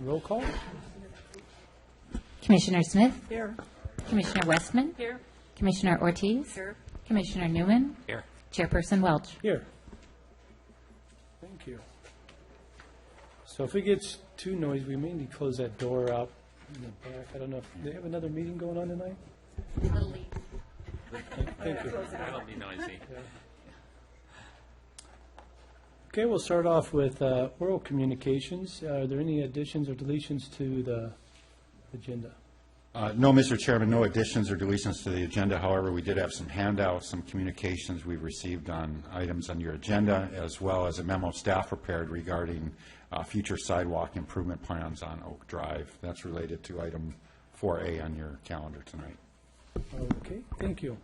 Roll call? Commissioner Smith? Here. Commissioner Westman? Here. Commissioner Ortiz? Here. Commissioner Newman? Here. Chairperson Welch? Here. Thank you. So if it gets too noisy, we may need to close that door out in the back. I don't know if, they have another meeting going on tonight? Thank you. That'll be noisy. Okay, we'll start off with oral communications. Are there any additions or deletions to the agenda? No, Mr. Chairman, no additions or deletions to the agenda. However, we did have some handouts, some communications we received on items on your agenda, as well as a memo staff prepared regarding future sidewalk improvement plans on Oak Drive. That's related to item 4A on your calendar tonight. Okay, thank you.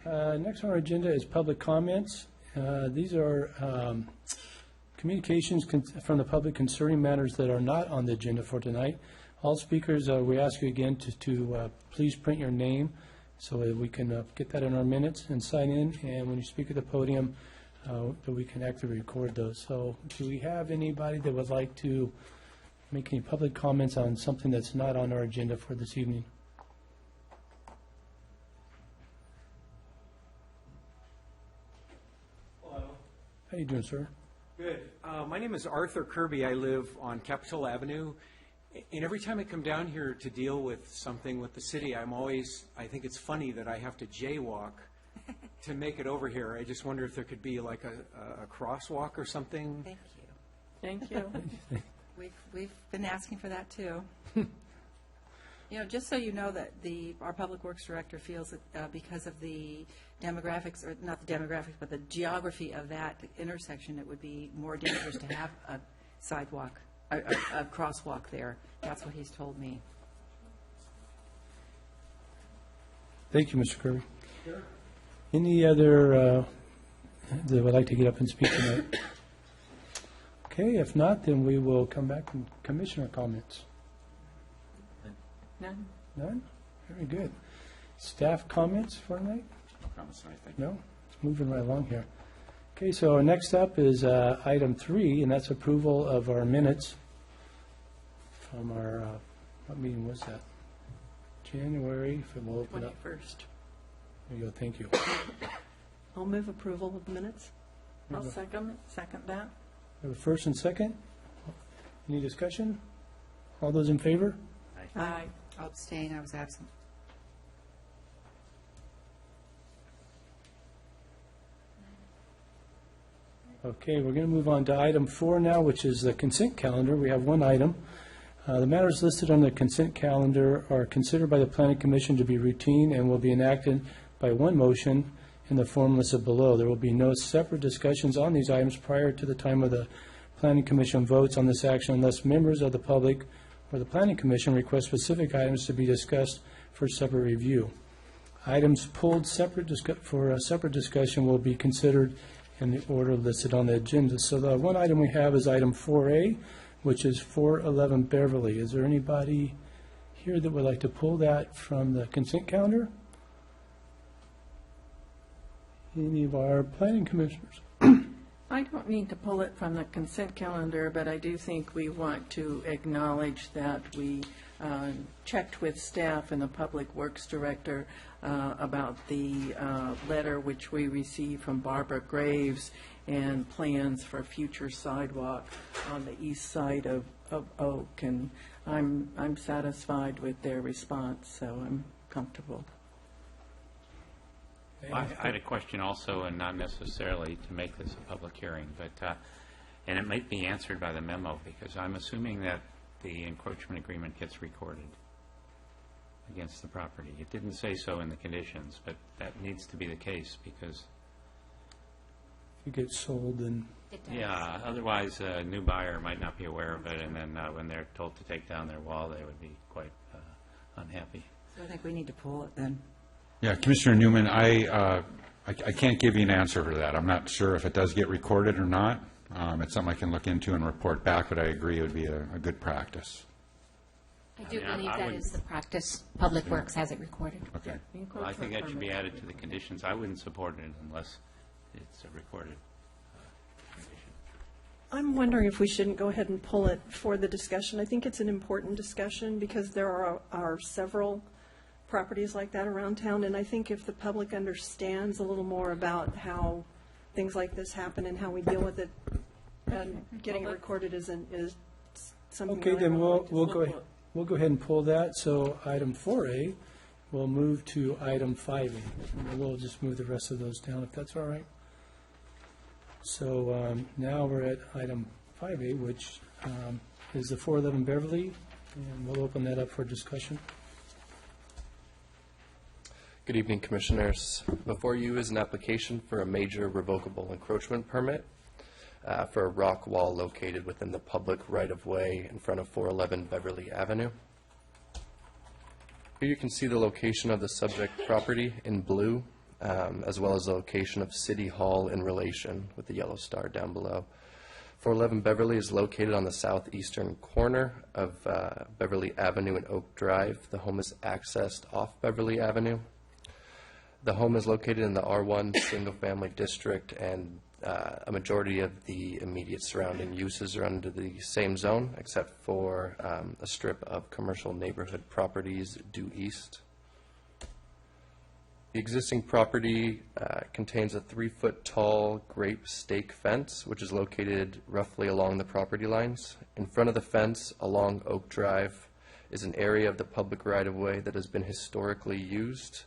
Next on our agenda is public comments. These are communications from the public concerning matters that are not on the agenda for tonight. All speakers, we ask you again to please print your name so that we can get that in our minutes and sign in. And when you speak at the podium, that we can actually record those. So do we have anybody that would like to make any public comments on something that's not on our agenda for this evening? Hello. How you doing, sir? Good. My name is Arthur Kirby. I live on Capitol Avenue. And every time I come down here to deal with something with the city, I think it's funny that I have to jaywalk to make it over here. I just wonder if there could be like a crosswalk or something. Thank you. We've been asking for that too. Just so you know that our Public Works Director feels that because of the demographics, or not the demographics, but the geography of that intersection, it would be more dangerous to have a sidewalk, a crosswalk there. That's what he's told me. Thank you, Mr. Kirby. Sure. Any other that would like to get up and speak tonight? Okay, if not, then we will come back and commissioner comments. None? None? Very good. Staff comments for tonight? No comments tonight, thank you. No? It's moving right along here. Okay, so our next up is item 3, and that's approval of our minutes from our, what meeting was that? January, if we'll open up. 21st. There you go, thank you. I'll move approval of the minutes. I'll second that. We have a first and second. Any discussion? All those in favor? Aye. I'll abstain, I was absent. Okay, we're going to move on to item 4 now, which is the consent calendar. We have one item. The matters listed on the consent calendar are considered by the Planning Commission to be routine and will be enacted by one motion in the form listed below. There will be no separate discussions on these items prior to the time of the Planning Commission votes on this action unless members of the public or the Planning Commission request specific items to be discussed for separate review. Items pulled for a separate discussion will be considered in the order listed on the agenda. So the one item we have is item 4A, which is 411 Beverly. Is there anybody here that would like to pull that from the consent calendar? Any of our planning commissioners? I don't need to pull it from the consent calendar, but I do think we want to acknowledge that we checked with staff and the Public Works Director about the letter which we received from Barbara Graves and plans for future sidewalk on the east side of Oak. And I'm satisfied with their response, so I'm comfortable. I had a question also, and not necessarily to make this a public hearing, but and it might be answered by the memo, because I'm assuming that the encroachment agreement gets recorded against the property. It didn't say so in the conditions, but that needs to be the case, because If you get sold, then yeah, otherwise a new buyer might not be aware of it, and then when they're told to take down their wall, they would be quite unhappy. So I think we need to pull it then. Yeah, Commissioner Newman, I can't give you an answer for that. I'm not sure if it does get recorded or not. It's something I can look into and report back, but I agree it would be a good practice. I do I believe that would- is the practice. Public Works has it recorded. Okay. Well, I think that should be added to the conditions. I wouldn't support it unless it's a recorded condition. I'm wondering if we shouldn't go ahead and pull it for the discussion. I think it's an important discussion because there are several properties like that around town, and I think if the public understands a little more about how things like this happen and how we deal with it, and getting it recorded is something. Okay, that then I would we'll like to go, we'll go ahead and pull that. So item 4A, we'll move to item 5A. And then we'll just move the rest of those down, if that's all right. So now we're at item 5A, which is the 411 Beverly, and we'll open that up for discussion. Good evening, Commissioners. Before you is an application for a major revocable encroachment permit for a rock wall located within the public right-of-way in front of 411 Beverly Avenue. Here you can see the location of the subject property in blue, as well as the location of City Hall in relation with the yellow star down below. 411 Beverly is located on the southeastern corner of Beverly Avenue and Oak Drive. The home is accessed off Beverly Avenue. The home is located in the R1 single-family district, and a majority of the immediate surrounding uses are under the same zone, except for a strip of commercial neighborhood properties due east. The existing property contains a 3-foot-tall grape stake fence, which is located roughly along the property lines. In front of the fence, along Oak Drive, is an area of the public right-of-way that has been historically used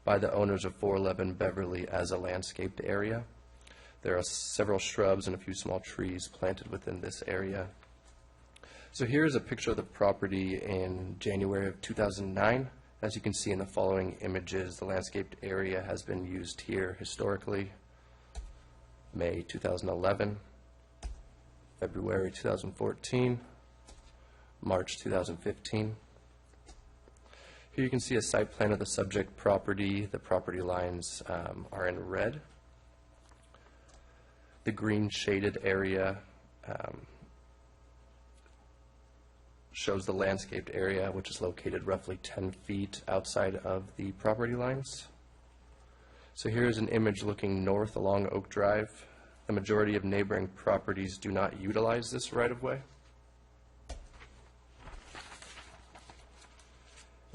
by the owners of 411 Beverly as a landscaped area. There are several shrubs and a few small trees planted within this area. So here is a picture of the property in January of 2009. As you can see in the following images, the landscaped area has been used here historically. May 2011, February 2014, March 2015. Here you can see a site plan of the subject property. The property lines are in red. The green shaded area shows the landscaped area, which is located roughly 10 feet outside of the property lines. So here is an image looking north along Oak Drive. The majority of neighboring properties do not utilize this right-of-way.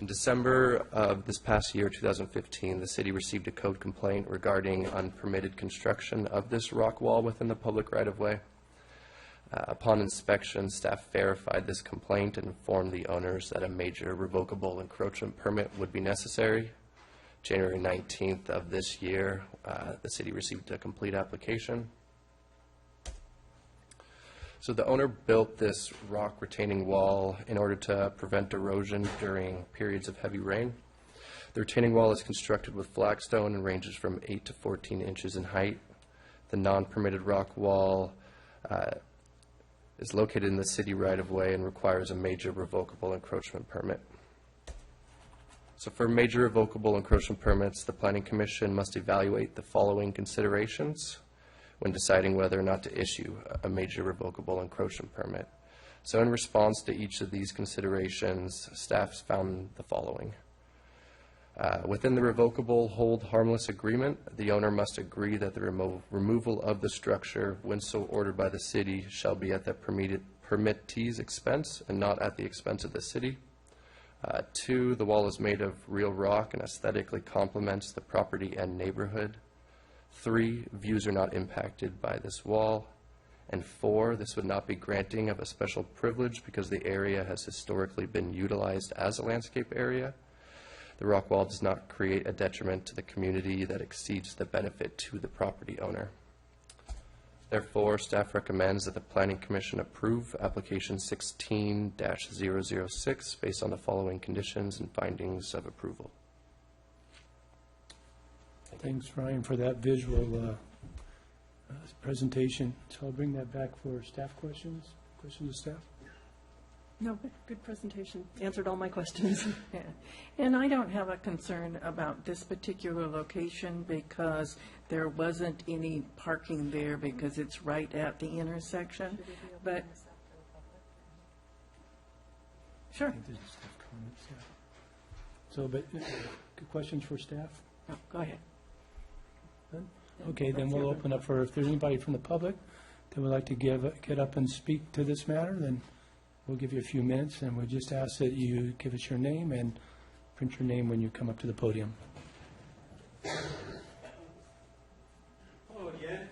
In December of this past year, 2015, the city received a code complaint regarding unpermitted construction of this rock wall within the public right-of-way. Upon inspection, staff verified this complaint and informed the owners that a major revocable encroachment permit would be necessary. January 19th of this year, the city received a complete application. So the owner built this rock retaining wall in order to prevent erosion during periods of heavy rain. The retaining wall is constructed with flagstone and ranges from 8 to 14 inches in height. The non-permitted rock wall is located in the city right-of-way and requires a major revocable encroachment permit. So for major revocable encroachment permits, the Planning Commission must evaluate the following considerations when deciding whether or not to issue a major revocable encroachment permit. So in response to each of these considerations, staff found the following. Within the revocable hold harmless agreement, the owner must agree that the removal of the structure, when so ordered by the city, shall be at the permittee's expense and not at the expense of the city. 2, the wall is made of real rock and aesthetically complements the property and neighborhood. 3, views are not impacted by this wall. And 4, this would not be granting of a special privilege because the area has historically been utilized as a landscape area. The rock wall does not create a detriment to the community that exceeds the benefit to the property owner. Therefore, staff recommends that the Planning Commission approve application 16-006 based on the following conditions and findings of approval. Thanks, Ryan, for that visual presentation. So I'll bring that back for staff questions. Questions of staff? No, good presentation. Answered all my questions. Yeah. And I don't have a concern about this particular location because there wasn't any parking there because it's right at the intersection. But sure. I think there's staff comments, yeah. So, but good questions for staff? Oh, go ahead. None? Okay, then we'll open up for, if there's anybody from the public that would like to get up and speak to this matter, then we'll give you a few minutes, and we'll just ask that you give us your name and print your name when you come up to the podium. Hello again.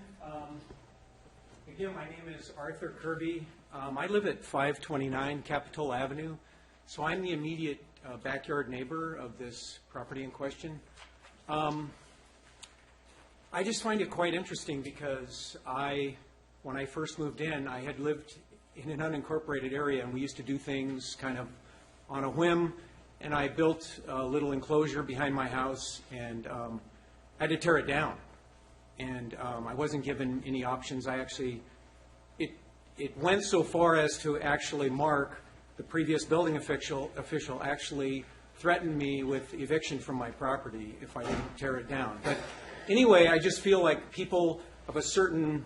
Again, my name is Arthur Kirby. I live at 529 Capitol Avenue, so I'm the immediate backyard neighbor of this property in question. I just find it quite interesting because when I first moved in, I had lived in an unincorporated area, and we used to do things kind of on a whim, and I built a little enclosure behind my house and had to tear it down. And I wasn't given any options. It went so far as to actually mark the previous building official actually threatened me with eviction from my property if I didn't tear it down. But anyway, I just feel like people of a certain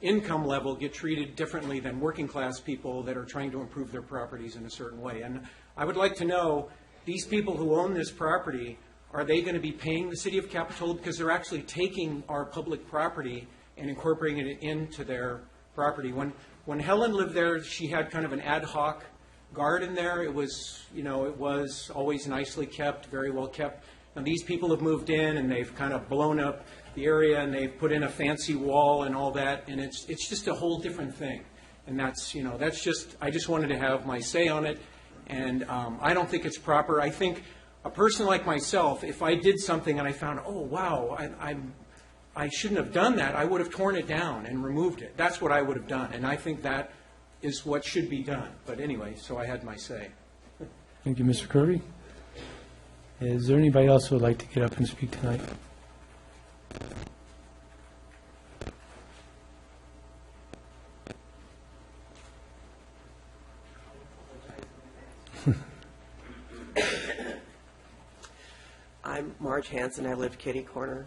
income level get treated differently than working class people that are trying to improve their properties in a certain way. And I would like to know, these people who own this property, are they going to be paying the city of Capitola, because they're actually taking our public property and incorporating it into their property? When Helen lived there, she had kind of an ad hoc garden there. It was always nicely kept, very well kept. And these people have moved in and they've kind of blown up the area and they've put in a fancy wall and all that, and it's just a whole different thing. And that's just, I just wanted to have my say on it, and I don't think it's proper. I think a person like myself, if I did something and I found, oh wow, I shouldn't have done that, I would have torn it down and removed it. That's what I would have done, and I think that is what should be done. But anyway, so I had my say. Thank you, Mr. Kirby. Is there anybody else who would like to get up and speak tonight? I'm Marge Hansen. I live kitty corner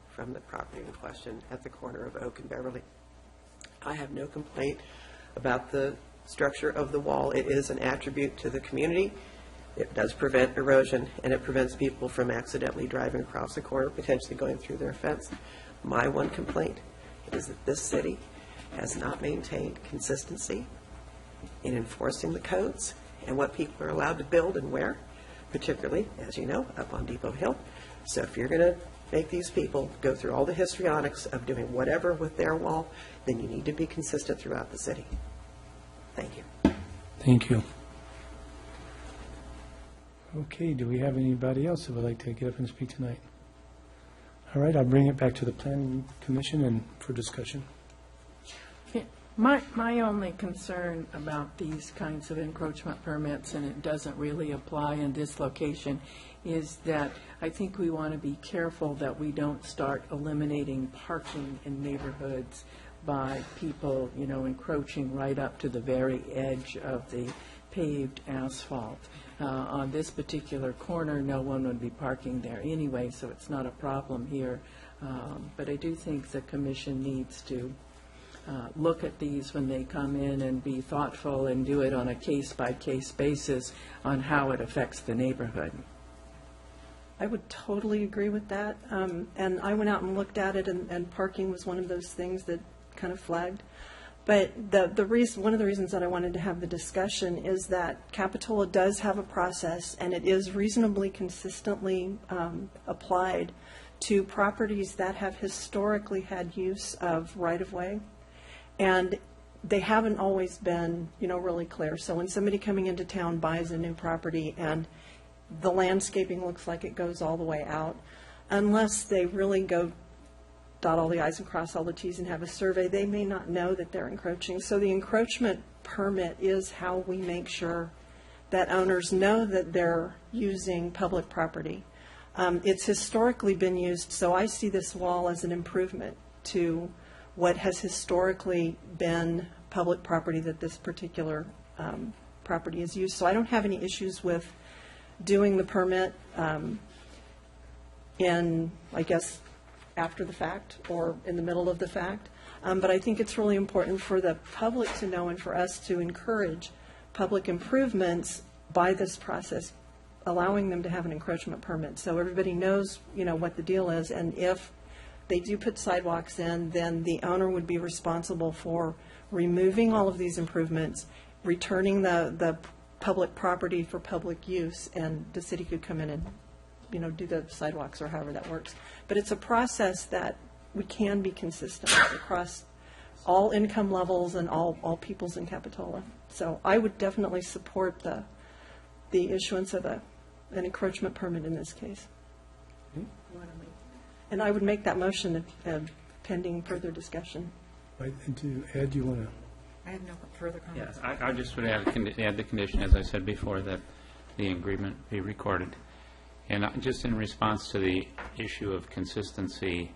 from the property in question at the corner of Oak and Beverly. I have no complaint about the structure of the wall. It is an attribute to the community. It does prevent erosion, and it prevents people from accidentally driving across the corner, potentially going through their fence. My one complaint is that this city has not maintained consistency in enforcing the codes and what people are allowed to build and where, particularly, as you know, up on Depot Hill. So if you're going to make these people go through all the histrionics of doing whatever with their wall, then you need to be consistent throughout the city. Thank you. Thank you. Okay, do we have anybody else that would like to get up and speak tonight? All right, I'll bring it back to the Planning Commission and for discussion. My only concern about these kinds of encroachment permits, and it doesn't really apply in this location, is that I think we want to be careful that we don't start eliminating parking in neighborhoods by people, encroaching right up to the very edge of the paved asphalt. On this particular corner, no one would be parking there anyway, so it's not a problem here. But I do think the commission needs to look at these when they come in and be thoughtful and do it on a case-by-case basis on how it affects the neighborhood. I would totally agree with that. And I went out and looked at it, and parking was one of those things that kind of flagged. But one of the reasons that I wanted to have the discussion is that Capitola does have a process, and it is reasonably consistently applied to properties that have historically had use of right-of-way. And they haven't always been, really clear. So when somebody coming into town buys a new property and the landscaping looks like it goes all the way out, unless they really go dot all the I's and cross all the T's and have a survey, they may not know that they're encroaching. So the encroachment permit is how we make sure that owners know that they're using public property. It's historically been used, so I see this wall as an improvement to what has historically been public property that this particular property is used. So I don't have any issues with doing the permit in, I guess, after the fact or in the middle of the fact. But I think it's really important for the public to know and for us to encourage public improvements by this process, allowing them to have an encroachment permit. So everybody knows, what the deal is, and if they do put sidewalks in, then the owner would be responsible for removing all of these improvements, returning the public property for public use, and the city could come in and, do the sidewalks or however that works. But it's a process that we can be consistent across all income levels and all peoples in Capitola. So I would definitely support the issuance of an encroachment permit in this case. And I would make that motion pending further discussion. Ed, do you want to? I have no further comments. Yes, I just would add the condition, as I said before, that the agreement be recorded. And just in response to the issue of consistency,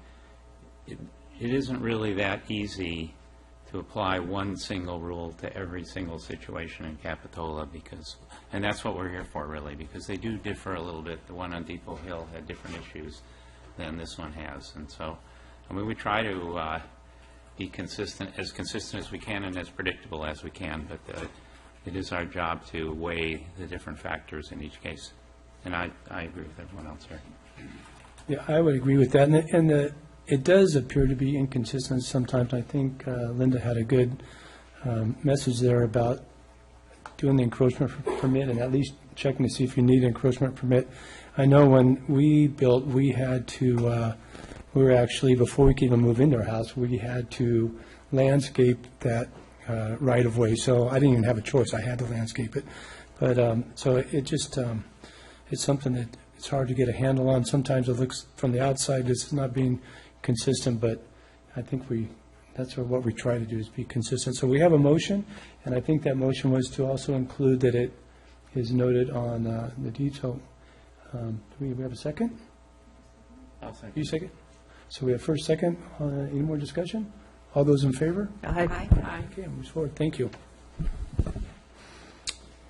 it isn't really that easy to apply one single rule to every single situation in Capitola, and that's what we're here for, really, because they do differ a little bit. The one on Depot Hill had different issues than this one has. And so, we try to be consistent as we can and as predictable as we can, but it is our job to weigh the different factors in each case. And I agree with everyone else here. Yeah, I would agree with that. And it does appear to be inconsistent sometimes. I think Linda had a good message there about doing the encroachment permit and at least checking to see if you need an encroachment permit. I know when we built, we had to, we were actually, before we could even move into our house, we had to landscape that right-of-way. So I didn't even have a choice. I had to landscape it. But so it just, it's something that it's hard to get a handle on. Sometimes it looks from the outside as not being consistent, but I think that's what we try to do, is be consistent. So we have a motion, and I think that motion was to also include that it is noted on the deed. So do we have a second? I'll second. You second? So we have first, second. Any more discussion? All those in favor? Aye. Okay, moves forward. Thank you.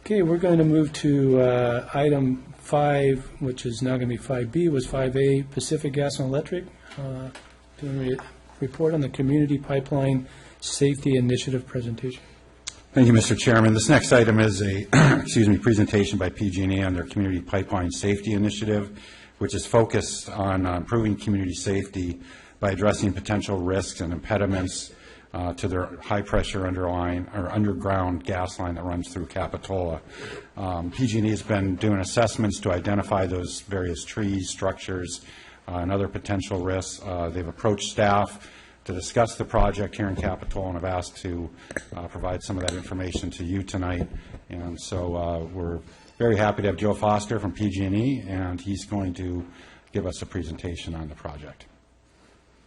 Okay, we're going to move to item 5, which is now going to be 5B, was 5A, Pacific Gas and Electric, doing a report on the Community Pipeline Safety Initiative presentation. Thank you, Mr. Chairman. This next item is a presentation by PG&E on their Community Pipeline Safety Initiative, which is focused on improving community safety by addressing potential risks and impediments to their high-pressure underground gas line that runs through Capitola. PG&E has been doing assessments to identify those various trees, structures, and other potential risks. They've approached staff to discuss the project here in Capitola and have asked to provide some of that information to you tonight. And so we're very happy to have Joe Foster from PG&E, and he's going to give us a presentation on the project.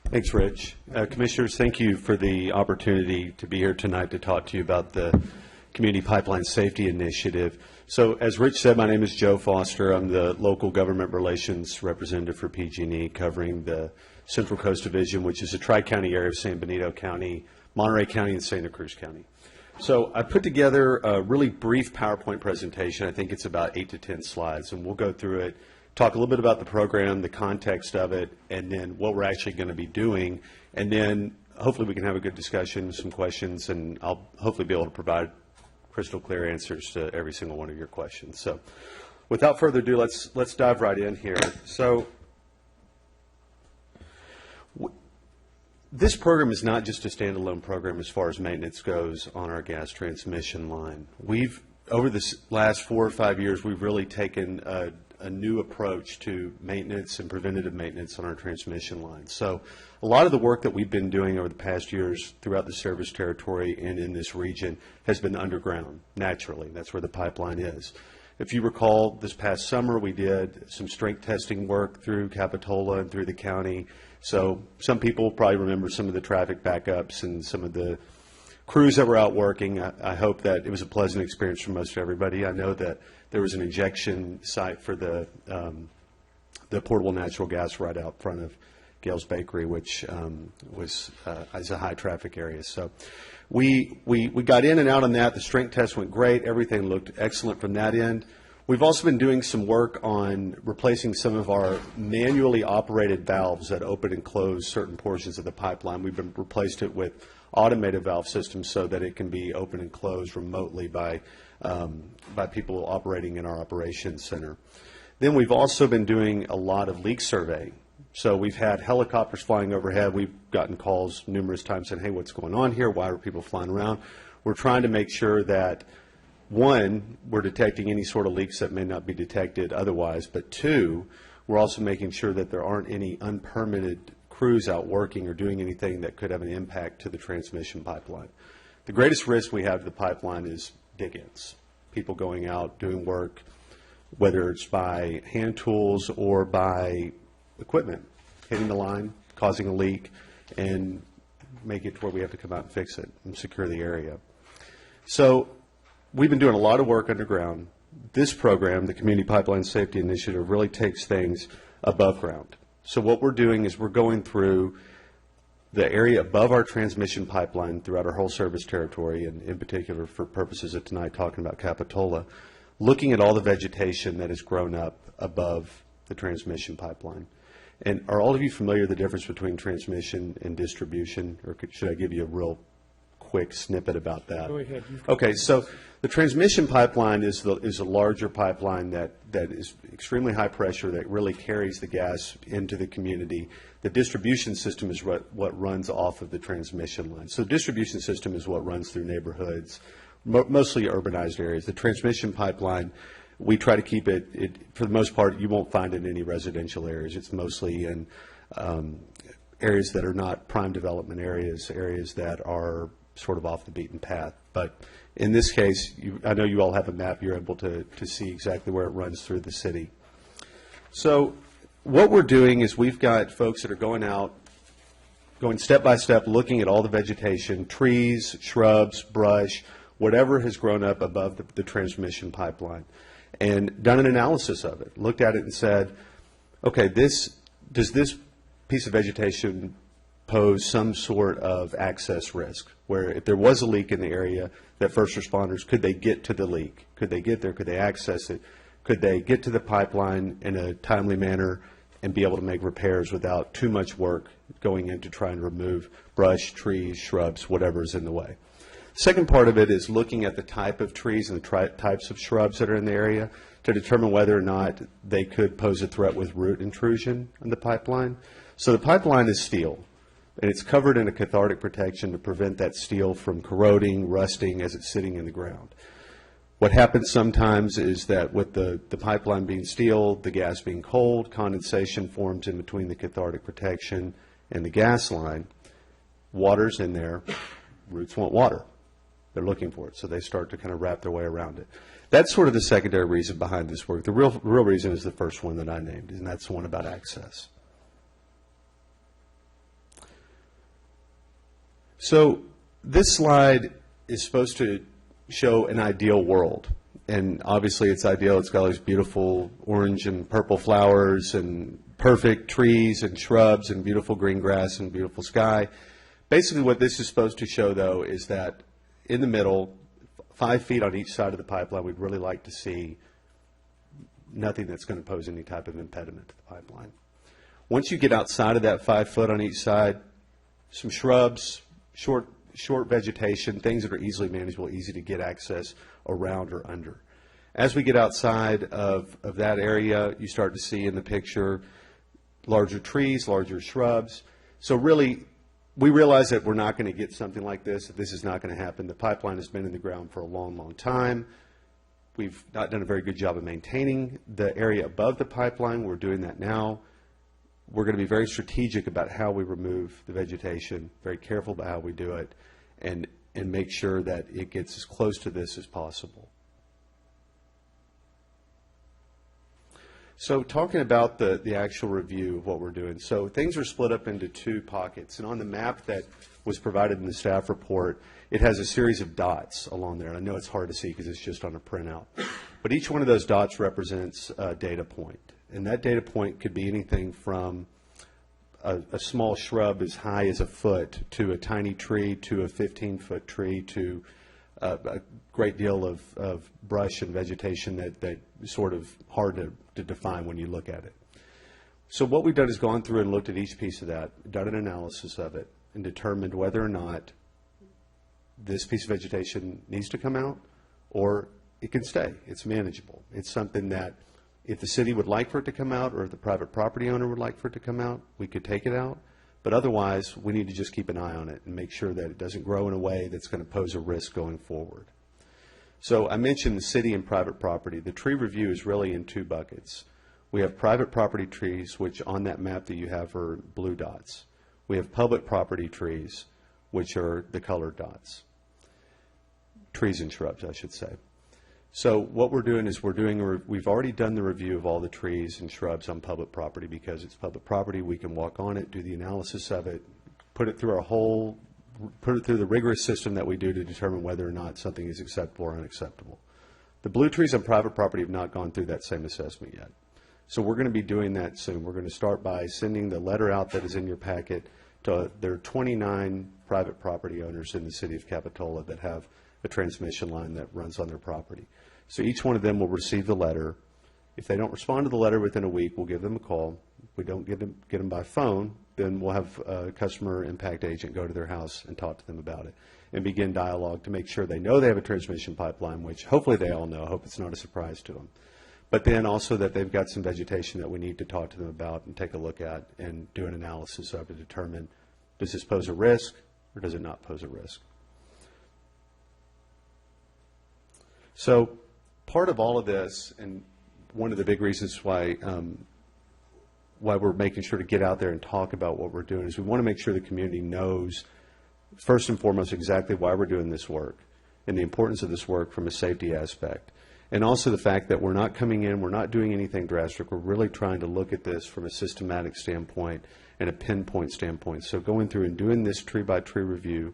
Thanks, Rich. Commissioners, thank you for the opportunity to be here tonight to talk to you about the Community Pipeline Safety Initiative. So, as Rich said, my name is Joe Foster. I'm the local government relations representative for PG&E, covering the Central Coast Division, which is a tri-county area of San Benito County, Monterey County, and Santa Cruz County. So I put together a really brief PowerPoint presentation. I think it's about 8 to 10 slides, and we'll go through it, talk a little bit about the program, the context of it, and then what we're actually going to be doing. And then hopefully we can have a good discussion, some questions, and I'll hopefully be able to provide crystal clear answers to every single one of your questions. So without further ado, let's dive right in here. So this program is not just a standalone program as far as maintenance goes on our gas transmission line. Over the last 4 or 5 years, we've really taken a new approach to maintenance and preventative maintenance on our transmission lines. So a lot of the work that we've been doing over the past years throughout the service territory and in this region has been underground, naturally. That's where the pipeline is. If you recall, this past summer we did some strength testing work through Capitola and through the county. So some people probably remember some of the traffic backups and some of the crews that were out working. I hope that it was a pleasant experience for most everybody. I know that there was an injection site for the portable natural gas right out front of Gale's Bakery, which is a high traffic area. So we got in and out on that. The strength test went great. Everything looked excellent from that end. We've also been doing some work on replacing some of our manually operated valves that open and close certain portions of the pipeline. We've replaced it with automated valve systems so that it can be open and closed remotely by people operating in our operations center. Then we've also been doing a lot of leak surveying. So we've had helicopters flying overhead. We've gotten calls numerous times saying, hey, what's going on here? Why are people flying around? We're trying to make sure that, one, we're detecting any sort of leaks that may not be detected otherwise, but two, we're also making sure that there aren't any unpermitted crews out working or doing anything that could have an impact to the transmission pipeline. The greatest risk we have to the pipeline is dig-ins, people going out, doing work, whether it's by hand tools or by equipment, hitting the line, causing a leak, and make it to where we have to come out and fix it and secure the area. So we've been doing a lot of work underground. This program, the Community Pipeline Safety Initiative, really takes things above ground. So what we're doing is we're going through the area above our transmission pipeline throughout our whole service territory, and in particular for purposes of tonight talking about Capitola, looking at all the vegetation that has grown up above the transmission pipeline. And are all of you familiar with the difference between transmission and distribution, or should I give you a real quick snippet about that? Go ahead. Okay, so the transmission pipeline is a larger pipeline that is extremely high pressure that really carries the gas into the community. The distribution system is what runs off of the transmission line. So the distribution system is what runs through neighborhoods, mostly urbanized areas. The transmission pipeline, we try to keep it, for the most part, you won't find it in any residential areas. It's mostly in areas that are not prime development areas, areas that are sort of off the beaten path. But in this case, I know you all have a map. You're able to see exactly where it runs through the city. So what we're doing is we've got folks that are going out, going step by step, looking at all the vegetation, trees, shrubs, brush, whatever has grown up above the transmission pipeline, and done an analysis of it, looked at it and said, okay, does this piece of vegetation pose some sort of access risk, where if there was a leak in the area, that first responders, could they get to the leak? Could they get there? Could they access it? Could they get to the pipeline in a timely manner and be able to make repairs without too much work going in to try and remove brush, trees, shrubs, whatever is in the way? Second part of it is looking at the type of trees and the types of shrubs that are in the area to determine whether or not they could pose a threat with root intrusion in the pipeline. So the pipeline is steel, and it's covered in a cathartic protection to prevent that steel from corroding, rusting as it's sitting in the ground. What happens sometimes is that with the pipeline being steel, the gas being cold, condensation forms in between the cathartic protection and the gas line. Water's in there. Roots want water. They're looking for it, so they start to kind of wrap their way around it. That's sort of the secondary reason behind this work. The real reason is the first one that I named, and that's the one about access. So this slide is supposed to show an ideal world, and obviously it's ideal. It's got all these beautiful orange and purple flowers and perfect trees and shrubs and beautiful green grass and beautiful sky. Basically what this is supposed to show, though, is that in the middle, 5 feet on each side of the pipeline, we'd really like to see nothing that's going to pose any type of impediment to the pipeline. Once you get outside of that 5 foot on each side, some shrubs, short vegetation, things that are easily manageable, easy to get access around or under. As we get outside of that area, you start to see in the picture larger trees, larger shrubs. So really, we realize that we're not going to get something like this, that this is not going to happen. The pipeline has been in the ground for a long, long time. We've not done a very good job of maintaining the area above the pipeline. We're doing that now. We're going to be very strategic about how we remove the vegetation, very careful about how we do it, and make sure that it gets as close to this as possible. So talking about the actual review of what we're doing. So things are split up into 2 pockets. And on the map that was provided in the staff report, it has a series of dots along there. I know it's hard to see because it's just on a printout. But each one of those dots represents a data point. And that data point could be anything from a small shrub as high as a foot to a tiny tree to a 15-foot tree to a great deal of brush and vegetation that is sort of hard to define when you look at it. So what we've done is gone through and looked at each piece of that, done an analysis of it, and determined whether or not this piece of vegetation needs to come out or it can stay. It's manageable. It's something that If the city would like for it to come out, or if the private property owner would like for it to come out, we could take it out. But otherwise, we need to just keep an eye on it and make sure that it doesn't grow in a way that's going to pose a risk going forward. So I mentioned the city and private property. The tree review is really in two buckets. We have private property trees, which on that map that you have are blue dots. We have public property trees, which are the colored dots. Trees and shrubs, I should say. So what we're doing is we've already done the review of all the trees and shrubs on public property. Because it's public property, we can walk on it, do the analysis of it, put it through the rigorous system that we do to determine whether or not something is acceptable or unacceptable. The blue trees on private property have not gone through that same assessment yet. So we're going to be doing that soon. We're going to start by sending the letter out that is in your packet to, there are 29 private property owners in the city of Capitola that have a transmission line that runs on their property. So each one of them will receive the letter. If they don't respond to the letter within a week, we'll give them a call. If we don't get them by phone, then we'll have a customer impact agent go to their house and talk to them about it and begin dialogue to make sure they know they have a transmission pipeline, which hopefully they all know. I hope it's not a surprise to them. But then also that they've got some vegetation that we need to talk to them about and take a look at and do an analysis of to determine, does this pose a risk or does it not pose a risk? So part of all of this, and one of the big reasons why we're making sure to get out there and talk about what we're doing, is we want to make sure the community knows, first and foremost, exactly why we're doing this work and the importance of this work from a safety aspect. And also the fact that we're not coming in, we're not doing anything drastic. We're really trying to look at this from a systematic standpoint and a pinpoint standpoint. So going through and doing this tree by tree review,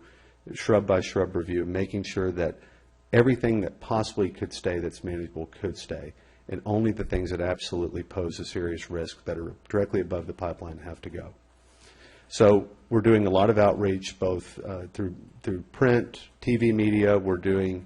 shrub by shrub review, making sure that everything that possibly could stay that's manageable could stay, and only the things that absolutely pose a serious risk that are directly above the pipeline have to go. So we're doing a lot of outreach, both through print, TV media. We're doing,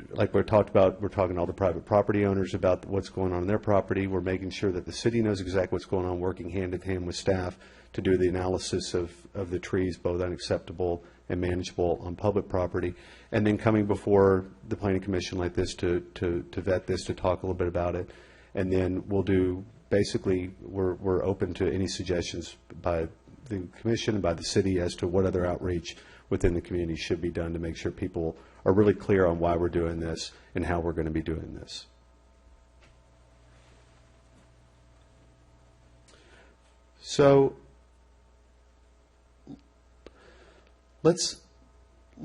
like we talked about, we're talking to all the private property owners about what's going on in their property. We're making sure that the city knows exactly what's going on, working hand in hand with staff to do the analysis of the trees, both unacceptable and manageable on public property, and then coming before the Planning Commission like this to vet this, to talk a little bit about it. And then we'll do, basically, we're open to any suggestions by the Commission and by the city as to what other outreach within the community should be done to make sure people are really clear on why we're doing this and how we're going to be doing this. So let's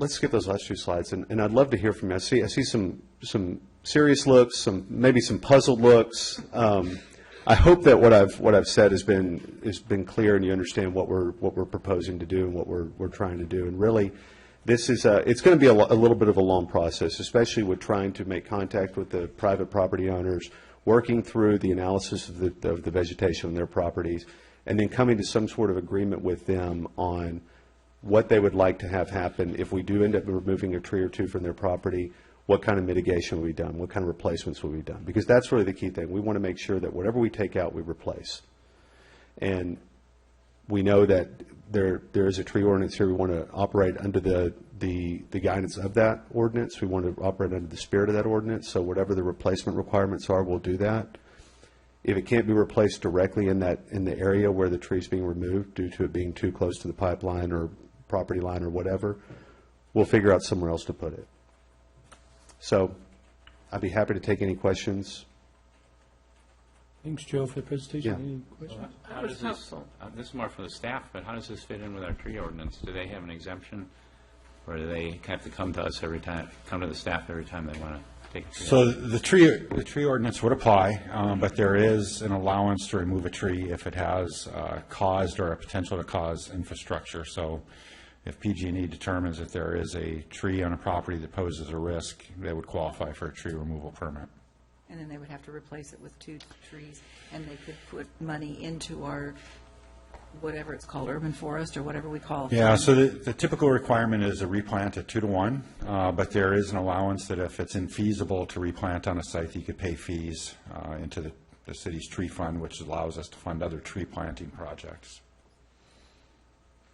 skip those last few slides, and I'd love to hear from you. I see some serious looks, maybe some puzzled looks. I hope that what I've said has been clear, and you understand what we're proposing to do and what we're trying to do. And really, this is it's going to be a little bit of a long process, especially with trying to make contact with the private property owners, working through the analysis of the vegetation on their properties, and then coming to some sort of agreement with them on what they would like to have happen if we do end up removing a tree or two from their property. What kind of mitigation will be done? What kind of replacements will be done? Because that's really the key thing. We want to make sure that whatever we take out, we replace. And we know that there is a tree ordinance here. We want to operate under the guidance of that ordinance. We want to operate under the spirit of that ordinance. So whatever the replacement requirements are, we'll do that. If it can't be replaced directly in the area where the tree is being removed due to it being too close to the pipeline or property line or whatever, we'll figure out somewhere else to put it. So I'd be happy to take any questions. Thanks, Joe, for the presentation. Yeah. Any questions? How does this is more for the staff, but how does this fit in with our tree ordinance? Do they have an exemption, or do they have to come to us every time, come to the staff every time they want to take a tree? So the tree ordinance would apply, but there is an allowance to remove a tree if it has caused or a potential to cause infrastructure. So if PG&E determines that there is a tree on a property that poses a risk, they would qualify for a tree removal permit. And then they would have to replace it with 2 trees, and they could put money into our, whatever it's called, urban forest, or whatever we call it. Yeah, so the typical requirement is a replant at 2 to 1, but there is an allowance that if it's infeasible to replant on a site, you could pay fees into the city's tree fund, which allows us to fund other tree planting projects.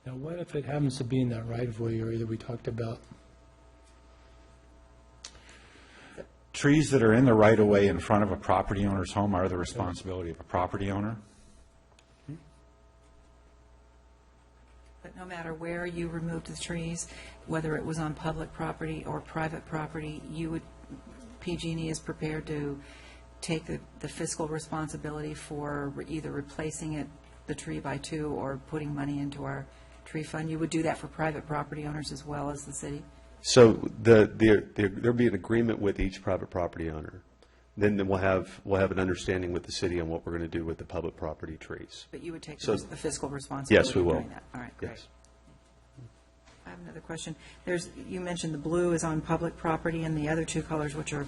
Now, what if it happens to be in that right-of-way area that we talked about? trees that are in the right-of-way in front of a property owner's home are the responsibility of a property owner. But no matter where you removed the trees, whether it was on public property or private property, PG&E is prepared to take the fiscal responsibility for either replacing it, the tree by two, or putting money into our tree fund. You would do that for private property owners as well as the city? So there'll be an agreement with each private property owner. Then we'll have an understanding with the city on what we're going to do with the public property trees. But you would take So- the fiscal responsibility? Yes, we will. of doing that. All right, great. Yes. I have another question. You mentioned the blue is on public property and the other two colors, which are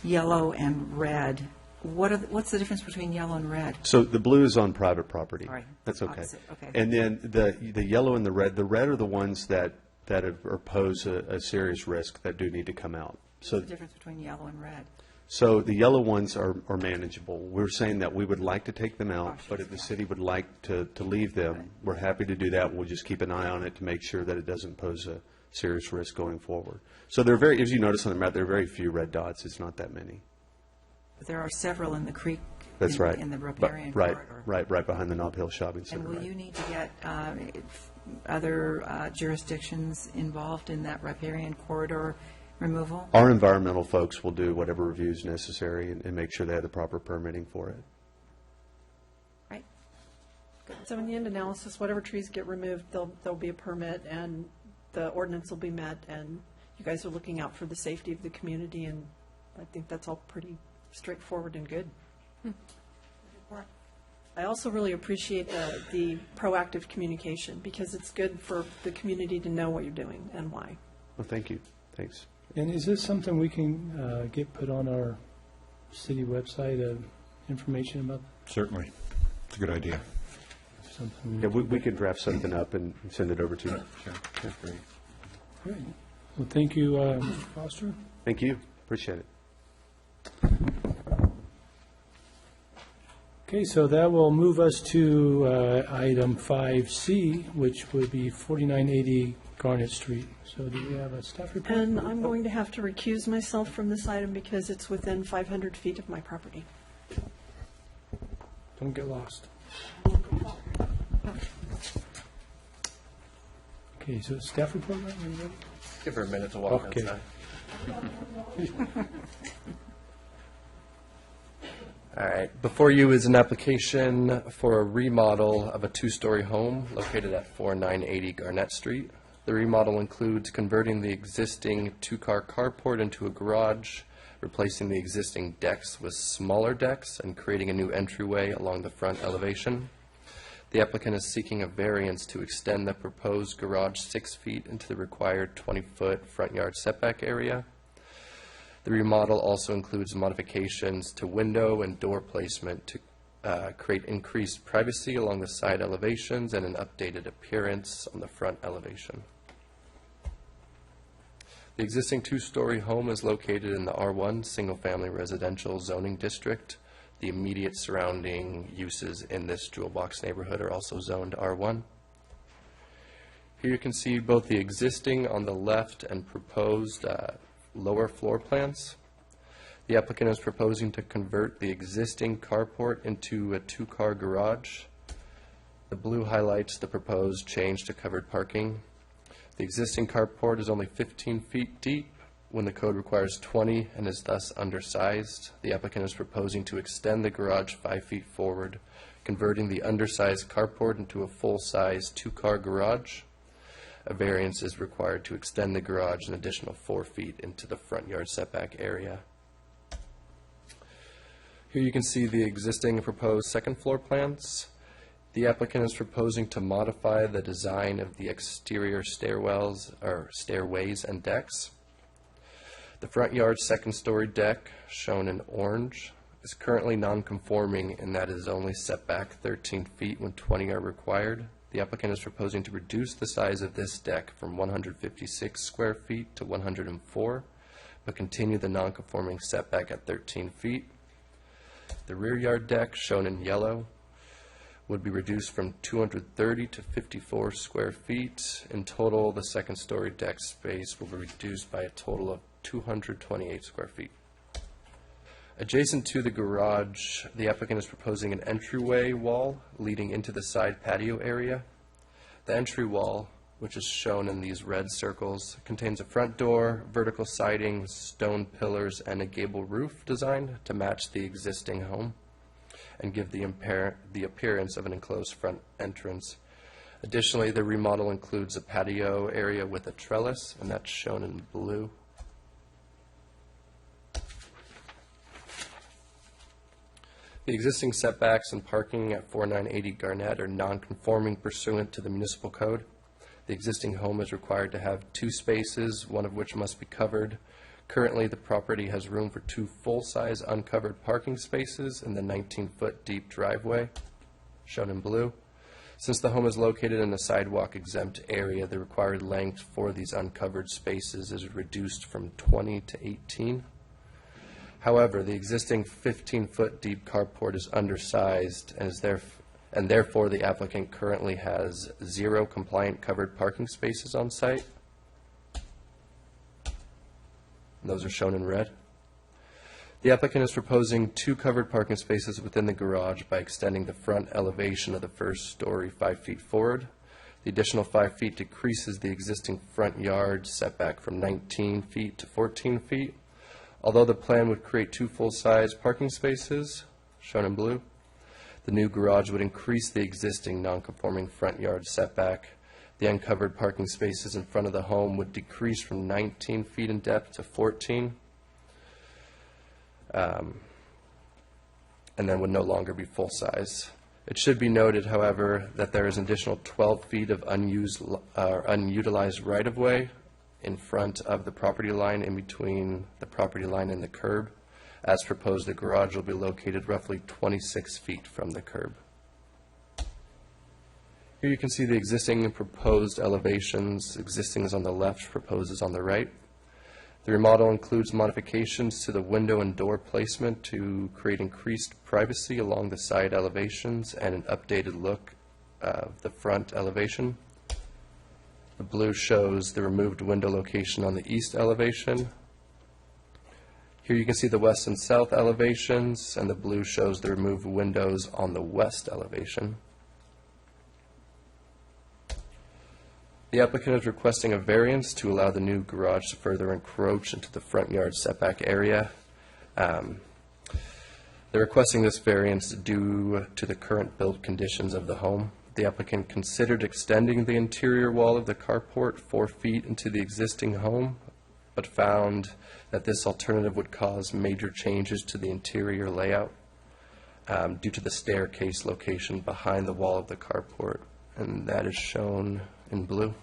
yellow and red. What's the difference between yellow and red? So the blue is on private property. All right. That's okay. Opposite, okay. And then the yellow and the red are the ones that pose a serious risk that do need to come out. What's the difference between yellow and red? So the yellow ones are manageable. We're saying that we would like to take them out, Cautious, but if the yeah. city would like to leave them, we're happy to do that. We'll just keep an eye on it to make sure that it doesn't pose a serious risk going forward. So there are as you notice on the map, there are very few red dots. It's not that many. But there are several in the creek. That's right. In the But- riparian corridor. Right behind the Nob Hill Shopping Center. And will right. you need to get other jurisdictions involved in that riparian corridor removal? Our environmental folks will do whatever reviews necessary and make sure they have the proper permitting for it. Right? So in the end analysis, whatever trees get removed, there'll be a permit, and the ordinance will be met, and you guys are looking out for the safety of the community, and I think that's all pretty straightforward and good. I also really appreciate the proactive communication, because it's good for the community to know what you're doing and why. Well, thank you. Thanks. And is this something we can get put on our city website, information about Certainly. It's a good idea. something? Yeah, we could draft something up and send it over to you. Sure. Great. Great. Well, thank you, Mr. Foster. Thank you. Appreciate it. Okay, so that will move us to item 5C, which would be 4980 Garnet Street. So do we have a staff report? And I'm going to have to recuse myself from this item because it's within 500 feet of my property. Don't get lost. Okay, so staff report, right? Are you ready? Give her a minute to walk Okay. outside. All right, before you is an application for a remodel of a two-story home located at 4980 Garnett Street. The remodel includes converting the existing two-car carport into a garage, replacing the existing decks with smaller decks, and creating a new entryway along the front elevation. The applicant is seeking a variance to extend the proposed garage 6 feet into the required 20-foot front yard setback area. The remodel also includes modifications to window and door placement to create increased privacy along the side elevations and an updated appearance on the front elevation. The existing two-story home is located in the R1 single-family residential zoning district. The immediate surrounding uses in this jewel box neighborhood are also zoned R1. Here you can see both the existing on the left and proposed lower floor plans. The applicant is proposing to convert the existing carport into a two-car garage. The blue highlights the proposed change to covered parking. The existing carport is only 15 feet deep when the code requires 20 and is thus undersized. The applicant is proposing to extend the garage 5 feet forward, converting the undersized carport into a full-size two-car garage. A variance is required to extend the garage an additional 4 feet into the front yard setback area. Here you can see the existing and proposed second floor plans. The applicant is proposing to modify the design of the exterior stairwells or stairways and decks. The front yard second story deck, shown in orange, is currently non-conforming in that it is only set back 13 feet when 20 are required. The applicant is proposing to reduce the size of this deck from 156 square feet to 104, but continue the non-conforming setback at 13 feet. The rear yard deck, shown in yellow, would be reduced from 230 to 54 square feet. In total, the second story deck space will be reduced by a total of 228 square feet. Adjacent to the garage, the applicant is proposing an entryway wall leading into the side patio area. The entry wall, which is shown in these red circles, contains a front door, vertical siding, stone pillars, and a gable roof design to match the existing home and give the appearance of an enclosed front entrance. Additionally, the remodel includes a patio area with a trellis, and that's shown in blue. The existing setbacks and parking at 4980 Garnett are non-conforming pursuant to the municipal code. The existing home is required to have 2 spaces, one of which must be covered. Currently, the property has room for 2 full-size uncovered parking spaces in the 19-foot deep driveway, shown in blue. Since the home is located in a sidewalk-exempt area, the required length for these uncovered spaces is reduced from 20 to 18. However, the existing 15-foot deep carport is undersized and therefore the applicant currently has 0 compliant covered parking spaces on site. And those are shown in red. The applicant is proposing 2 covered parking spaces within the garage by extending the front elevation of the first story 5 feet forward. The additional 5 feet decreases the existing front yard setback from 19 feet to 14 feet. Although the plan would create 2 full-size parking spaces, shown in blue, the new garage would increase the existing non-conforming front yard setback. The uncovered parking spaces in front of the home would decrease from 19 feet in depth to 14, and then would no longer be full-size. It should be noted, however, that there is an additional 12 feet of unutilized right-of-way in front of the property line, in between the property line and the curb. As proposed, the garage will be located roughly 26 feet from the curb. Here you can see the existing and proposed elevations. Existing is on the left, proposed is on the right. The remodel includes modifications to the window and door placement to create increased privacy along the side elevations and an updated look of the front elevation. The blue shows the removed window location on the east elevation. Here you can see the west and south elevations, and the blue shows the removed windows on the west elevation. The applicant is requesting a variance to allow the new garage to further encroach into the front yard setback area. They're requesting this variance due to the current build conditions of the home. The applicant considered extending the interior wall of the carport 4 feet into the existing home, but found that this alternative would cause major changes to the interior layout due to the staircase location behind the wall of the carport, and that is shown in blue.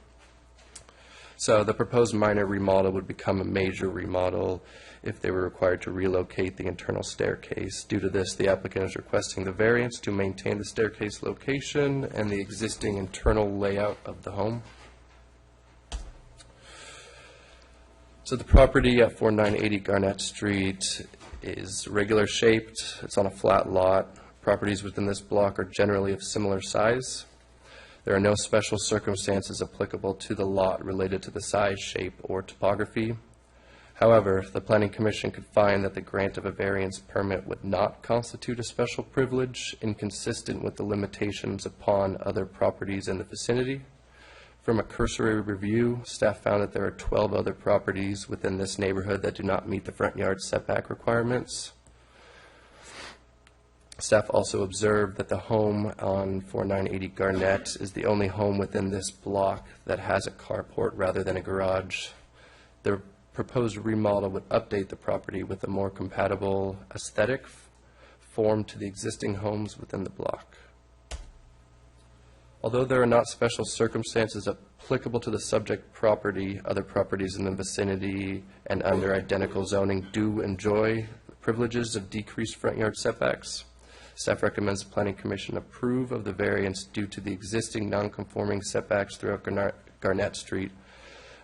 So the proposed minor remodel would become a major remodel if they were required to relocate the internal staircase. Due to this, the applicant is requesting the variance to maintain the staircase location and the existing internal layout of the home. So the property at 4980 Garnett Street is regular shaped. It's on a flat lot. Properties within this block are generally of similar size. There are no special circumstances applicable to the lot related to the size, shape, or topography. However, the Planning Commission could find that the grant of a variance permit would not constitute a special privilege, inconsistent with the limitations upon other properties in the vicinity. From a cursory review, staff found that there are 12 other properties within this neighborhood that do not meet the front yard setback requirements. Staff also observed that the home on 4980 Garnett is the only home within this block that has a carport rather than a garage. The proposed remodel would update the property with a more compatible aesthetic form to the existing homes within the block. Although there are not special circumstances applicable to the subject property, other properties in the vicinity and under identical zoning do enjoy the privileges of decreased front yard setbacks. Staff recommends the Planning Commission approve of the variance due to the existing non-conforming setbacks throughout Garnett Street,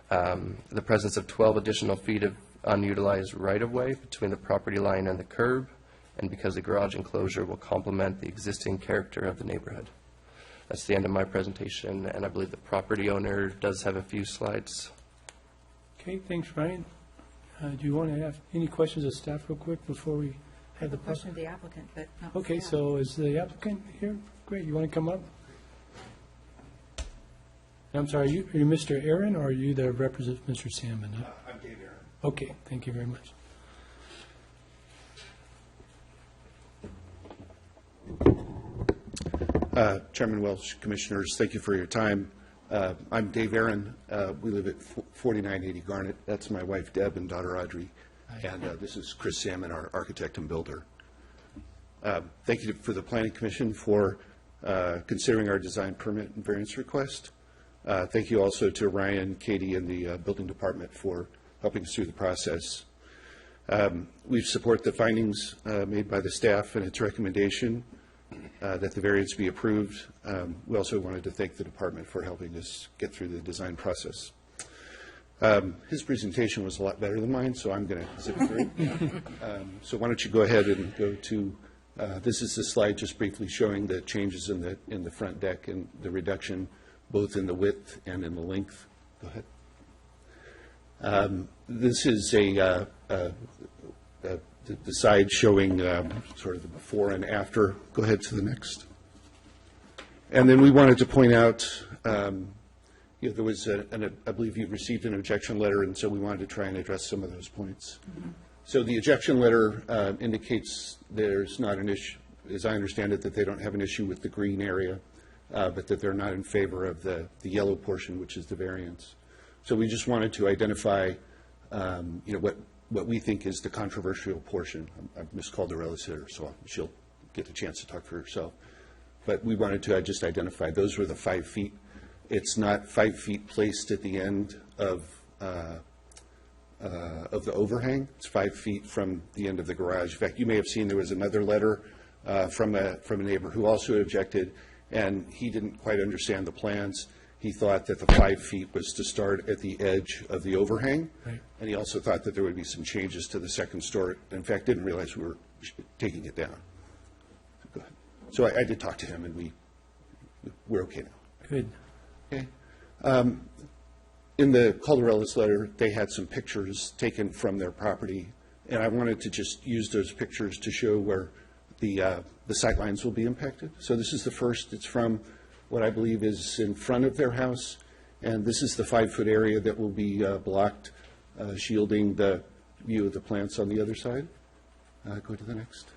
the presence of 12 additional feet of unutilized right-of-way between the property line and the curb, and because the garage enclosure will complement the existing character of the neighborhood. That's the end of my presentation, and I believe the property owner does have a few slides. Okay, thanks, Ryan. Do you want to have any questions of staff real quick before we I have a question of the applicant, but not. Okay, so is the applicant here? Great, you want to come up? I'm sorry, are you Mr. Aaron, or are you the representative, Mr. Salmon? I'm Dave Aaron. Okay, thank you very much. Chairman Welch, Commissioners, thank you for your time. I'm Dave Aaron. We live at 4980 Garnet. That's my wife Deb and daughter Audrey. And this is Chris Salmon, our architect and builder. Thank you for the Planning Commission for considering our design permit and variance request. Thank you also to Ryan, Katie, and the Building Department for helping us through the process. We support the findings made by the staff and its recommendation that the variance be approved. We also wanted to thank the department for helping us get through the design process. His presentation was a lot better than mine, so I'm going to zip through. So why don't you go ahead and go to, this is the slide just briefly showing the changes in the front deck and the reduction both in the width and in the length. Go ahead. This is the side showing sort of the before and after. Go ahead to the next. And then we wanted to point out, there was, I believe you received an objection letter, and so we wanted to try and address some of those points. Mm-hmm. So the objection letter indicates there's not an issue, as I understand it, that they don't have an issue with the green area, but that they're not in favor of the yellow portion, which is the variance. So we just wanted to identify, what we think is the controversial portion. Ms. Calderella's here, so she'll get the chance to talk for herself. But we wanted to just identify those were the 5 feet. It's not 5 feet placed at the end of the overhang. It's 5 feet from the end of the garage. In fact, you may have seen there was another letter from a neighbor who also objected, and he didn't quite understand the plans. He thought that the 5 feet was to start at the edge of the overhang, right. And he also thought that there would be some changes to the second story. In fact, didn't realize we were taking it down. Go ahead. So I did talk to him, and we're okay now. Good. Okay. In the Calderella's letter, they had some pictures taken from their property, and I wanted to just use those pictures to show where the sight lines will be impacted. So this is the first. It's from what I believe is in front of their house, and this is the 5-foot area that will be blocked, shielding the view of the plants on the other side. Go to the next.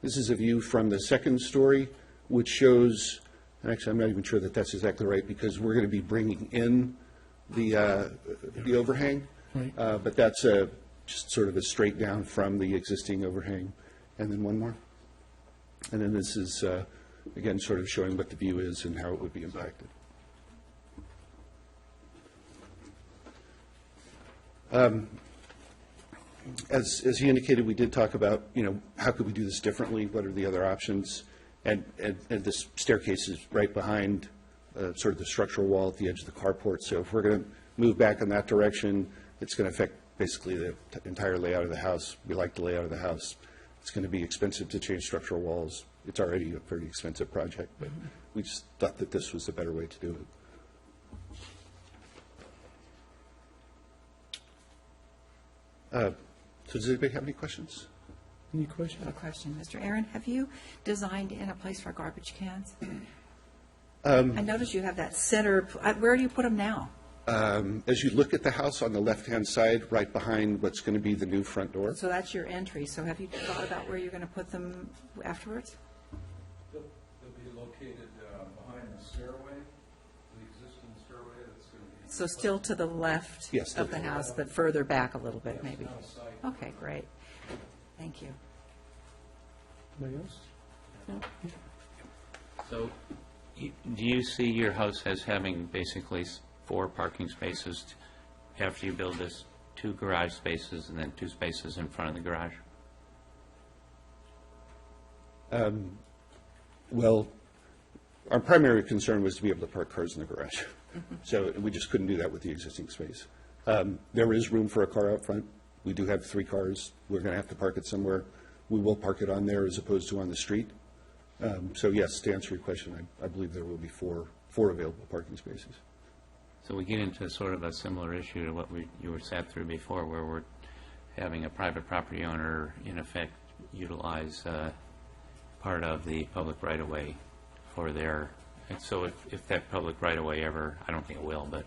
This is a view from the second story, which shows, and actually I'm not even sure that that's exactly right, because we're going to be bringing in the overhang, right. But that's just sort of a straight down from the existing overhang. And then one more. And then this is, again, sort of showing what the view is and how it would be impacted. As he indicated, we did talk about, how could we do this differently? What are the other options? And this staircase is right behind sort of the structural wall at the edge of the carport. So if we're going to move back in that direction, it's going to affect basically the entire layout of the house. We like the layout of the house. It's going to be expensive to change structural walls. It's already a pretty expensive project, but we just thought that this was the better way to do it. So does anybody have any questions? Any questions? A question, Mr. Aaron, have you designed in a place for garbage cans? I noticed you have that center, where do you put them now? As you look at the house on the left-hand side, right behind what's going to be the new front door. So that's your entry, so have you thought about where you're going to put them afterwards? They'll be located behind the stairway, the existing stairway that's going to be... So still to the left Yes, of the house, but further back a little bit, maybe? Okay, great. Thank you. Anybody else? No. So do you see your house as having basically 4 parking spaces after you build this, 2 garage spaces and then 2 spaces in front of the garage? Well, our primary concern was to be able to park cars in the garage. Mm-hmm. So we just couldn't do that with the existing space. There is room for a car out front. We do have 3 cars. We're going to have to park it somewhere. We will park it on there as opposed to on the street. So yes, to answer your question, I believe there will be 4 available parking spaces. So we get into sort of a similar issue to what you were sat through before, where we're having a private property owner, in effect, utilize part of the public right-of-way for their, and so if that public right-of-way ever, I don't think it will, but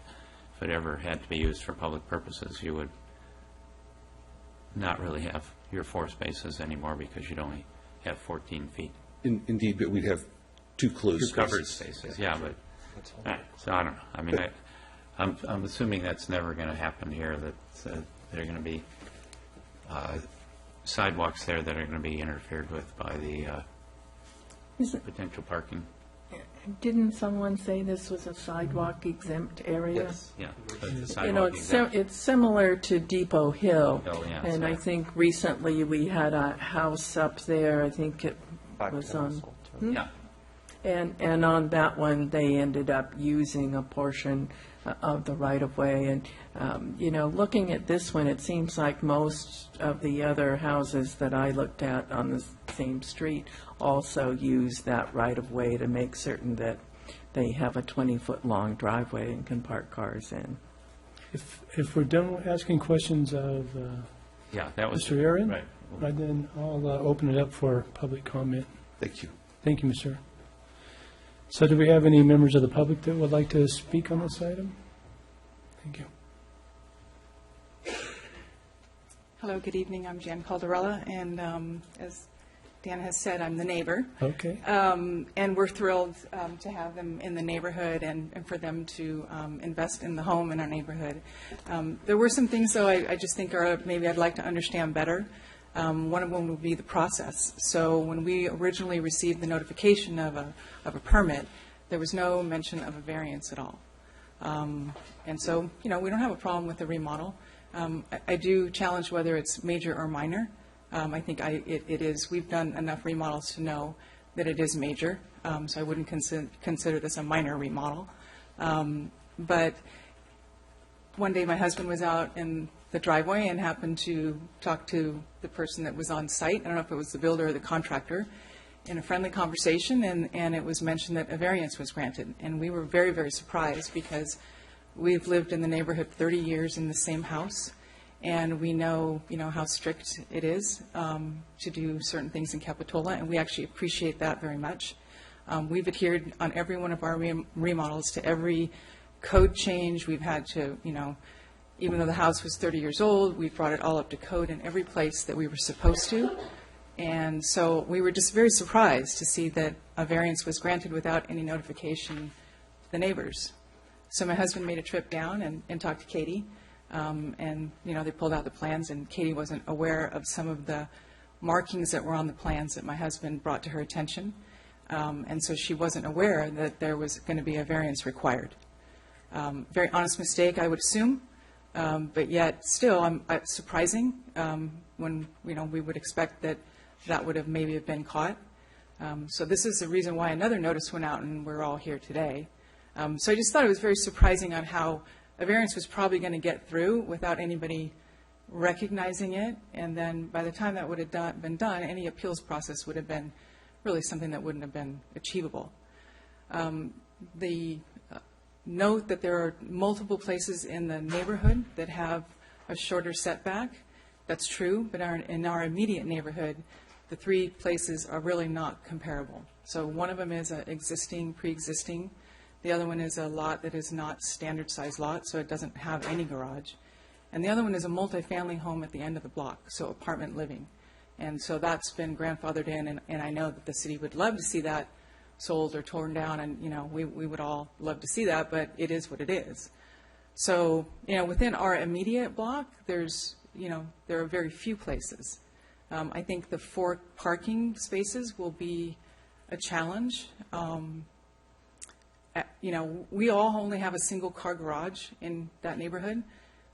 if it ever had to be used for public purposes, you would not really have your 4 spaces anymore because you'd only have 14 feet. Indeed, but we'd have 2 closed Two spaces. covered spaces, yeah, but, so I don't know. I mean, I'm assuming that's never going to happen here, that there are going to be sidewalks there that are going to be interfered with by the potential parking. Didn't someone say this was a sidewalk exempt area? Yeah. the You know, sidewalk it's exempt. it's similar to Depot Hill. Oh, yeah, And I so- think recently we had a house up there, I think it was on, Yeah, and on that one, they ended up using a portion of the right-of-way. And, you know, looking at this one, it seems like most of the other houses that I looked at on the same street also use that right-of-way to make certain that they have a 20-foot-long driveway and can park cars in. If we're done asking questions of yeah, that was. Mr. Aaron, Right. then I'll open it up for public comment. Thank you. Thank you, Mr. So do we have any members of the public that would like to speak on this item? Thank you. Hello, good evening. I'm Jan Caldarella, and as Dan has said, I'm the neighbor. Okay. And we're thrilled to have them in the neighborhood and for them to invest in the home in our neighborhood. There were some things, though, I just think are, maybe I'd like to understand better. One of them would be the process. So when we originally received the notification of a permit, there was no mention of a variance at all. And so, you know, we don't have a problem with the remodel. I do challenge whether it's major or minor. I think it is, we've done enough remodels to know that it is major, so I wouldn't consider this a minor remodel. But one day my husband was out in the driveway and happened to talk to the person that was on site. I don't know if it was the builder or the contractor, in a friendly conversation, and it was mentioned that a variance was granted. And we were very, very surprised because we've lived in the neighborhood 30 years in the same house, and we know, you know, how strict it is to do certain things in Capitola, and we actually appreciate that very much. We've adhered on every one of our remodels to every code change. We've had to, you know, even though the house was 30 years old, we brought it all up to code in every place that we were supposed to. And so we were just very surprised to see that a variance was granted without any notification to the neighbors. So my husband made a trip down and talked to Katie, and, you know, they pulled out the plans, and Katie wasn't aware of some of the markings that were on the plans that my husband brought to her attention. And so she wasn't aware that there was going to be a variance required. Very honest mistake, I would assume, but yet still, surprising when, you know, we would expect that that would have maybe have been caught. So this is the reason why another notice went out, and we're all here today. So I just thought it was very surprising on how a variance was probably going to get through without anybody recognizing it, and then by the time that would have been done, any appeals process would have been really something that wouldn't have been achievable. The note that there are multiple places in the neighborhood that have a shorter setback, that's true, but in our immediate neighborhood, the 3 places are really not comparable. So one of them is an pre-existing. The other one is a lot that is not standard size lot, so it doesn't have any garage. And the other one is a multifamily home at the end of the block, so apartment living. And so that's been grandfathered in, and I know that the city would love to see that sold or torn down, and, you know, we would all love to see that, but it is what it is. So, you know, within our immediate block, there's, you know, there are very few places. I think the 4 parking spaces will be a challenge. You know, we all only have a single-car garage in that neighborhood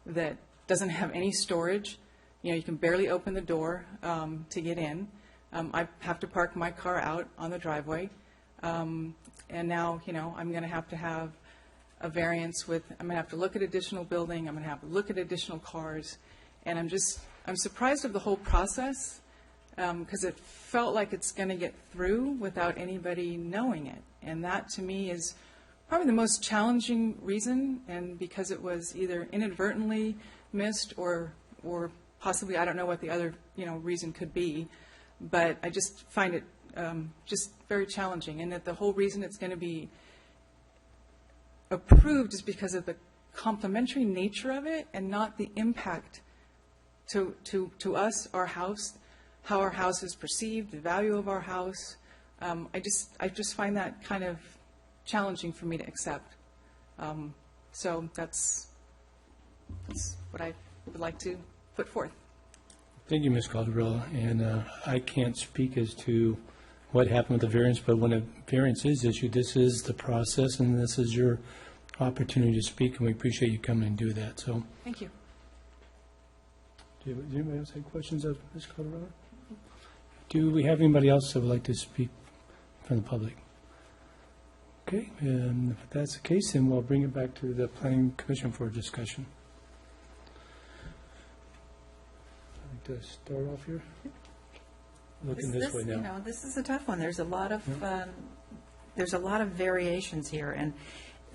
that doesn't have any storage. You know, you can barely open the door to get in. I have to park my car out on the driveway. And now, you know, I'm going to have a variance with, I'm going to have to look at additional building, I'm going to have to look at additional cars, and I'm surprised of the whole process, because it felt like it's going to get through without anybody knowing it. And that, to me, is probably the most challenging reason, and because it was either inadvertently missed or possibly, I don't know what the other, you know, reason could be. but I just find it just very challenging, and that the whole reason it's going to be approved is because of the complementary nature of it and not the impact to us, our house, how our house is perceived, the value of our house. I just find that kind of challenging for me to accept. So that's what I would like to put forth. Thank you, Ms. Calderella. And I can't speak as to what happened with the variance, but when a variance is issued, this is the process, and this is your opportunity to speak, and we appreciate you coming and do that. So, Thank you. does anybody else have questions of Ms. Calderella? Do we have anybody else that would like to speak from the public? Okay, and if that's the case, then we'll bring it back to the Planning Commission for discussion. I'd like to start off here. Looking this way now. This is a tough one. There's a lot of variations here, and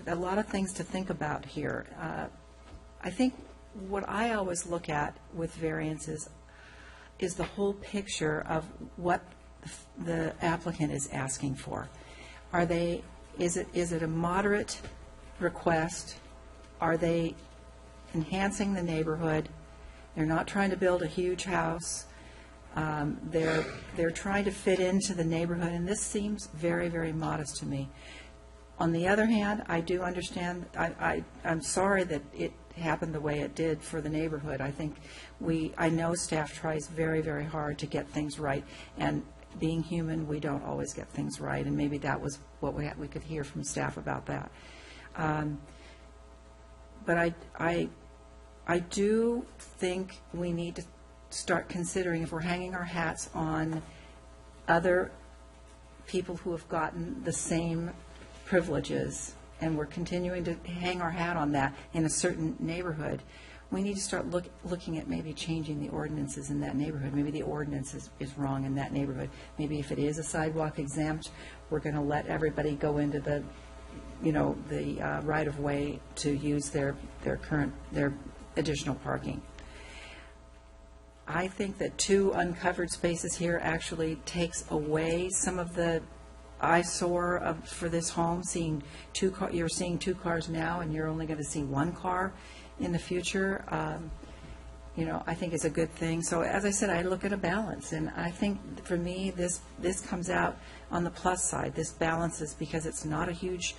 a lot of things to think about here. I think what I always look at with variances is the whole picture of what the applicant is asking for. Is it a moderate request? Are they enhancing the neighborhood? They're not trying to build a huge house. They're trying to fit into the neighborhood, and this seems very, very modest to me. On the other hand, I do understand, I'm sorry that it happened the way it did for the neighborhood. I know staff tries very, very hard to get things right, and being human, we don't always get things right, and maybe that was what we could hear from staff about that. But I do think we need to start considering, if we're hanging our hats on other people who have gotten the same privileges, and we're continuing to hang our hat on that in a certain neighborhood, we need to start looking at maybe changing the ordinances in that neighborhood. Maybe the ordinance is wrong in that neighborhood. Maybe if it is a sidewalk exempt, we're going to let everybody go into the right-of-way to use their additional parking. I think that 2 uncovered spaces here actually takes away some of the eyesore for this home. You're seeing 2 cars now, and you're only going to see 1 car in the future. I think it's a good thing. So as I said, I look at a balance, and I think for me this comes out on the plus side. This balances because it's not a huge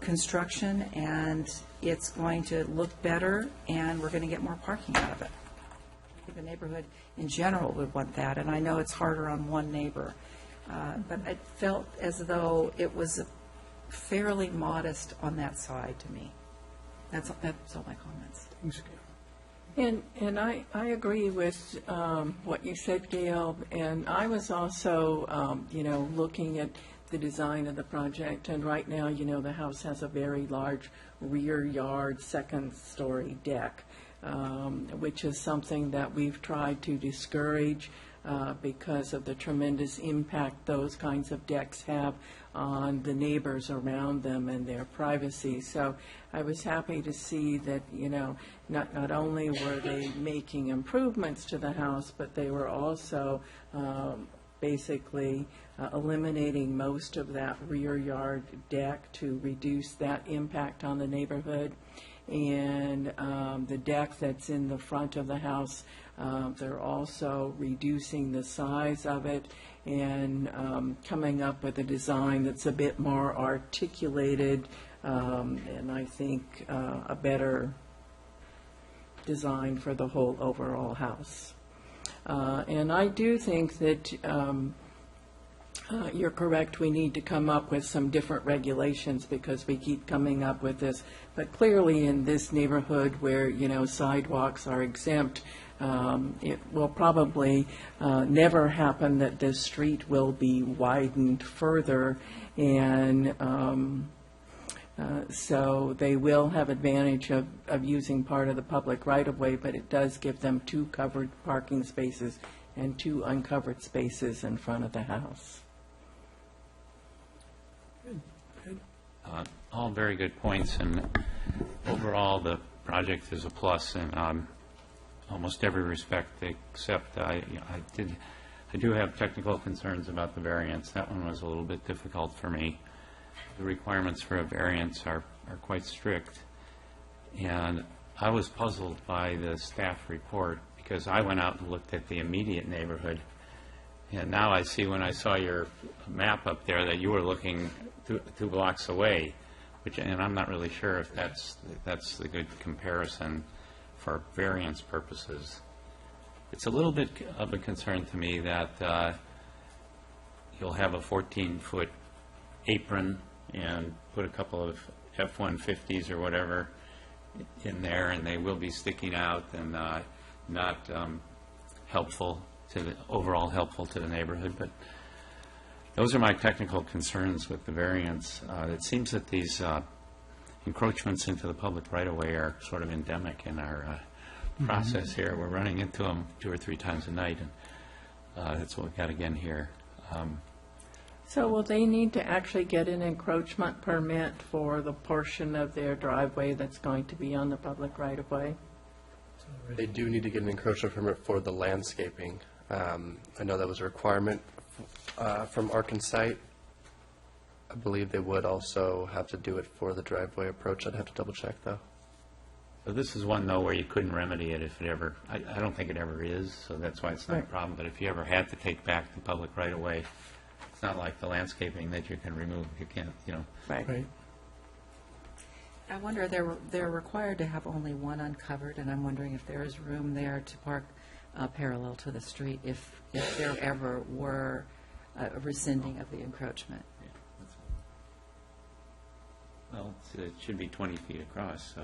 construction, and it's going to look better, and we're going to get more parking out of it. I think the neighborhood in general would want that, and I know it's harder on one neighbor. But I felt as though it was fairly modest on that side to me. That's all my comments. Thanks, And I agree with what you said, Gail, and I was also, looking at the design of the project, and right now, the house has a very large rear yard, second-story deck, which is something that we've tried to discourage because of the tremendous impact those kinds of decks have on the neighbors around them and their privacy. So I was happy to see that, not only were they making improvements to the house, but they were also basically eliminating most of that rear yard deck to reduce that impact on the neighborhood. And the deck that's in the front of the house, they're also reducing the size of it and coming up with a design that's a bit more articulated, and I think a better design for the whole overall house. And I do think that you're correct, we need to come up with some different regulations because we keep coming up with this. But clearly in this neighborhood where, sidewalks are exempt, it will probably never happen that this street will be widened further, and so they will have advantage of using part of the public right-of-way, but it does give them 2 covered parking spaces and 2 uncovered spaces in front of the house. All very good points, and overall, the project is a plus in almost every respect, except I did I do have technical concerns about the variance. That one was a little bit difficult for me. The requirements for a variance are quite strict. And I was puzzled by the staff report because I went out and looked at the immediate neighborhood. And now I see when I saw your map up there that you were looking two blocks away, and I'm not really sure if that's the good comparison for variance purposes. It's a little bit of a concern to me that you'll have a 14-foot apron and put a couple of F-150s or whatever in there, and they will be sticking out and not helpful to the overall helpful to the neighborhood. But those are my technical concerns with the variance. It seems that these encroachments into the public right-of-way are sort of endemic in our process here. We're running into them 2 or 3 times a night, and that's what we've got again here. So will they need to actually get an encroachment permit for the portion of their driveway that's going to be on the public right-of-way? They do need to get an encroachment permit for the landscaping. I know that was a requirement from Arkansas. I believe they would also have to do it for the driveway approach. I'd have to double check, though. So this is one, though, where you couldn't remedy it if it ever, I don't think it ever is, so that's why it's not a problem. But if you ever had to take back the public right-of-way, it's not like the landscaping that you can remove. You can't, Right. I wonder, they're required to have only one uncovered, and I'm wondering if there is room there to park parallel to the street if there ever were a rescinding of the encroachment. Well, it should be 20 feet across, so.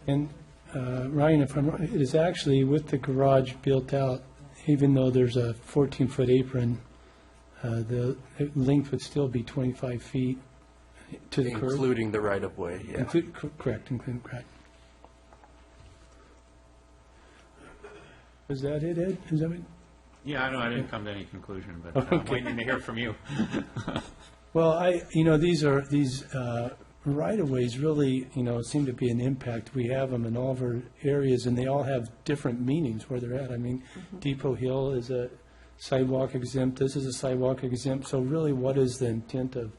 And Ryan, if I'm right, it is actually with the garage built out, even though there's a 14-foot apron, the length would still be 25 feet to the curb. Including the right-of-way, yeah. Correct. Is that it, Ed? Is that it? Yeah, I know, I didn't come to any conclusion, but I'm waiting to hear from you. Well, these right-of-ways really, seem to be an impact. We have them in all of our areas, and they all have different meanings where they're at. I mean, Depot Hill is a sidewalk exempt, this is a sidewalk exempt, so really what is the intent of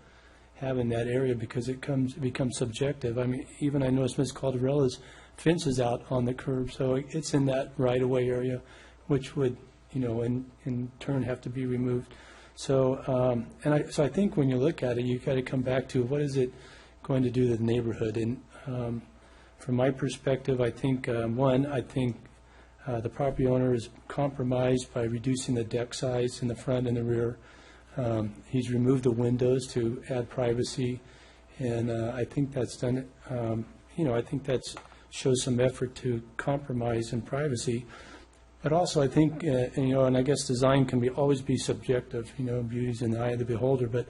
having that area? Because it becomes subjective. I mean, even I noticed Ms. Calderella's fence is out on the curb, so it's in that right-of-way area, which would, in turn have to be removed. So, so I think when you look at it, you've got to come back to what is it going to do to the neighborhood. And from my perspective, I think, the property owner is compromised by reducing the deck size in the front and the rear. He's removed the windows to add privacy, and I think that's done, I think that shows some effort to compromise in privacy. But also, I think, and I guess design can always be subjective, beauty's in the eye of the beholder, but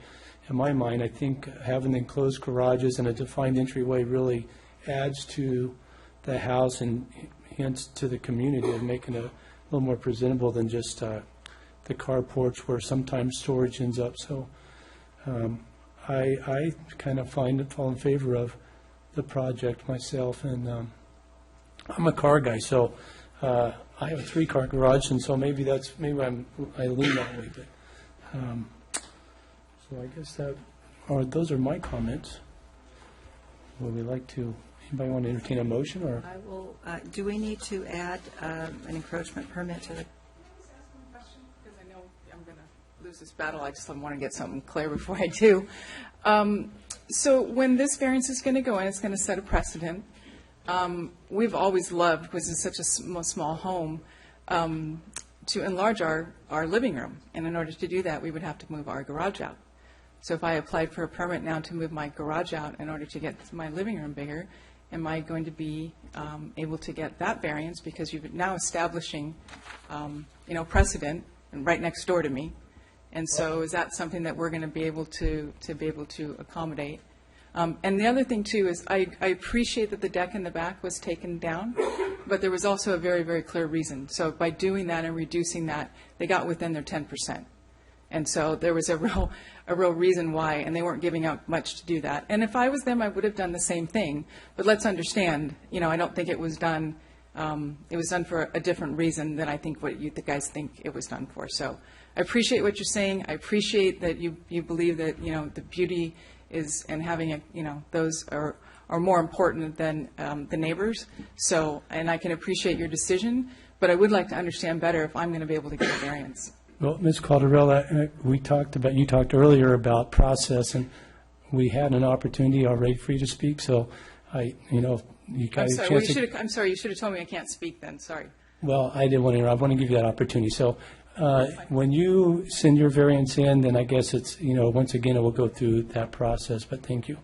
in my mind, I think having enclosed garages and a defined entryway really adds to the house and hence to the community of making it a little more presentable than just the carporch where sometimes storage ends up. So I kind of fall in favor of the project myself, and I'm a car guy, so I have a 3-car garage, and so maybe I lean that way. But so I guess those are my comments. Would we like to? Anybody want to entertain a motion, or? I will. Do we need to add an encroachment permit to the? Can I just ask one question? Because I know I'm going to lose this battle. I just want to get something clear before I do. So when this variance is going to go in, it's going to set a precedent. We've always loved, because it's such a small home, to enlarge our living room. And in order to do that, we would have to move our garage out. So if I applied for a permit now to move my garage out in order to get my living room bigger, am I going to be able to get that variance? Because you're now establishing, precedent and right next door to me. And so is that something that we're going to be able to accommodate? And the other thing, too, is I appreciate that the deck in the back was taken down, but there was also a very, very clear reason. So by doing that and reducing that, they got within their 10%. And so there was a real reason why, and they weren't giving up much to do that. And if I was them, I would have done the same thing. But let's understand, I don't think it was done it was done for a different reason than I think what you guys think it was done for. So I appreciate what you're saying. I appreciate that you believe that, the beauty is, and having those are more important than the neighbors. So, and I can appreciate your decision, but I would like to understand better if I'm going to be able to get a variance. Well, Ms. Caldarella, you talked earlier about process, and we had an opportunity already for you to speak, so you got a chance to... I'm sorry, you should have told me I can't speak then, sorry. Well, I didn't want to interrupt. I want to give you that opportunity. So when you send your variance in, then I guess it's, once again, it will go through that process, but thank you.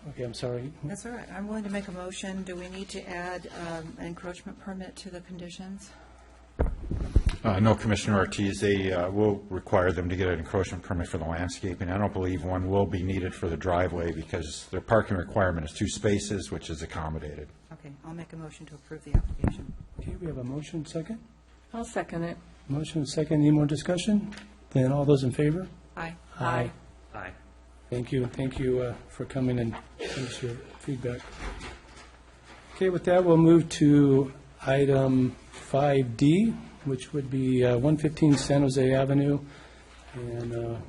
Okay, I'm sorry. That's all right. I'm willing to make a motion. Do we need to add an encroachment permit to the conditions? No, Commissioner Ortiz, they will require them to get an encroachment permit for the landscaping. I don't believe one will be needed for the driveway because their parking requirement is 2 spaces, which is accommodated. Okay, I'll make a motion to approve the application. Okay, we have a motion, second. I'll second it. Motion, second. Any more discussion? Then all those in favor? Aye. Aye. Aye. Thank you, and thank you for coming and giving us your feedback. Okay, with that, we'll move to item 5D, which would be 115 San Jose Avenue, and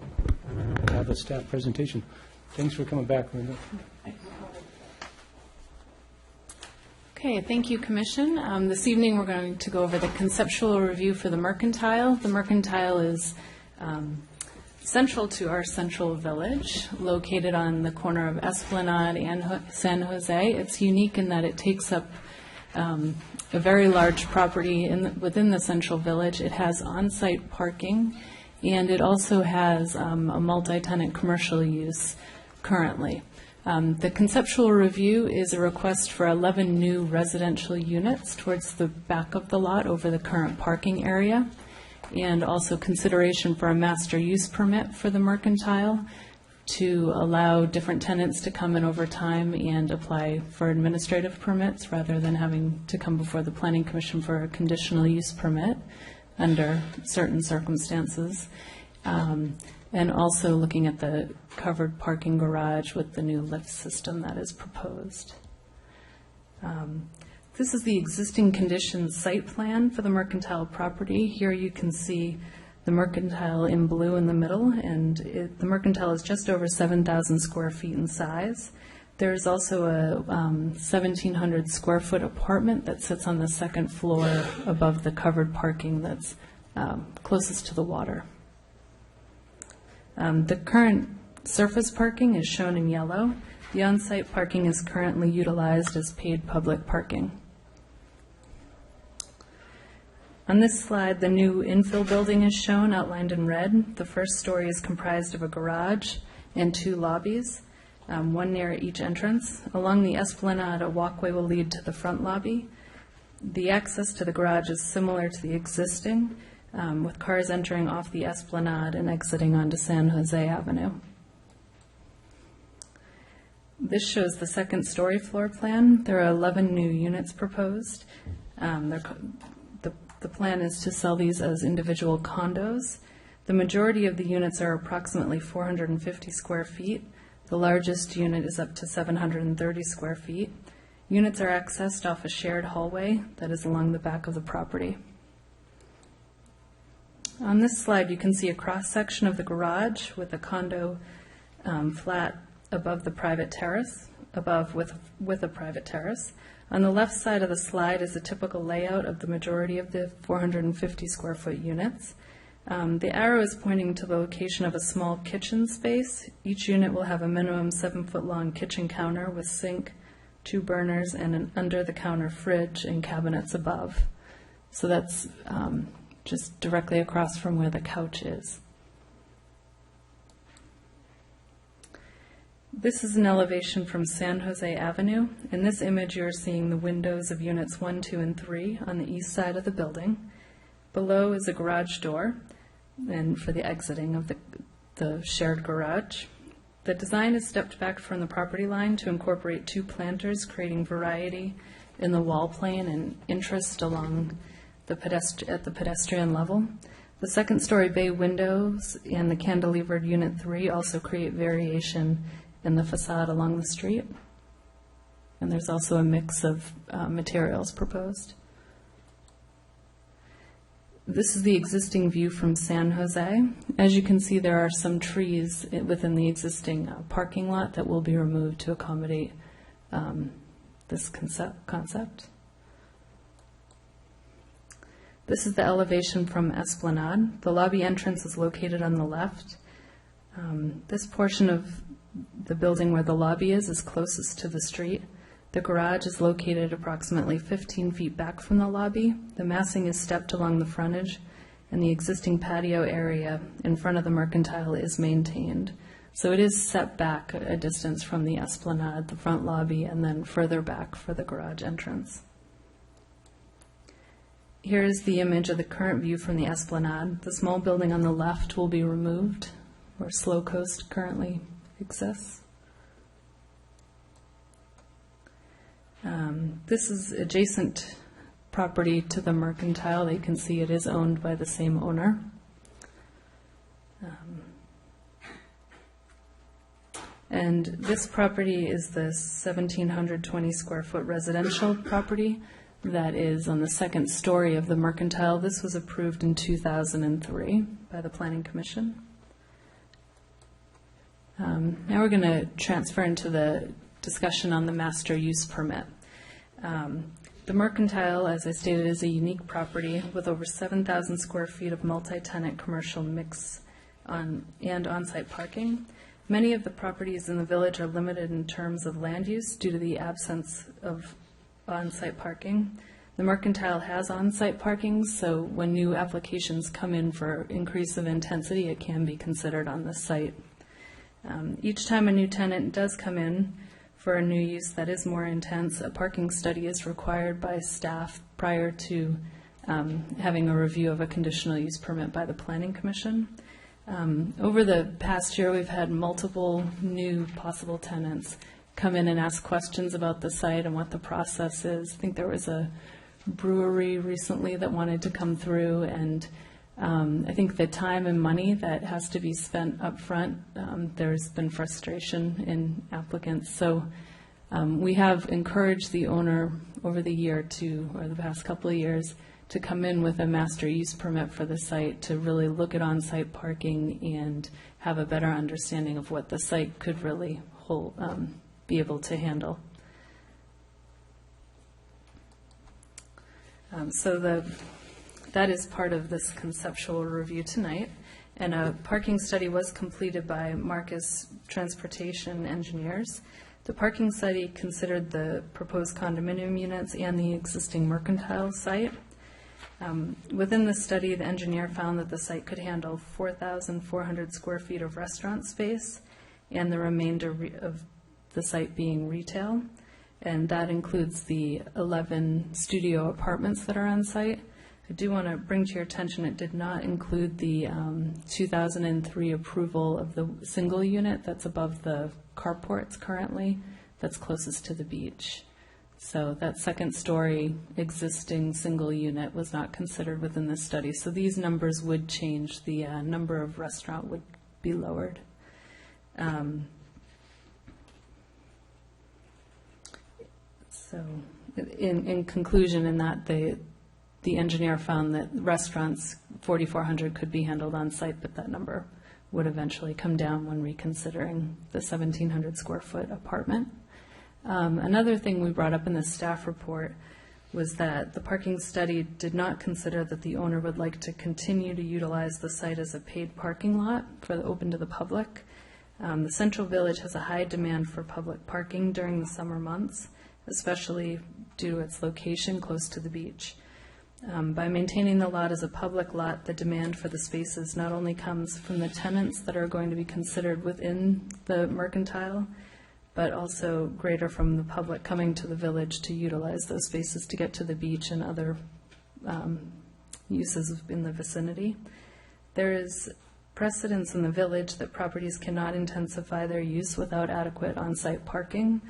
have a staff presentation. Thanks for coming back, Linda. Okay, thank you, Commission. This evening, we're going to go over the conceptual review for the Mercantile. The Mercantile is central to our central village, located on the corner of Esplanade and San Jose. It's unique in that it takes up a very large property within the central village. It has on-site parking, and it also has a multi-tenant commercial use currently. The conceptual review is a request for 11 new residential units towards the back of the lot over the current parking area, and also consideration for a master use permit for the Mercantile to allow different tenants to come in over time and apply for administrative permits rather than having to come before the Planning Commission for a conditional use permit under certain circumstances. And also looking at the covered parking garage with the new lift system that is proposed. This is the existing conditions site plan for the Mercantile property. Here you can see the Mercantile in blue in the middle, and the Mercantile is just over 7,000 square feet in size. There's also a 1,700 square foot apartment that sits on the second floor above the covered parking that's closest to the water. The current surface parking is shown in yellow. The on-site parking is currently utilized as paid public parking. On this slide, the new infill building is shown, outlined in red. The first story is comprised of a garage and 2 lobbies, one near each entrance. Along the Esplanade, a walkway will lead to the front lobby. The access to the garage is similar to the existing, with cars entering off the Esplanade and exiting onto San Jose Avenue. This shows the second story floor plan. There are 11 new units proposed. The plan is to sell these as individual condos. The majority of the units are approximately 450 square feet. The largest unit is up to 730 square feet. Units are accessed off a shared hallway that is along the back of the property. On this slide, you can see a cross-section of the garage with a condo flat above the private terrace, with a private terrace. On the left side of the slide is a typical layout of the majority of the 450 square foot units. The arrow is pointing to the location of a small kitchen space. Each unit will have a minimum 7-foot-long kitchen counter with sink, 2 burners, and an under-the-counter fridge and cabinets above. So that's just directly across from where the couch is. This is an elevation from San Jose Avenue. In this image, you're seeing the windows of units 1, 2, and 3 on the east side of the building. Below is a garage door, and for the exiting of the shared garage. The design is stepped back from the property line to incorporate 2 planters, creating variety in the wall plane and interest along at the pedestrian level. The second-story bay windows and the cantilevered Unit 3 also create variation in the facade along the street. And there's also a mix of materials proposed. This is the existing view from San Jose. As you can see, there are some trees within the existing parking lot that will be removed to accommodate this concept. This is the elevation from Esplanade. The lobby entrance is located on the left. This portion of the building where the lobby is closest to the street. The garage is located approximately 15 feet back from the lobby. The massing is stepped along the frontage, and the existing patio area in front of the Mercantile is maintained. So it is set back a distance from the Esplanade, the front lobby, and then further back for the garage entrance. Here is the image of the current view from the Esplanade. The small building on the left will be removed, where Slow Coast currently exists. This is adjacent property to the Mercantile. You can see it is owned by the same owner. And this property is the 1,720 square foot residential property that is on the second story of the Mercantile. This was approved in 2003 by the Planning Commission. Now we're going to transfer into the discussion on the master use permit. The Mercantile, as I stated, is a unique property with over 7,000 square feet of multi-tenant commercial mix and on-site parking. Many of the properties in the village are limited in terms of land use due to the absence of on-site parking. The Mercantile has on-site parking, so when new applications come in for increase of intensity, it can be considered on the site. Each time a new tenant does come in for a new use that is more intense, a parking study is required by staff prior to having a review of a conditional use permit by the Planning Commission. Over the past year, we've had multiple new possible tenants come in and ask questions about the site and what the process is. I think there was a brewery recently that wanted to come through, and I think the time and money that has to be spent up front, there's been frustration in applicants. So we have encouraged the owner over the year or the past couple of years, to come in with a master use permit for the site to really look at on-site parking and have a better understanding of what the site could really be able to handle. That is part of this conceptual review tonight, and a parking study was completed by Marcus Transportation Engineers. The parking study considered the proposed condominium units and the existing Mercantile site. Within the study, the engineer found that the site could handle 4,400 square feet of restaurant space and the remainder of the site being retail, and that includes the 11 studio apartments that are on site. I do want to bring to your attention, it did not include the 2003 approval of the single unit that's above the carports currently, that's closest to the beach. So that second story existing single unit was not considered within this study. So these numbers would change. The number of restaurant would be lowered. So in conclusion, in that the engineer found that restaurants, 4,400 could be handled on site, but that number would eventually come down when reconsidering the 1,700 square foot apartment. Another thing we brought up in the staff report was that the parking study did not consider that the owner would like to continue to utilize the site as a paid parking lot open to the public. The Central Village has a high demand for public parking during the summer months, especially due to its location close to the beach. By maintaining the lot as a public lot, the demand for the spaces not only comes from the tenants that are going to be considered within the Mercantile, but also greater from the public coming to the village to utilize those spaces to get to the beach and other uses in the vicinity. There is precedence in the village that properties cannot intensify their use without adequate on-site parking.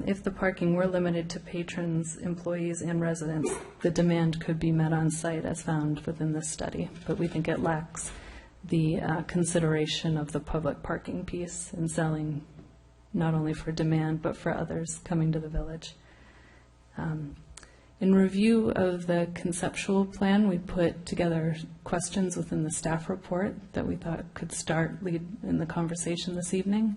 If the parking were limited to patrons, employees, and residents, the demand could be met on site as found within this study, but we think it lacks the consideration of the public parking piece in selling not only for demand, but for others coming to the village. In review of the conceptual plan, we put together questions within the staff report that we thought could lead in the conversation this evening.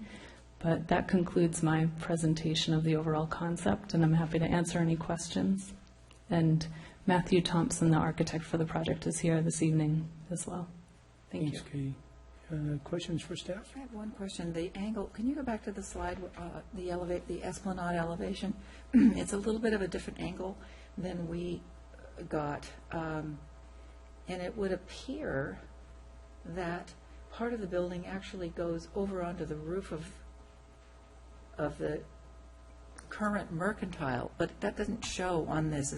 But that concludes my presentation of the overall concept, and I'm happy to answer any questions. And Matthew Thompson, the architect for the project, is here this evening as well. Thank you. Thanks, Katie. Questions for staff? I have one question. The angle, can you go back to the slide, the Esplanade elevation? It's a little bit of a different angle than we got. And it would appear that part of the building actually goes over onto the roof of the current Mercantile, but that doesn't show on this.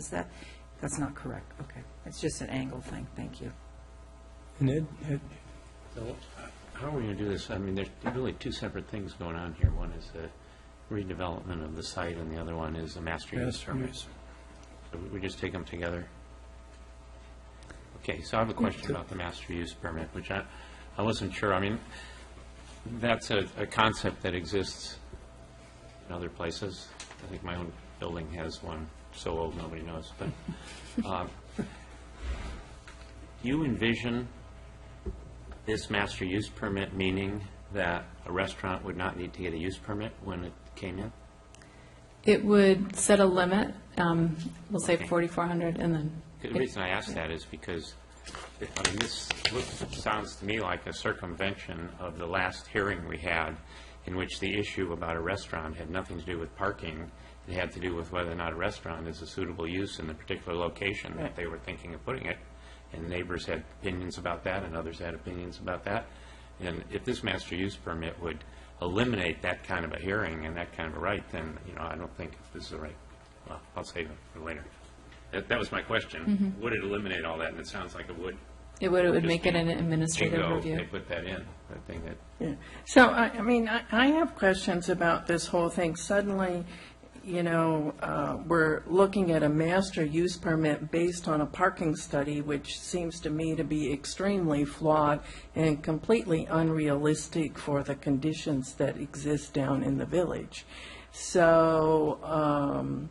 That's not correct? Okay. It's just an angle thing. Thank you. And Ed? So how are we going to do this? I mean, there's really two separate things going on here. One is the redevelopment of the site, and the other one is a master use permit. So we just take them together? Okay, so I have a question about the master use permit, which I wasn't sure. I mean, that's a concept that exists in other places. I think my own building has one so old nobody knows. But do you envision this master use permit meaning that a restaurant would not need to get a use permit when it came in? It would set a limit, we'll say 4,400, and then... The reason I ask that is because, I mean, this sounds to me like a circumvention of the last hearing we had, in which the issue about a restaurant had nothing to do with parking. It had to do with whether or not a restaurant is a suitable use in the particular location that they were thinking of putting it. And neighbors had opinions about that, and others had opinions about that. And if this master use permit would eliminate that kind of a hearing and that kind of a right, then, I don't think this is the right, well, I'll save it for later. That was my question. Mm-hmm. Would it eliminate all that? And it sounds like it would. It would make it an administrative Bingo, review. they put that in, that thing that... Yeah. So, I mean, I have questions about this whole thing. Suddenly, we're looking at a master use permit based on a parking study, which seems to me to be extremely flawed and completely unrealistic for the conditions that exist down in the village. So,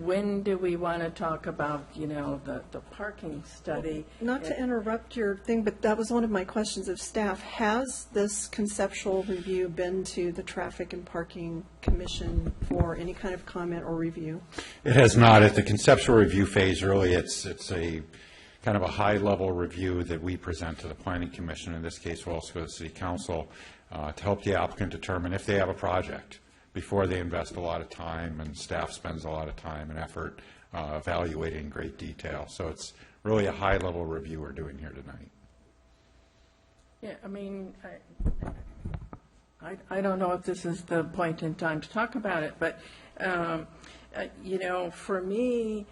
when do we want to talk about, the parking study? Not to interrupt your thing, but that was one of my questions of staff. Has this conceptual review been to the Traffic and Parking Commission for any kind of comment or review? It has not. At the conceptual review phase, really, it's a kind of a high-level review that we present to the Planning Commission. In this case, we'll also go to the City Council to help the applicant determine if they have a project before they invest a lot of time, and staff spends a lot of time and effort evaluating in great detail. So it's really a high-level review we're doing here tonight. Yeah, I mean, I don't know if this is the point in time to talk about it, but, for me,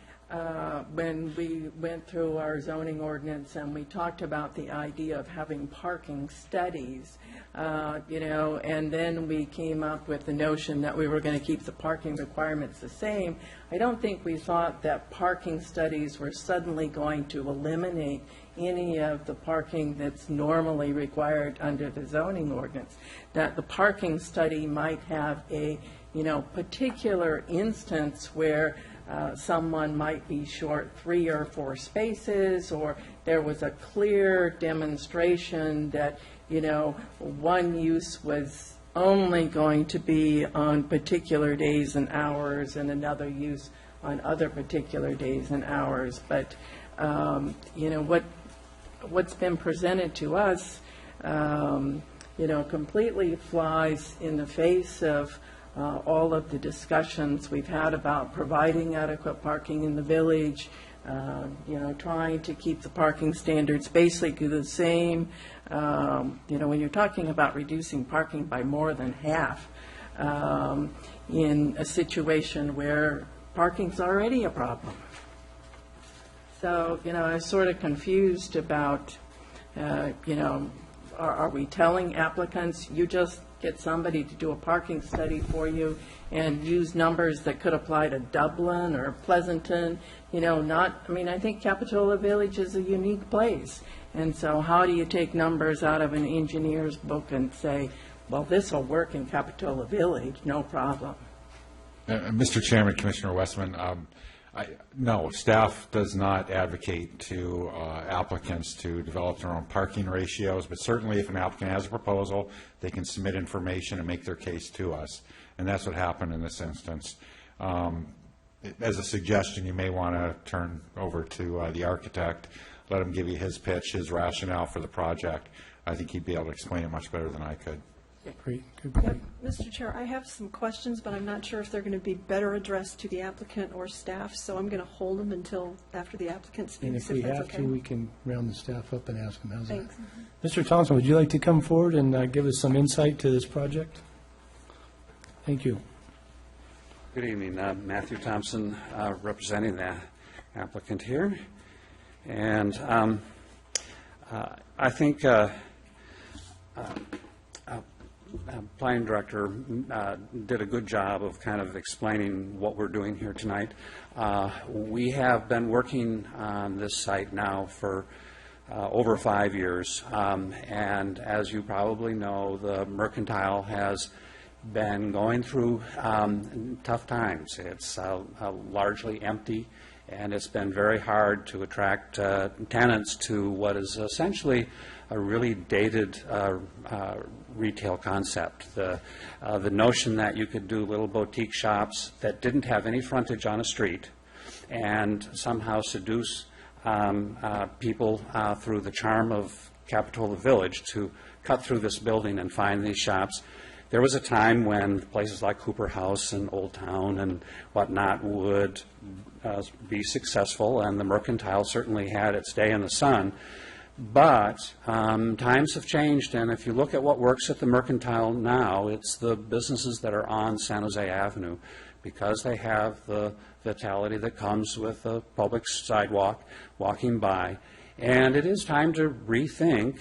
when we went through our zoning ordinance and we talked about the idea of having parking studies, and then we came up with the notion that we were going to keep the parking requirements the same. I don't think we thought that parking studies were suddenly going to eliminate any of the parking that's normally required under the zoning ordinance, that the parking study might have a, particular instance where someone might be short 3 or 4 spaces, or there was a clear demonstration that, one use was only going to be on particular days and hours and another use on other particular days and hours. But, what's been presented to us, completely flies in the face of all of the discussions we've had about providing adequate parking in the village, trying to keep the parking standards basically the same. When you're talking about reducing parking by more than half in a situation where parking's already a problem. So, I was sort of confused about, are we telling applicants, you just get somebody to do a parking study for you and use numbers that could apply to Dublin or Pleasanton, I think Capitola Village is a unique place. And so how do you take numbers out of an engineer's book and say, well, this will work in Capitola Village, no problem. Mr. Chairman, Commissioner Westman, no, staff does not advocate to applicants to develop their own parking ratios, but certainly if an applicant has a proposal, they can submit information and make their case to us. And that's what happened in this instance. As a suggestion, you may want to turn over to the architect, let him give you his pitch, his rationale for the project. I think he'd be able to explain it much better than I could. Great, good point. Mr. Chair, I have some questions, but I'm not sure if they're going to be better addressed to the applicant or staff, so I'm going to hold them until after the applicant And speaks, if we that's have okay. to, we can round the staff up and ask them. How's that? Thanks. Mr. Thompson, would you like to come forward and give us some insight to this project? Thank you. Good evening. Matthew Thompson, representing the applicant here. And I think planning director did a good job of kind of explaining what we're doing here tonight. We have been working on this site now for over 5 years, and as you probably know, the Mercantile has been going through tough times. It's largely empty, and it's been very hard to attract tenants to what is essentially a really dated retail concept. The notion that you could do little boutique shops that didn't have any frontage on a street and somehow seduce people through the charm of Capitola Village to cut through this building and find these shops. There was a time when places like Cooper House and Old Town and whatnot would be successful, and the Mercantile certainly had its day in the sun. But times have changed, and if you look at what works at the Mercantile now, it's the businesses that are on San Jose Avenue, because they have the vitality that comes with a public sidewalk walking by. And it is time to rethink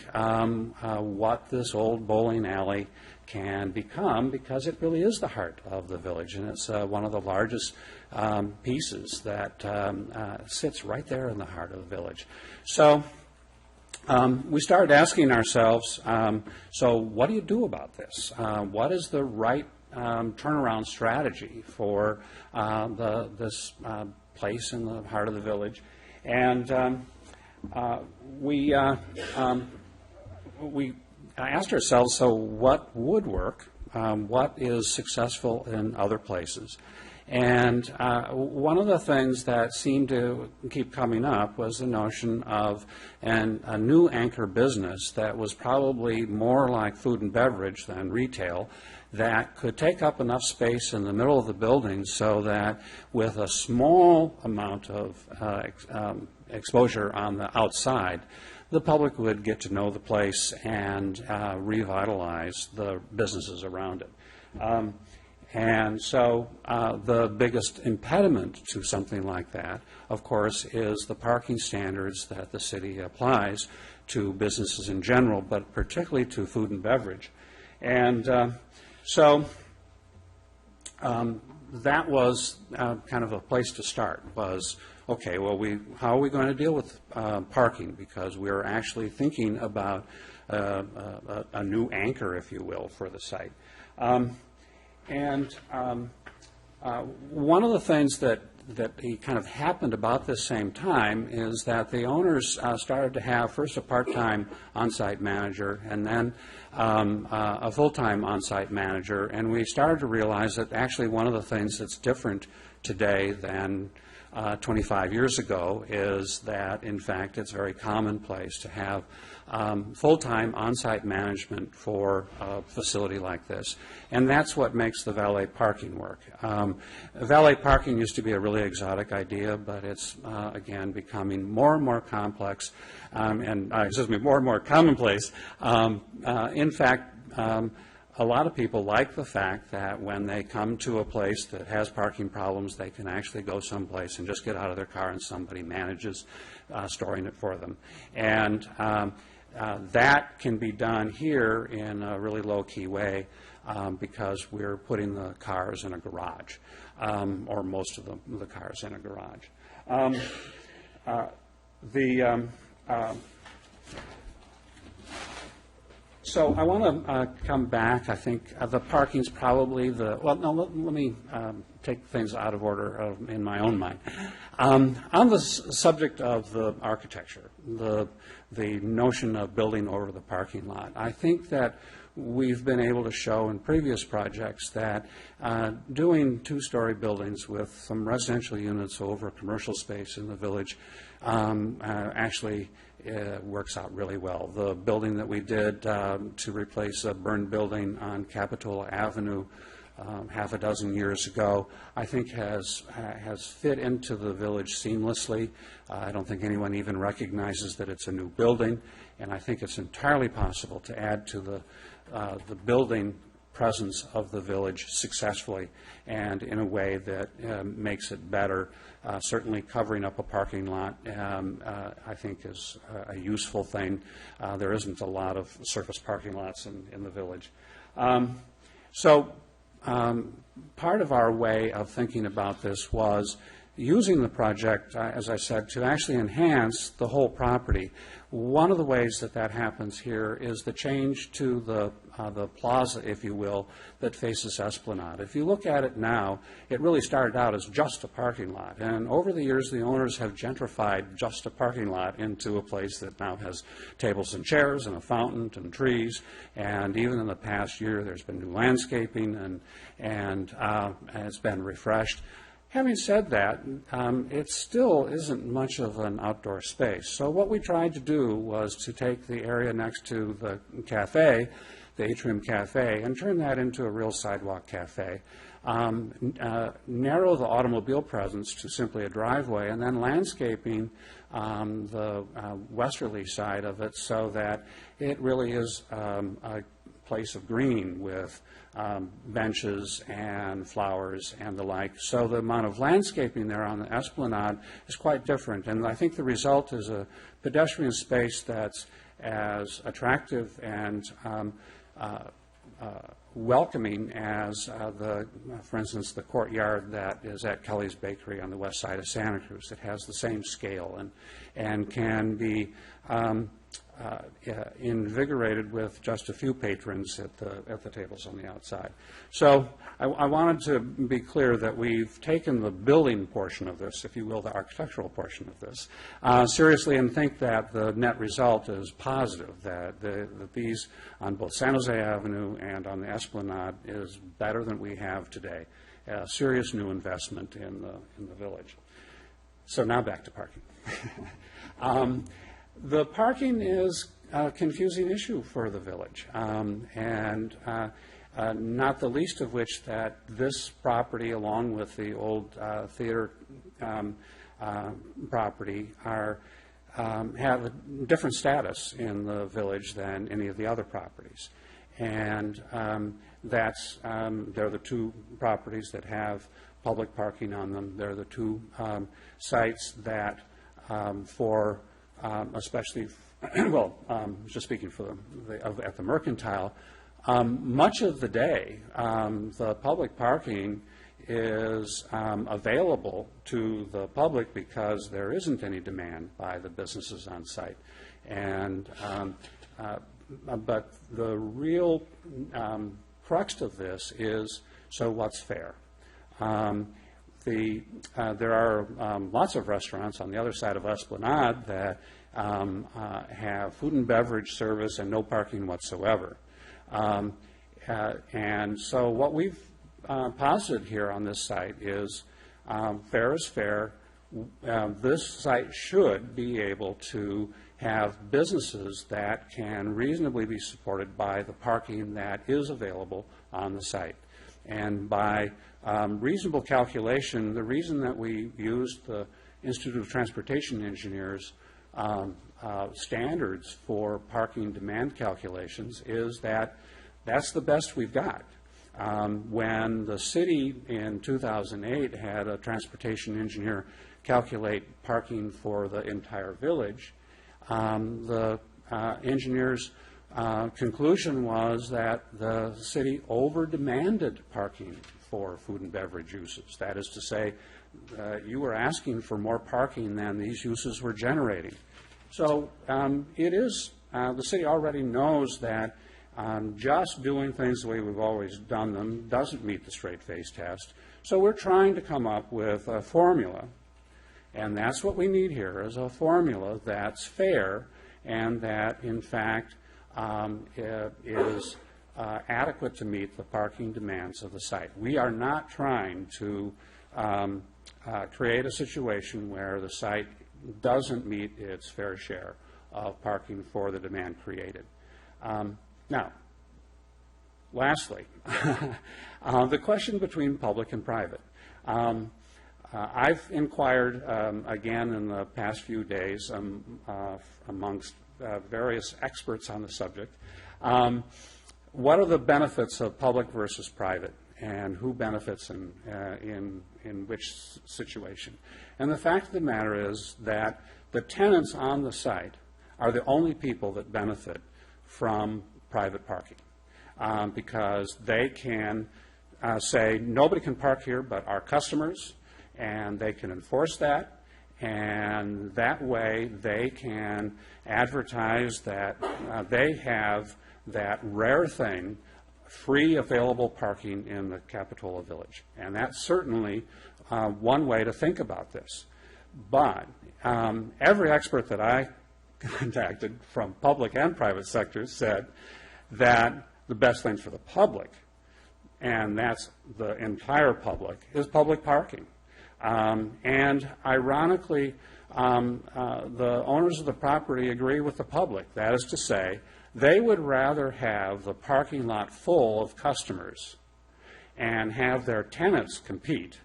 what this old bowling alley can become, because it really is the heart of the village, and it's one of the largest pieces that sits right there in the heart of the village. So we started asking ourselves, so what do you do about this? What is the right turnaround strategy for this place in the heart of the village? And we asked ourselves, so what would work? What is successful in other places? And one of the things that seemed to keep coming up was the notion of a new anchor business that was probably more like food and beverage than retail, that could take up enough space in the middle of the building so that with a small amount of exposure on the outside, the public would get to know the place and revitalize the businesses around it. And so the biggest impediment to something like that, of course, is the parking standards that the city applies to businesses in general, but particularly to food and beverage. And so that was kind of a place to start, was, okay, well, how are we going to deal with parking? Because we're actually thinking about a new anchor, if you will, for the site. One of the things that kind of happened about this same time is that the owners started to have first a part-time on-site manager and then a full-time on-site manager, and we started to realize that actually one of the things that's different today than 25 years ago is that, in fact, it's very commonplace to have full-time on-site management for a facility like this. And that's what makes the valet parking work. Valet parking used to be a really exotic idea, but it's, again, becoming more and more complex and, more and more commonplace. In fact, a lot of people like the fact that when they come to a place that has parking problems, they can actually go someplace and just get out of their car and somebody manages storing it for them. And that can be done here in a really low-key way because we're putting the cars in a garage, or most of the cars in a garage. So I want to come back. I think the parking's probably let me take things out of order in my own mind. On the subject of the architecture, the notion of building over the parking lot, I think that we've been able to show in previous projects that doing two-story buildings with some residential units over commercial space in the village actually works out really well. The building that we did to replace a burned building on Capitola Avenue half a dozen years ago, I think has fit into the village seamlessly. I don't think anyone even recognizes that it's a new building, and I think it's entirely possible to add to the building presence of the village successfully and in a way that makes it better. Certainly covering up a parking lot I think is a useful thing. There isn't a lot of surface parking lots in the village. Part of our way of thinking about this was using the project, as I said, to actually enhance the whole property. One of the ways that happens here is the change to the plaza, if you will, that faces Esplanade. If you look at it now, it really started out as just a parking lot. And over the years, the owners have gentrified just a parking lot into a place that now has tables and chairs and a fountain and trees. And even in the past year, there's been new landscaping and it's been refreshed. Having said that, it still isn't much of an outdoor space. So what we tried to do was to take the area next to the cafe, the Atrium Cafe, and turn that into a real sidewalk cafe. Narrow the automobile presence to simply a driveway, and then landscaping the westerly side of it so that it really is a place of green with benches and flowers and the like. So the amount of landscaping there on the Esplanade is quite different. And I think the result is a pedestrian space that's as attractive and welcoming as for instance, the courtyard that is at Kelly's Bakery on the west side of Santa Cruz. It has the same scale and can be invigorated with just a few patrons at the tables on the outside. So I wanted to be clear that we've taken the building portion of this, if you will, the architectural portion of this, seriously, and think that the net result is positive, that these on both San Jose Avenue and on the Esplanade is better than we have today. A serious new investment in the village. So now back to parking. The parking is a confusing issue for the village, and not the least of which that this property, along with the old theater property, have a different status in the village than any of the other properties. And they're the two properties that have public parking on them. They're the two sites that especially, just speaking at the Mercantile, much of the day, the public parking is available to the public because there isn't any demand by the businesses on site. And but the real crux of this is, so what's fair? There are lots of restaurants on the other side of Esplanade that have food and beverage service and no parking whatsoever. And so what we've posited here on this site is fair is fair. This site should be able to have businesses that can reasonably be supported by the parking that is available on the site. And by reasonable calculation, the reason that we used the Institute of Transportation Engineers standards for parking demand calculations is that that's the best we've got. When the city in 2008 had a transportation engineer calculate parking for the entire village, the engineer's conclusion was that the city over-demanded parking for food and beverage uses. That is to say, you were asking for more parking than these uses were generating. So it is, the city already knows that just doing things the way we've always done them doesn't meet the straight face test. So we're trying to come up with a formula, and that's what we need here, is a formula that's fair and that, in fact, is adequate to meet the parking demands of the site. We are not trying to create a situation where the site doesn't meet its fair share of parking for the demand created. Now, lastly, the question between public and private. I've inquired again in the past few days amongst various experts on the subject. What are the benefits of public versus private, and who benefits in which situation? And the fact of the matter is that the tenants on the site are the only people that benefit from private parking, because they can say nobody can park here but our customers, and they can enforce that, and that way they can advertise that they have that rare thing, free available parking in the Capitola Village. And that's certainly one way to think about this. But every expert that I contacted from public and private sectors said that the best thing for the public, and that's the entire public, is public parking. And ironically, the owners of the property agree with the public. That is to say, they would rather have the parking lot full of customers and have their tenants compete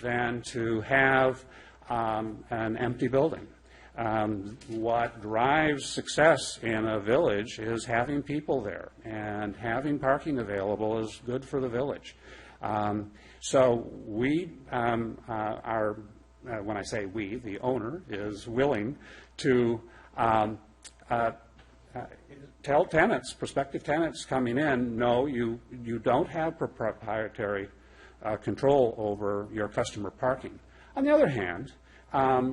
than to have an empty building. What drives success in a village is having people there, and having parking available is good for the village. So we are, when I say we, the owner is willing to tell tenants, prospective tenants coming in, no, you don't have proprietary control over your customer parking. On the other hand,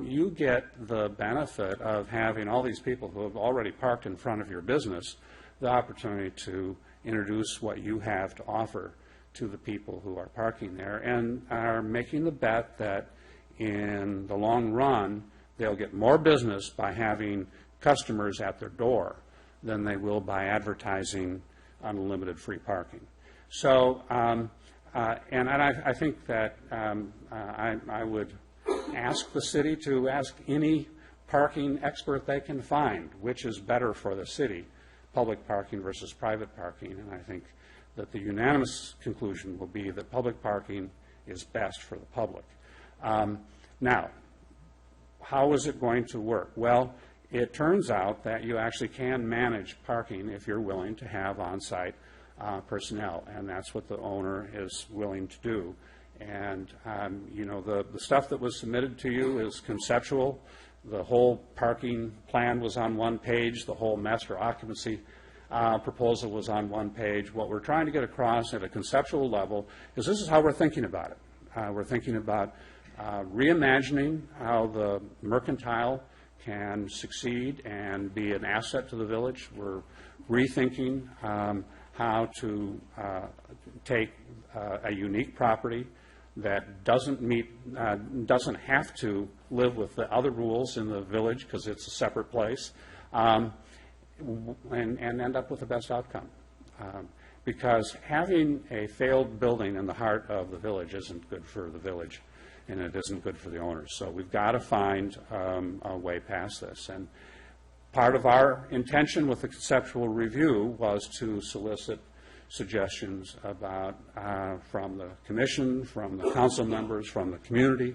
you get the benefit of having all these people who have already parked in front of your business the opportunity to introduce what you have to offer to the people who are parking there, and are making the bet that in the long run they'll get more business by having customers at their door than they will by advertising unlimited free parking. So, and I think that I would ask the city to ask any parking expert they can find which is better for the city, public parking versus private parking, and I think that the unanimous conclusion will be that public parking is best for the public. Now, how is it going to work? Well, it turns out that you actually can manage parking if you're willing to have on-site personnel, and that's what the owner is willing to do. And, you know, the stuff that was submitted to you is conceptual. The whole parking plan was on one page. The whole master occupancy proposal was on one page. What we're trying to get across at a conceptual level is this is how we're thinking about it. We're thinking about reimagining how the mercantile can succeed and be an asset to the village. We're rethinking how to take a unique property that doesn't have to live with the other rules in the village because it's a separate place, and end up with the best outcome. Because having a failed building in the heart of the village isn't good for the village, and it isn't good for the owners. So we've got to find a way past this. And part of our intention with the conceptual review was to solicit suggestions about from the commission, from the council members, from the community.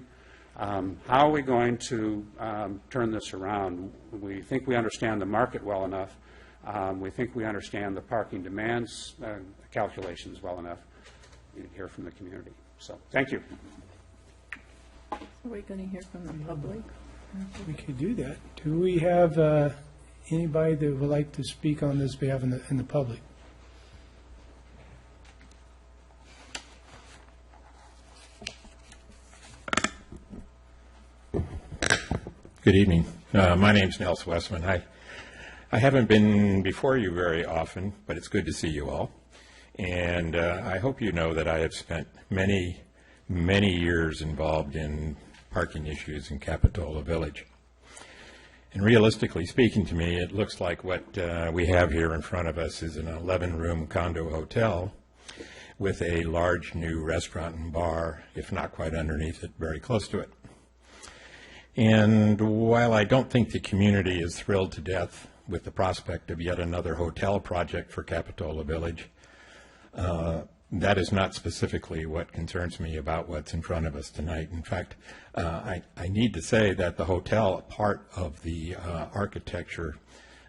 How are we going to turn this around? We think we understand the market well enough. We think we understand the parking demands calculations well enough. You hear from the community. So thank you. Are we going to hear from the public? We could do that. Do we have anybody that would like to speak on this behalf in the public? Good evening. My name's Nelson Westman. I haven't been before you very often, but it's good to see you all. And I hope you know that I have spent many years involved in parking issues in Capitola Village. And realistically speaking to me, it looks like what we have here in front of us is an 11-room condo hotel with a large new restaurant and bar, if not quite underneath it, very close to it. And while I don't think the community is thrilled to death with the prospect of yet another hotel project for Capitola Village, that is not specifically what concerns me about what's in front of us tonight. In fact, I need to say that the hotel part of the architecture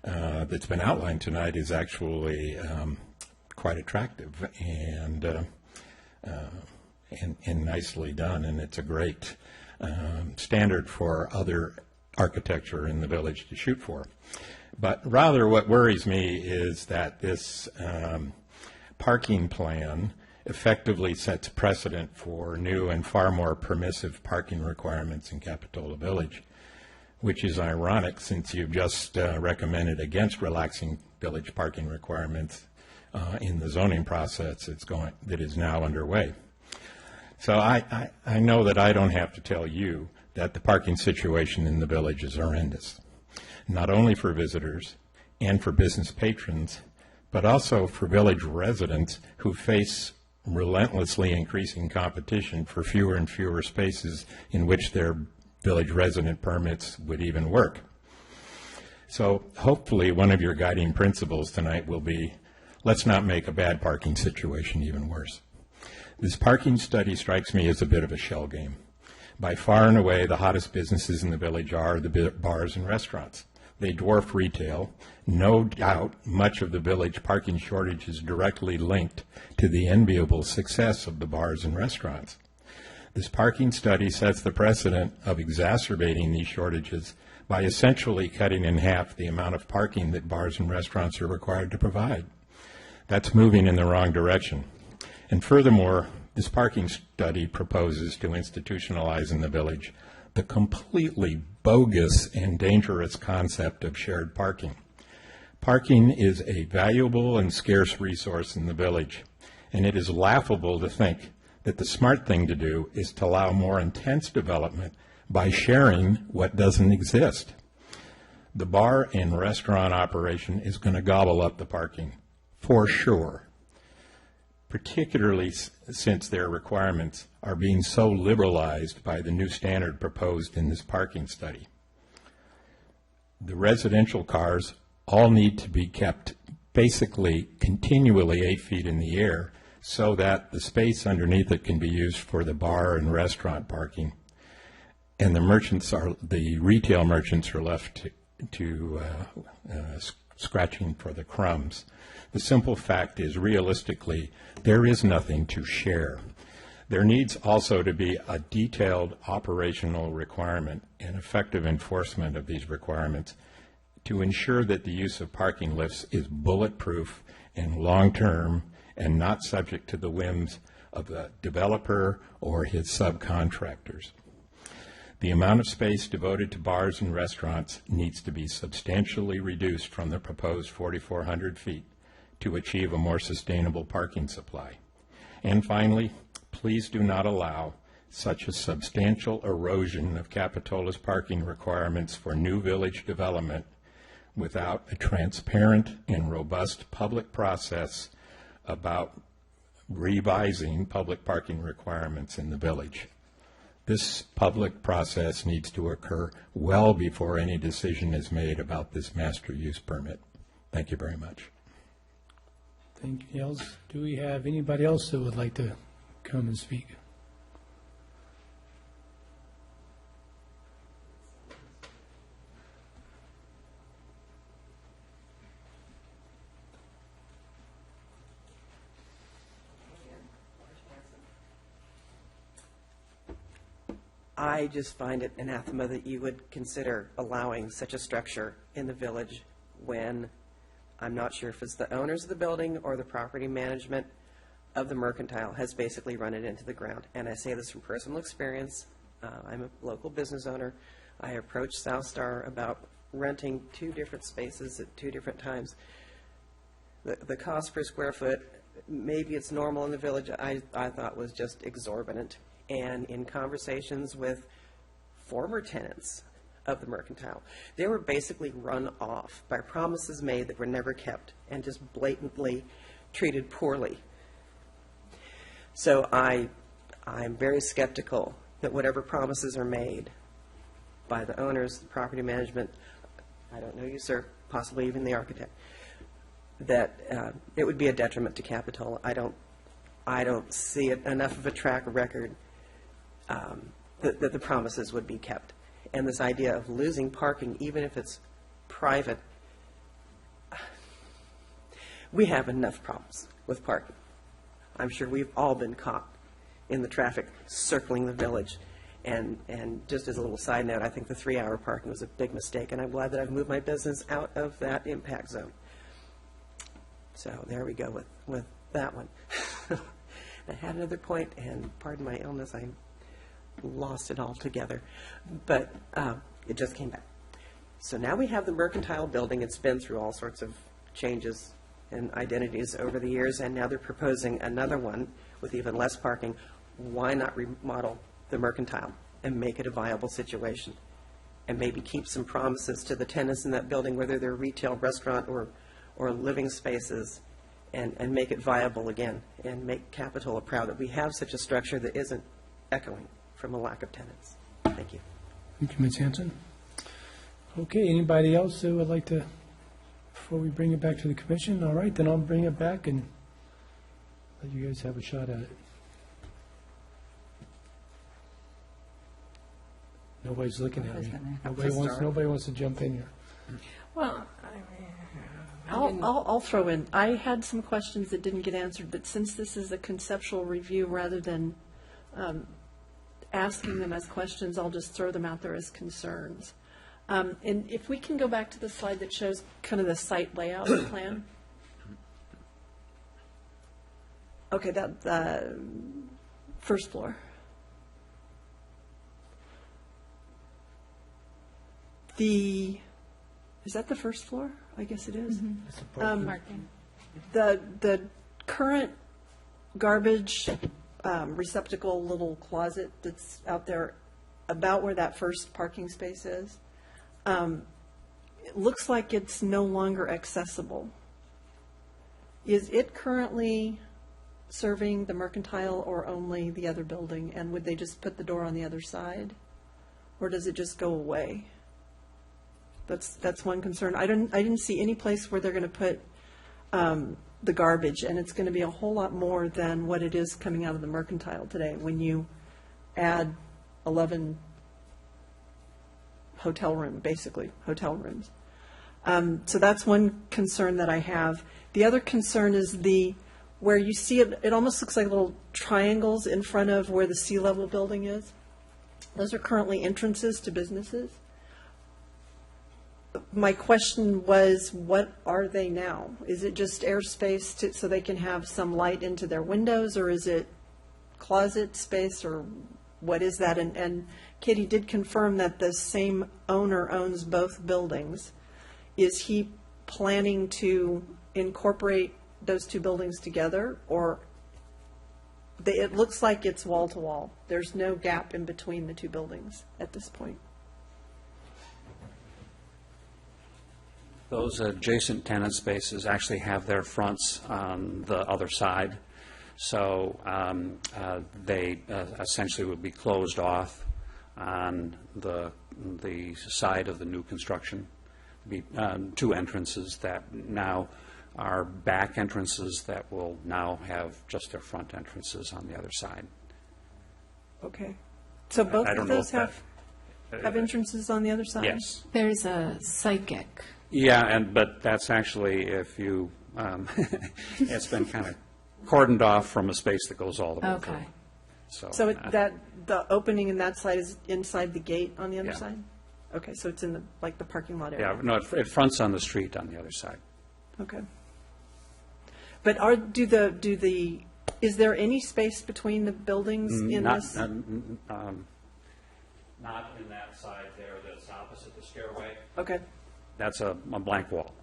that's been outlined tonight is actually quite attractive and nicely done, and it's a great standard for other architecture in the village to shoot for. But rather what worries me is that this parking plan effectively sets precedent for new and far more permissive parking requirements in Capitola Village, which is ironic since you've just recommended against relaxing village parking requirements in the zoning process that is now underway. So I know that I don't have to tell you that the parking situation in the village is horrendous, not only for visitors and for business patrons, but also for village residents who face relentlessly increasing competition for fewer and fewer spaces in which their village resident permits would even work. So hopefully one of your guiding principles tonight will be, let's not make a bad parking situation even worse. This parking study strikes me as a bit of a shell game. By far and away, the hottest businesses in the village are the bars and restaurants. They dwarf retail. No doubt much of the village parking shortage is directly linked to the enviable success of the bars and restaurants. This parking study sets the precedent of exacerbating these shortages by essentially cutting in half the amount of parking that bars and restaurants are required to provide. That's moving in the wrong direction. And furthermore, this parking study proposes to institutionalize in the village the completely bogus and dangerous concept of shared parking. Parking is a valuable and scarce resource in the village, and it is laughable to think that the smart thing to do is to allow more intense development by sharing what doesn't exist. The bar and restaurant operation is going to gobble up the parking, for sure, particularly since their requirements are being so liberalized by the new standard proposed in this parking study. The residential cars all need to be kept basically continually 8 feet in the air so that the space underneath it can be used for the bar and restaurant parking. And the retail merchants are left to scratching for the crumbs. The simple fact is, realistically, there is nothing to share. There needs also to be a detailed operational requirement and effective enforcement of these requirements to ensure that the use of parking lifts is bulletproof and long-term and not subject to the whims of the developer or his subcontractors. The amount of space devoted to bars and restaurants needs to be substantially reduced from the proposed 4,400 feet to achieve a more sustainable parking supply. And finally, please do not allow such a substantial erosion of Capitola's parking requirements for new village development without a transparent and robust public process about revising public parking requirements in the village. This public process needs to occur well before any decision is made about this master use permit. Thank you very much. Thank you, Niels. Do we have anybody else that would like to come and speak? I just find it anathema that you would consider allowing such a structure in the village when I'm not sure if it's the owners of the building or the property management of the Mercantile has basically run it into the ground. And I say this from personal experience. I'm a local business owner. I approached South Star about renting 2 different spaces at 2 different times. The cost per square foot, maybe it's normal in the village, I thought was just exorbitant. And in conversations with former tenants of the Mercantile, they were basically run off by promises made that were never kept and just blatantly treated poorly. So I'm very skeptical that whatever promises are made by the owners, the property management, I don't know you, sir, possibly even the architect, that it would be a detriment to Capitola. I don't see it enough of a track record that the promises would be kept. And this idea of losing parking, even if it's private, we have enough problems with parking. I'm sure we've all been caught in the traffic circling the village. And just as a little side note, I think the 3-hour parking was a big mistake, and I'm glad that I've moved my business out of that impact zone. So there we go with that one. I had another point, and pardon my illness, I lost it altogether. But it just came back. So now we have the Mercantile building. It's been through all sorts of changes and identities over the years, and now they're proposing another one with even less parking. Why not remodel the Mercantile and make it a viable situation? And maybe keep some promises to the tenants in that building, whether they're retail, restaurant, or living spaces, and make it viable again, and make Capitola proud that we have such a structure that isn't echoing from a lack of tenants. Thank you. Thank you, Ms. Hanson. Okay, anybody else that would like to, before we bring it back to the commission? All right, then I'll bring it back and let you guys have a shot at it. Nobody's looking at me. Nobody wants to jump in here. Well, I'll throw in. I had some questions that didn't get answered, but since this is a conceptual review, rather than asking them as questions, I'll just throw them out there as concerns. And if we can go back to the slide that shows kind of the site layout plan. Okay, that first floor. Is that the first floor? I guess it is. Parking. The current garbage receptacle little closet that's out there about where that first parking space is, it looks like it's no longer accessible. Is it currently serving the Mercantile or only the other building? And would they just put the door on the other side? Or does it just go away? That's one concern. I didn't see any place where they're going to put the garbage, and it's going to be a whole lot more than what it is coming out of the Mercantile today when you add 11 hotel rooms. So that's one concern that I have. The other concern is where you see it almost looks like little triangles in front of where the sea level building is. Those are currently entrances to businesses. My question was, what are they now? Is it just airspace so they can have some light into their windows, or is it closet space, or what is that? And Katie did confirm that the same owner owns both buildings. Is he planning to incorporate those 2 buildings together, or it looks like it's wall to wall? There's no gap in between the 2 buildings at this point. Those adjacent tenant spaces actually have their fronts on the other side, so they essentially would be closed off on the side of the new construction. Be 2 entrances that now are back entrances that will now have just their front entrances on the other side. Okay. So both of those have entrances on the other side? Yes. There's a psychic. Yeah, but that's actually, if you, it's been kind of cordoned off from a space that goes all the way through. Okay. So the opening in that side is inside the gate on the other Yeah. side? Okay, so it's in the parking lot area? Yeah, no, it fronts on the street on the other side. Okay. But is there any space between the buildings in this? Not in that side there that's opposite the stairway. Okay. That's a blank wall.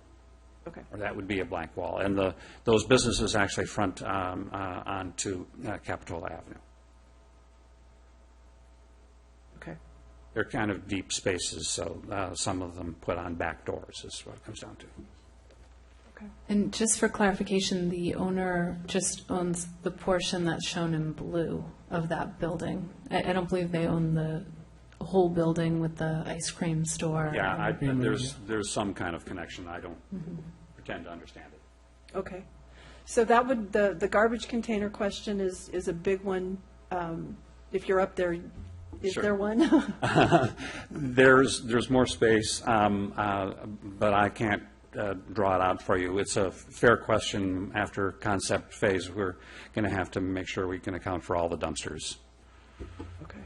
Okay. Or that would be a blank wall. And those businesses actually front onto Capitola Avenue. Okay. They're kind of deep spaces, so some of them put on back doors is what it comes down to. And just for clarification, the owner just owns the portion that's shown in blue of that building. I don't believe they own the whole building with the ice cream store. Yeah, there's some kind of connection. I don't pretend to understand it. Okay. So that would, the garbage container question is a big one. If you're up there, is Sure. there one? There's more space, but I can't draw it out for you. It's a fair question. After concept phase, we're going to have to make sure we can account for all the dumpsters. Okay.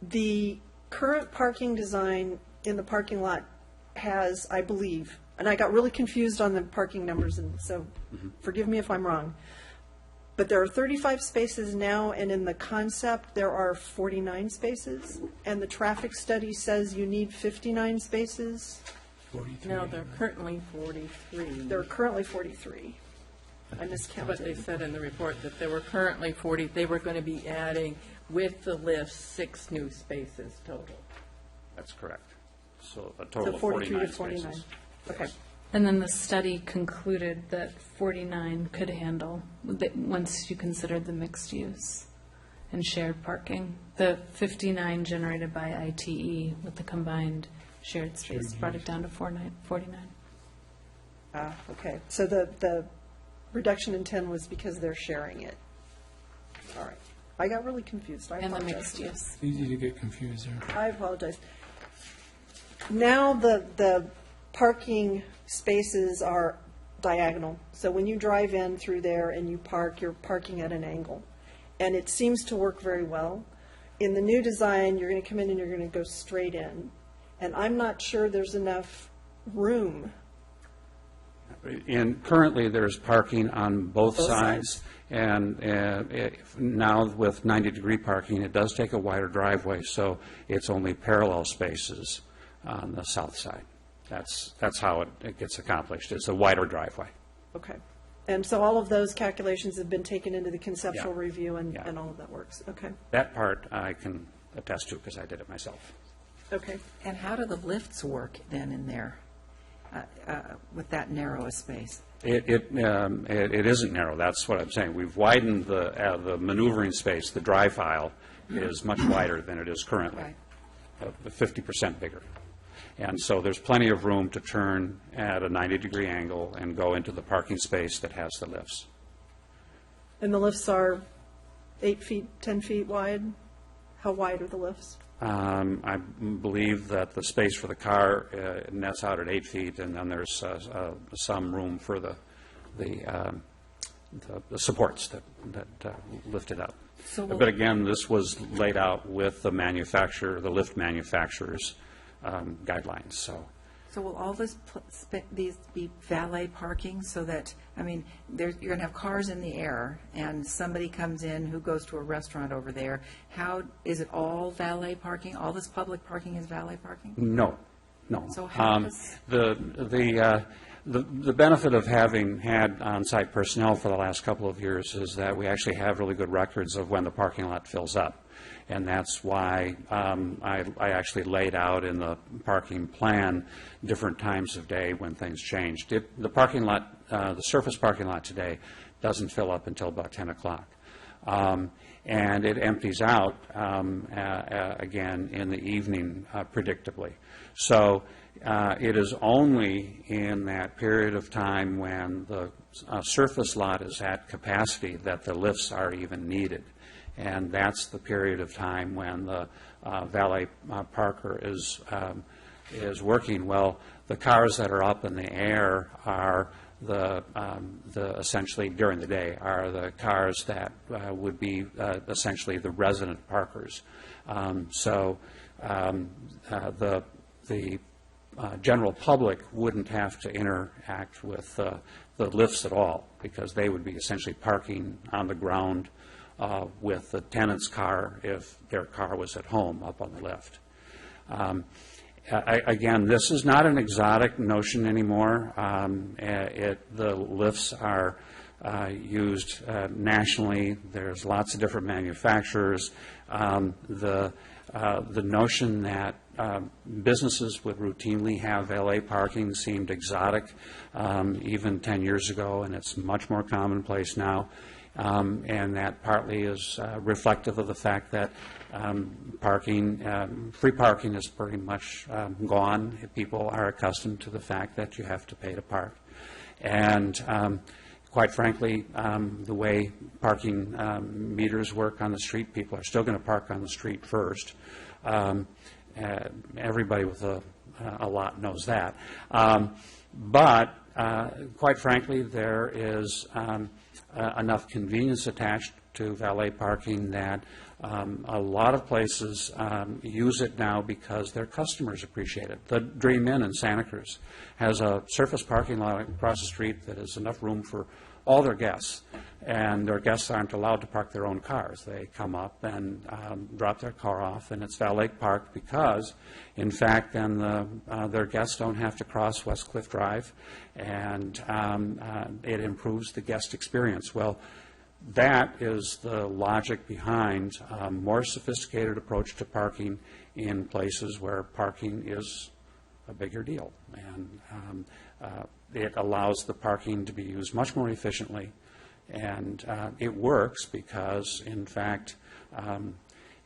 The current parking design in the parking lot has, I believe, and I got really confused on the parking numbers, and so forgive me if I'm wrong, but there are 35 spaces now, and in the concept, there are 49 spaces, and the traffic study says you need 59 spaces. 43. No, they're currently 43. There are currently 43. I miscounted. But they said in the report that there were currently 40, they were going to be adding, with the lifts, 6 new spaces total. That's correct. So a total So of 43 49 to 49. spaces. Okay. And then the study concluded that 49 could handle, once you considered the mixed use and shared parking. The 59 generated by ITE with the combined shared space brought it down to 49. Okay. So the reduction in 10 was because they're sharing it. All right. I got really confused. I And the apologize. mixed use. Easy to get confused there. I apologize. Now the parking spaces are diagonal. So when you drive in through there and you park, you're parking at an angle. And it seems to work very well. In the new design, you're going to come in and you're going to go straight in. And I'm not sure there's enough room. And currently, there's parking on both sides. And now with 90-degree parking, it does take a wider driveway, so it's only parallel spaces on the south side. That's how it gets accomplished. It's a wider driveway. Okay. And so all of those calculations have been taken into the conceptual Yeah. review and, Yeah. and all of that works. Okay. That part I can attest to because I did it myself. Okay. And how do the lifts work then in there with that narrow a space? It isn't narrow. That's what I'm saying. We've widened the maneuvering space. The drive aisle is much wider than it is currently, Right. 50% bigger. And so there's plenty of room to turn at a 90-degree angle and go into the parking space that has the lifts. And the lifts are 8 feet, 10 feet wide? How wide are the lifts? I believe that the space for the car nets out at 8 feet, and then there's some room for the supports that lift it up. So But again, this was laid out with the lift manufacturer's guidelines, so. So will all these be valet parking so that, I mean, you're going to have cars in the air and somebody comes in who goes to a restaurant over there. How, is it all valet parking? All this public parking is valet parking? No. So how does- The benefit of having had on-site personnel for the last couple of years is that we actually have really good records of when the parking lot fills up. And that's why I actually laid out in the parking plan different times of day when things changed. The parking lot, the surface parking lot today doesn't fill up until about 10 o'clock. And it empties out again in the evening predictably. So it is only in that period of time when the surface lot is at capacity that the lifts are even needed. And that's the period of time when the valet parker is working. Well, the cars that are up in the air are the essentially during the day are the cars that would be essentially the resident parkers. So the general public wouldn't have to interact with the lifts at all because they would be essentially parking on the ground with the tenant's car if their car was at home up on the lift. Again, this is not an exotic notion anymore. The lifts are used nationally. There's lots of different manufacturers. The notion that businesses would routinely have valet parking seemed exotic even 10 years ago, and it's much more commonplace now. And that partly is reflective of the fact that free parking is pretty much gone. People are accustomed to the fact that you have to pay to park. And quite frankly, the way parking meters work on the street, people are still going to park on the street first. Everybody with a lot knows that. But quite frankly, there is enough convenience attached to valet parking that a lot of places use it now because their customers appreciate it. The Dream Inn in Santa Cruz has a surface parking lot across the street that has enough room for all their guests, and their guests aren't allowed to park their own cars. They come up and drop their car off, and it's valet parked because, in fact, then their guests don't have to cross West Cliff Drive, and it improves the guest experience. Well, that is the logic behind a more sophisticated approach to parking in places where parking is a bigger deal. And it allows the parking to be used much more efficiently. And it works because, in fact,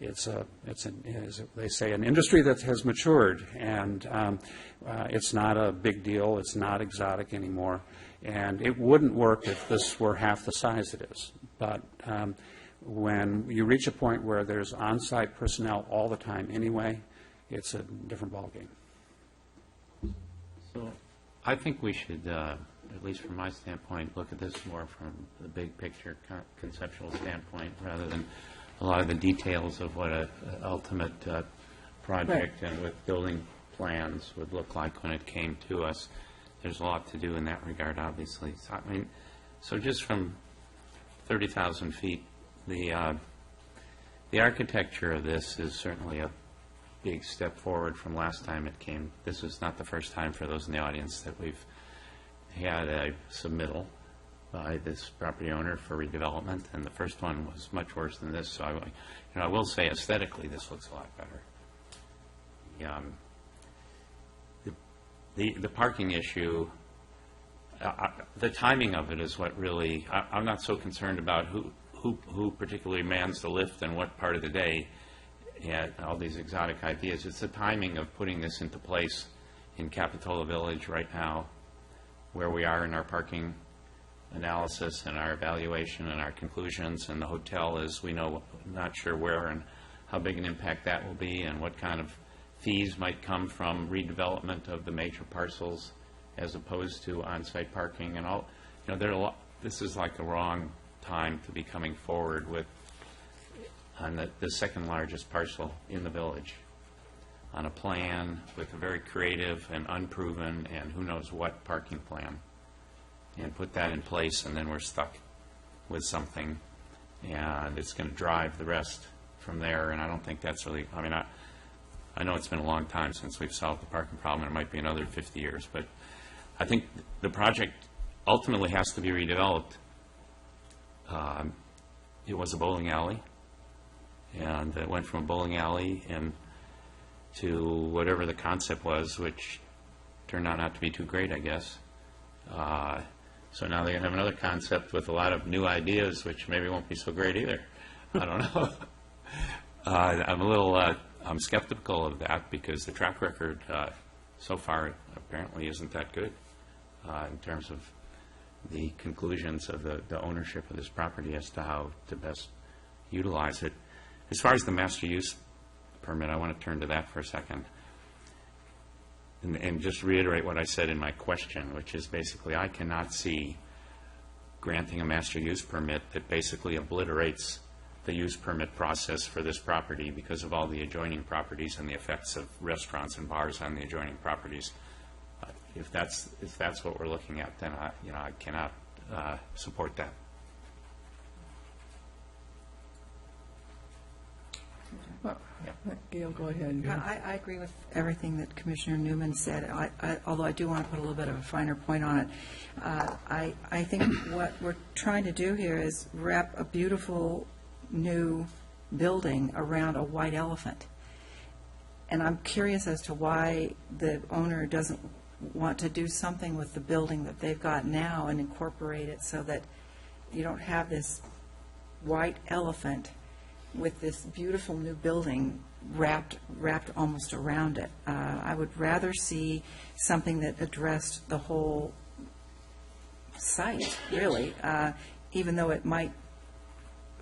it's as they say, an industry that has matured, and it's not a big deal. It's not exotic anymore. And it wouldn't work if this were half the size it is. But when you reach a point where there's on-site personnel all the time anyway, it's a different ballgame. So I think we should, at least from my standpoint, look at this more from the big picture conceptual standpoint rather than a lot of the details of what an ultimate project and with building plans would look like when it came to us. There's a lot to do in that regard, obviously. So, I mean, so just from 30,000 feet, the architecture of this is certainly a big step forward from last time it came. This is not the first time, for those in the audience, that we've had a submittal by this property owner for redevelopment, and the first one was much worse than this. So I will say aesthetically this looks a lot better. The parking issue, the timing of it is what really, I'm not so concerned about who particularly mans the lift and what part of the day, and all these exotic ideas. It's the timing of putting this into place in Capitola Village right now, where we are in our parking analysis and our evaluation and our conclusions, and the hotel is, we know, not sure where and how big an impact that will be and what kind of fees might come from redevelopment of the major parcels as opposed to on-site parking and all. You know, this is like the wrong time to be coming forward with on the second largest parcel in the village on a plan with a very creative and unproven and who knows what parking plan, and put that in place, and then we're stuck with something, and it's going to drive the rest from there. And I don't think that's really, I mean, I know it's been a long time since we've solved the parking problem, and it might be another 50 years, but I think the project ultimately has to be redeveloped. It was a bowling alley, and it went from a bowling alley and to whatever the concept was, which turned out not to be too great, I guess. So now they're going to have another concept with a lot of new ideas, which maybe won't be so great either. I don't know. I'm a little I'm skeptical of that because the track record so far apparently isn't that good in terms of the conclusions of the ownership of this property as to how to best utilize it. As far as the master use permit, I want to turn to that for a second and just reiterate what I said in my question, which is basically I cannot see granting a master use permit that basically obliterates the use permit process for this property because of all the adjoining properties and the effects of restaurants and bars on the adjoining properties. If that's what we're looking at, then I cannot support that. Well, Gail, go ahead. I agree with everything that Commissioner Newman said, although I do want to put a little bit of a finer point on it. I think what we're trying to do here is wrap a beautiful new building around a white elephant. And I'm curious as to why the owner doesn't want to do something with the building that they've got now and incorporate it so that you don't have this white elephant with this beautiful new building wrapped almost around it. I would rather see something that addressed the whole site, really, even though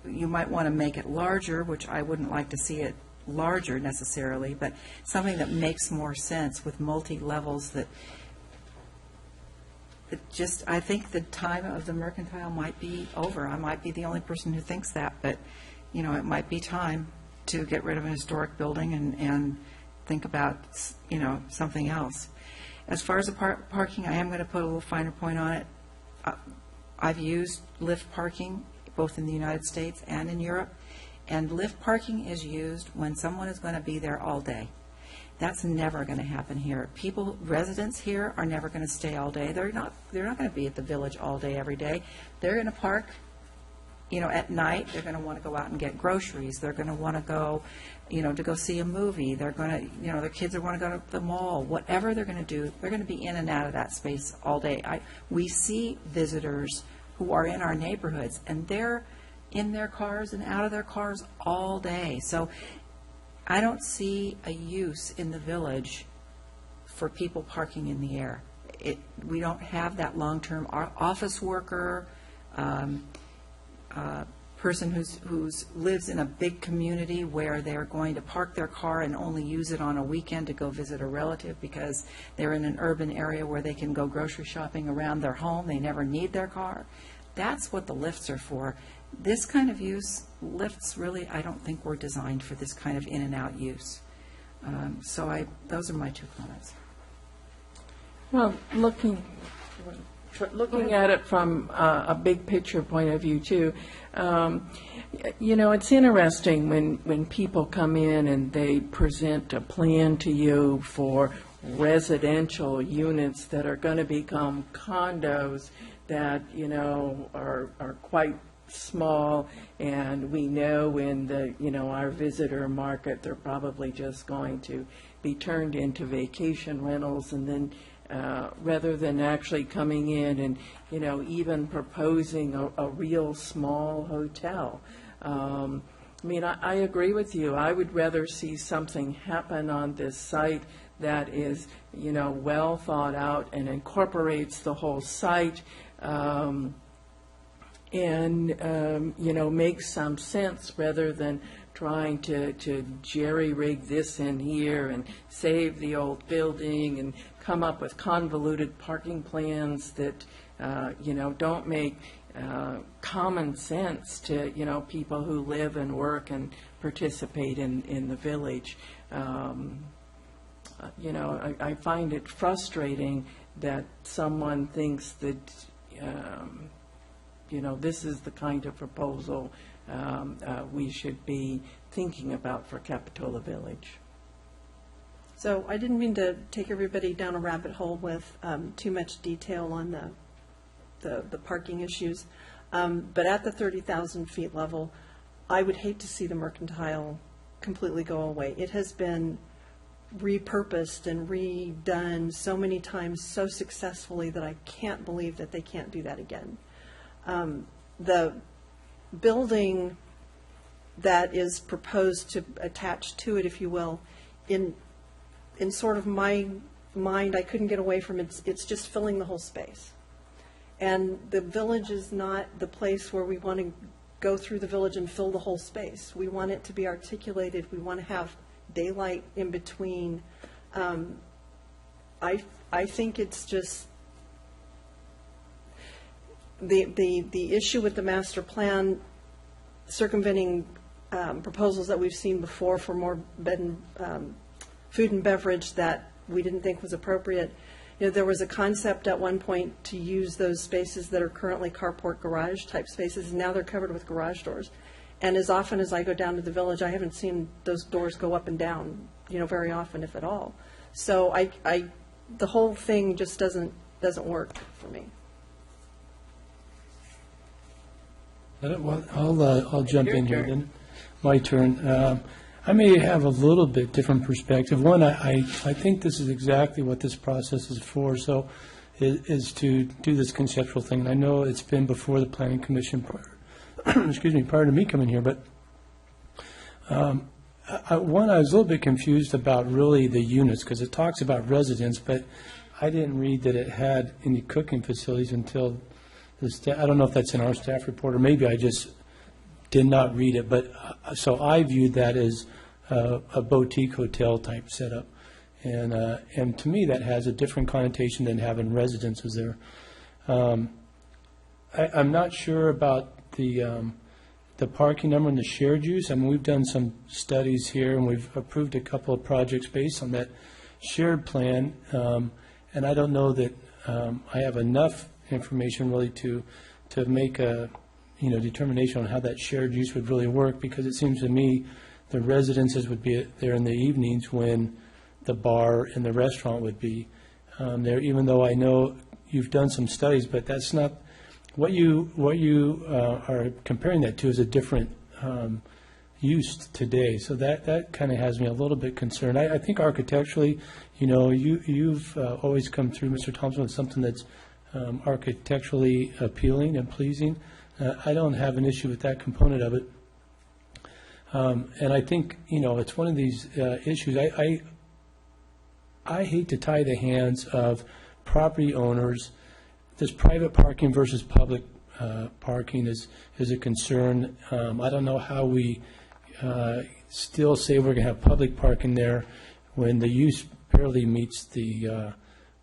you might want to make it larger, which I wouldn't like to see it larger necessarily, but something that makes more sense with multi-levels that I think the time of the Mercantile might be over. I might be the only person who thinks that, but, it might be time to get rid of a historic building and think about, something else. As far as the parking, I am going to put a little finer point on it. I've used lift parking both in the United States and in Europe, and lift parking is used when someone is going to be there all day. That's never going to happen here. Residents here are never going to stay all day. They're not going to be at the village all day, every day. They're going to park, at night. They're going to want to go out and get groceries. They're going to want to go, to go see a movie. They're going to, their kids are going to go to the mall. Whatever they're going to do, they're going to be in and out of that space all day. We see visitors who are in our neighborhoods, and they're in their cars and out of their cars all day. So I don't see a use in the village for people parking in the air. We don't have that long-term office worker, person who lives in a big community where they're going to park their car and only use it on a weekend to go visit a relative because they're in an urban area where they can go grocery shopping around their home. They never need their car. That's what the lifts are for. This kind of use, lifts really, I don't think were designed for this kind of in and out use. Those are my two comments. Well, looking at it from a big picture point of view too, it's interesting when people come in and they present a plan to you for residential units that are going to become condos that, are quite small, and we know in the, our visitor market, they're probably just going to be turned into vacation rentals, and then rather than actually coming in and, even proposing a real small hotel. I agree with you. I would rather see something happen on this site that is, well thought out and incorporates the whole site, and makes some sense rather than trying to jerry-rig this in here and save the old building and come up with convoluted parking plans that, don't make common sense to, people who live and work and participate in the village. I find it frustrating that someone thinks that, this is the kind of proposal we should be thinking about for Capitola Village. So I didn't mean to take everybody down a rabbit hole with too much detail on the parking issues, but at the 30,000 feet level, I would hate to see the Mercantile completely go away. It has been repurposed and redone so many times so successfully that I can't believe that they can't do that again. The building that is proposed to attach to it, if you will, in sort of my mind, I couldn't get away from it. It's just filling the whole space. And the village is not the place where we want to go through the village and fill the whole space. We want it to be articulated. We want to have daylight in between. I think it's just the issue with the master plan circumventing proposals that we've seen before for more food and beverage that we didn't think was appropriate. There was a concept at one point to use those spaces that are currently carport garage type spaces, and now they're covered with garage doors. And as often as I go down to the village, I haven't seen those doors go up and down, very often, if at all. So the whole thing just doesn't work for me. I'll jump in here then. My turn. I may have a little bit different perspective. One, I think this is exactly what this process is for, so is to do this conceptual thing. And I know it's been before the Planning Commission prior to me coming here, but I was a little bit confused about really the units, because it talks about residents, but I didn't read that it had any cooking facilities until I don't know if that's in our staff report, or maybe I just did not read it, but so I viewed that as a boutique hotel type setup, and to me that has a different connotation than having residences there. I'm not sure about the parking number and the shared use. I mean, we've done some studies here, and we've approved a couple of projects based on that shared plan, and I don't know that I have enough information really to make a determination on how that shared use would really work, because it seems to me the residences would be there in the evenings when the bar and the restaurant would be there, even though I know you've done some studies, but that's not what you are comparing that to is a different use today. So that kind of has me a little bit concerned. I think architecturally, you've always come through, Mr. Thompson, with something that's architecturally appealing and pleasing. I don't have an issue with that component of it. And I think, it's one of these issues. I hate to tie the hands of property owners. This private parking versus public parking is a concern. I don't know how we still say we're going to have public parking there when the use barely meets the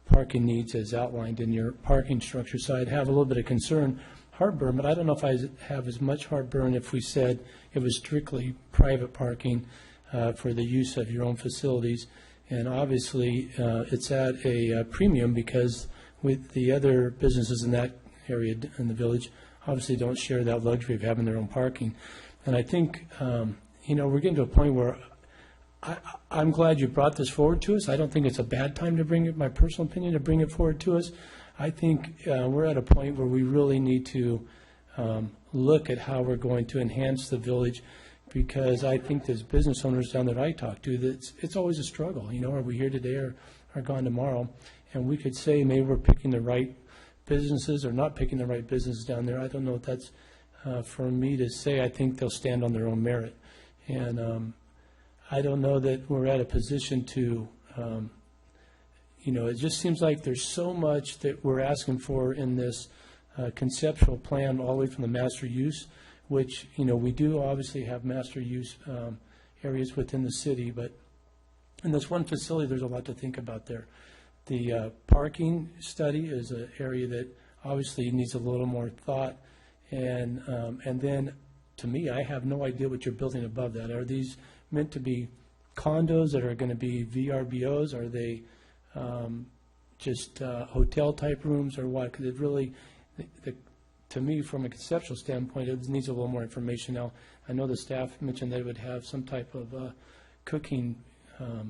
parking needs as outlined in your parking structure. So I'd have a little bit of heartburn, but I don't know if I have as much heartburn if we said it was strictly private parking for the use of your own facilities. And obviously, it's at a premium because with the other businesses in that area in the village obviously don't share that luxury of having their own parking. And I think, we're getting to a point where I'm glad you brought this forward to us. I don't think it's a bad time to bring it, my personal opinion, to bring it forward to us. I think we're at a point where we really need to look at how we're going to enhance the village, because I think there's business owners down there I talk to that it's always a struggle. Are we here today or gone tomorrow? And we could say maybe we're picking the right businesses or not picking the right businesses down there. I don't know if that's for me to say. I think they'll stand on their own merit. And I don't know that we're at a position to, it just seems like there's so much that we're asking for in this conceptual plan all the way from the master use, which, we do obviously have master use areas within the city, but in this one facility, there's a lot to think about there. The parking study is an area that obviously needs a little more thought, and then, to me, I have no idea what you're building above that. Are these meant to be condos that are going to be VRBOs? Are they just hotel-type rooms, or what? Because it really, to me, from a conceptual standpoint, it needs a little more information. Now, I know the staff mentioned they would have some type of cooking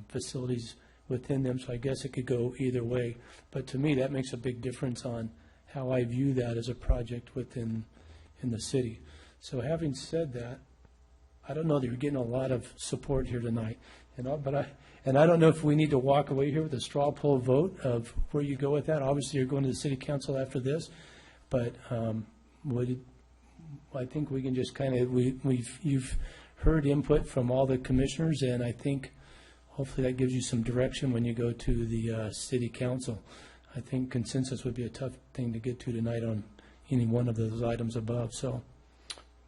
facilities within them, so I guess it could go either way. But to me, that makes a big difference on how I view that as a project in the city. So having said that, I don't know that you're getting a lot of support here tonight, but I don't know if we need to walk away here with a straw poll vote of where you go with that. Obviously, you're going to the city council after this, but I think we can just kind of you've heard input from all the commissioners, and I think hopefully that gives you some direction when you go to the city council. I think consensus would be a tough thing to get to tonight on any one of those items above. So,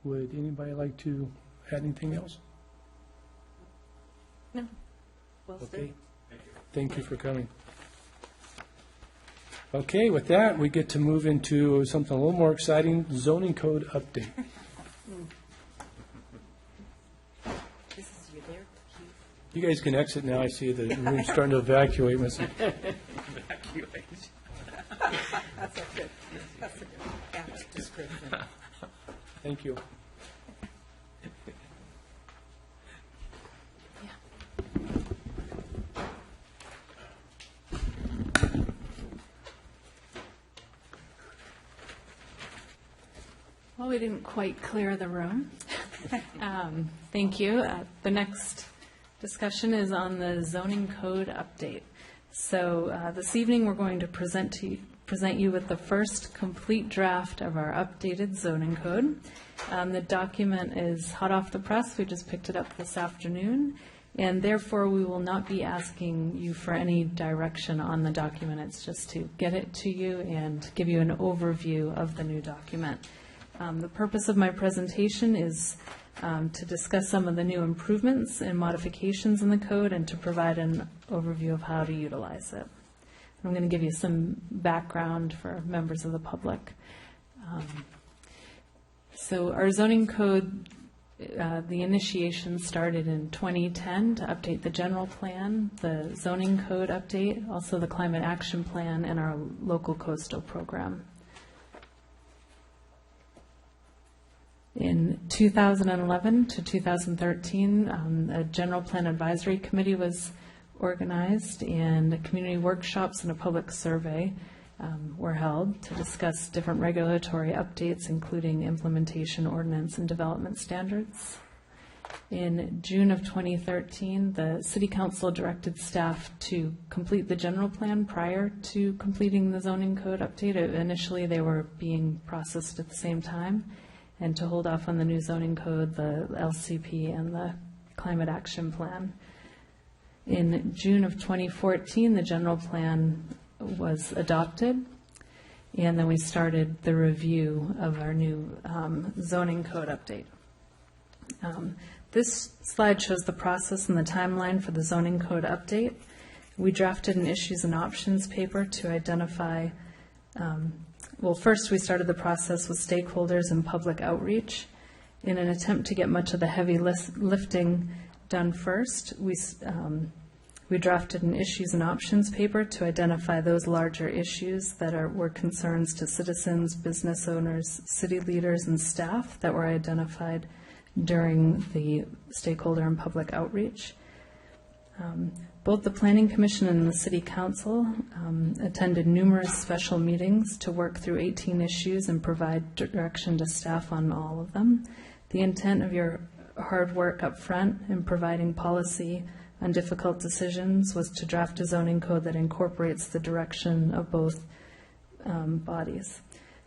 would anybody like to add anything else? No. Well said. Okay. Thank you for coming. Okay, with that, we get to move into something a little more exciting, zoning code update. This is you there, Keith? You guys can exit now. I see the room's starting to evacuate. That's a good, that's a good apt description. Thank you. Well, we didn't quite clear the room. Thank you. The next discussion is on the zoning code update. So this evening, we're going to present you with the first complete draft of our updated zoning code. The document is hot off the press. We just picked it up this afternoon, and therefore we will not be asking you for any direction on the document. It's just to get it to you and give you an overview of the new document. The purpose of my presentation is to discuss some of the new improvements and modifications in the code and to provide an overview of how to utilize it. I'm going to give you some background for members of the public. So our zoning code, the initiation started in 2010 to update the general plan, the zoning code update, also the climate action plan, and our local coastal program. In 2011 to 2013, a general plan advisory committee was organized, and community workshops and a public survey were held to discuss different regulatory updates, including implementation ordinance and development standards. In June of 2013, the City Council directed staff to complete the general plan prior to completing the zoning code update. Initially, they were being processed at the same time, and to hold off on the new zoning code, the LCP, and the climate action plan. In June of 2014, the general plan was adopted, and then we started the review of our new zoning code update. This slide shows the process and the timeline for the zoning code update. We drafted an issues and options paper to identify well, first we started the process with stakeholders and public outreach. In an attempt to get much of the heavy lifting done first, we drafted an issues and options paper to identify those larger issues that were concerns to citizens, business owners, city leaders, and staff that were identified during the stakeholder and public outreach. Both the Planning Commission and the City Council attended numerous special meetings to work through 18 issues and provide direction to staff on all of them. The intent of your hard work up front in providing policy on difficult decisions was to draft a zoning code that incorporates the direction of both bodies.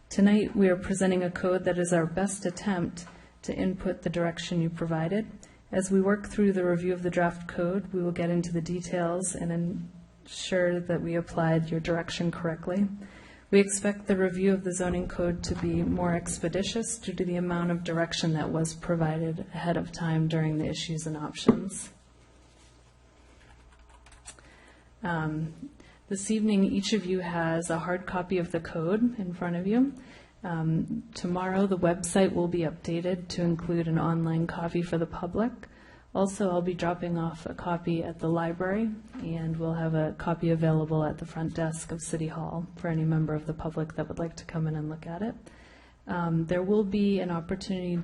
Tonight, we are presenting a code that is our best attempt to input the direction you provided. As we work through the review of the draft code, we will get into the details and ensure that we applied your direction correctly. We expect the review of the zoning code to be more expeditious due to the amount of direction that was provided ahead of time during the issues and options. This evening, each of you has a hard copy of the code in front of you. Tomorrow, the website will be updated to include an online copy for the public. Also, I'll be dropping off a copy at the library, and we'll have a copy available at the front desk of City Hall for any member of the public that would like to come in and look at it. There will be an opportunity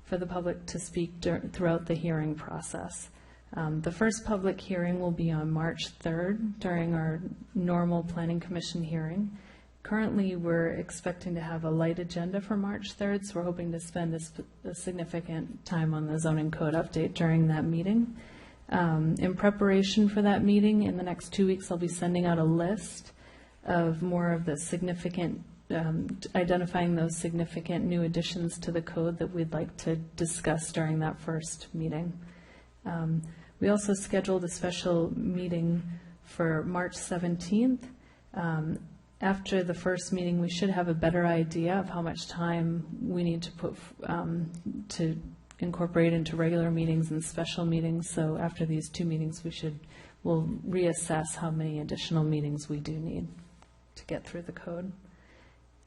for the public to speak throughout the hearing process. The first public hearing will be on March 3rd during our normal Planning Commission hearing. Currently, we're expecting to have a light agenda for March 3rd, so we're hoping to spend a significant time on the zoning code update during that meeting. In preparation for that meeting, in the next 2 weeks, I'll be sending out a list of more of the significant, identifying those significant new additions to the code that we'd like to discuss during that first meeting. We also scheduled a special meeting for March 17th. After the first meeting, we should have a better idea of how much time we need to put to incorporate into regular meetings and special meetings. So after these 2 meetings, we'll reassess how many additional meetings we do need to get through the code.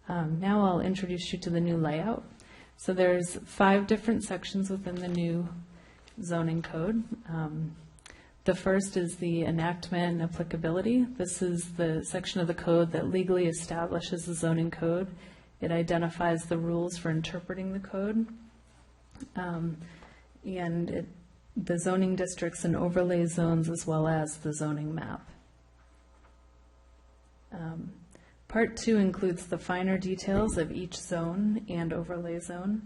Now I'll introduce you to the new layout. So there's 5 different sections within the new zoning code. The first is the enactment and applicability. This is the section of the code that legally establishes the zoning code. It identifies the rules for interpreting the code, and the zoning districts and overlay zones, as well as the zoning map. Part 2 includes the finer details of each zone and overlay zone.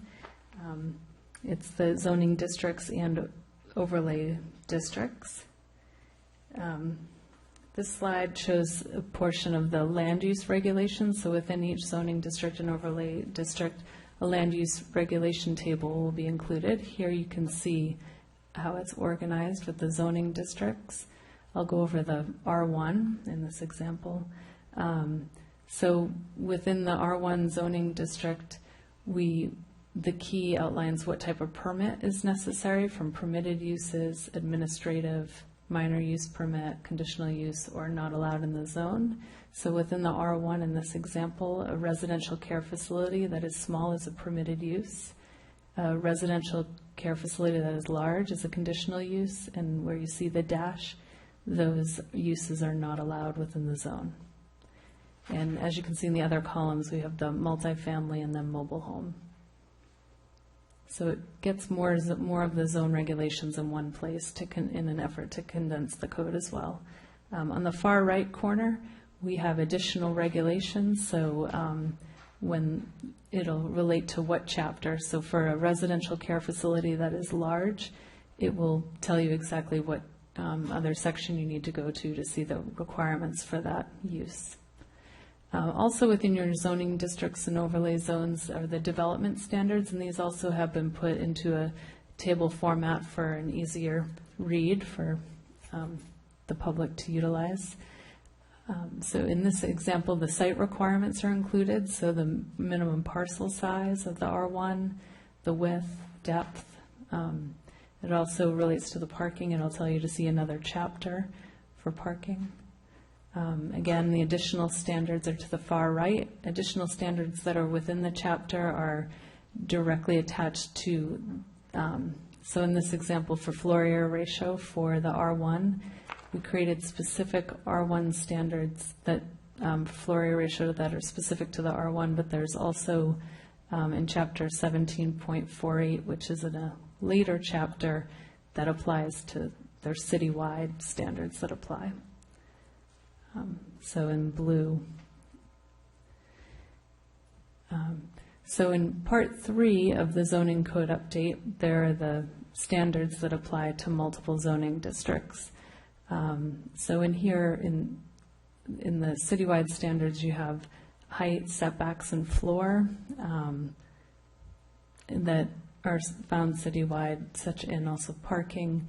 It's the zoning districts and overlay districts. This slide shows a portion of the land use regulations. So within each zoning district and overlay district, a land use regulation table will be included. Here you can see how it's organized with the zoning districts. I'll go over the R1 in this example. So within the R1 zoning district, the key outlines what type of permit is necessary, from permitted uses, administrative, minor use permit, conditional use, or not allowed in the zone. So within the R1 in this example, a residential care facility that is small is a permitted use. A residential care facility that is large is a conditional use, and where you see the dash, those uses are not allowed within the zone. And as you can see in the other columns, we have the multifamily and then mobile home. So it gets more of the zone regulations in one place in an effort to condense the code as well. On the far right corner, we have additional regulations. So when it'll relate to what chapter. So for a residential care facility that is large, it will tell you exactly what other section you need to go to see the requirements for that use. Also within your zoning districts and overlay zones are the development standards, and these also have been put into a table format for an easier read for the public to utilize. So in this example, the site requirements are included, so the minimum parcel size of the R1, the width, depth. It also relates to the parking. It'll tell you to see another chapter for parking. Again, the additional standards are to the far right. Additional standards that are within the chapter are directly attached to, so in this example for floor area ratio for the R1, we created specific R1 standards that floor area ratio that are specific to the R1, but there's also in chapter 17.48, which is in a later chapter, that applies to their citywide standards that apply. So in blue. So in part 3 of the zoning code update, there are the standards that apply to multiple zoning districts. So in here, in the citywide standards, you have height, setbacks, and floor that are found citywide, and also parking.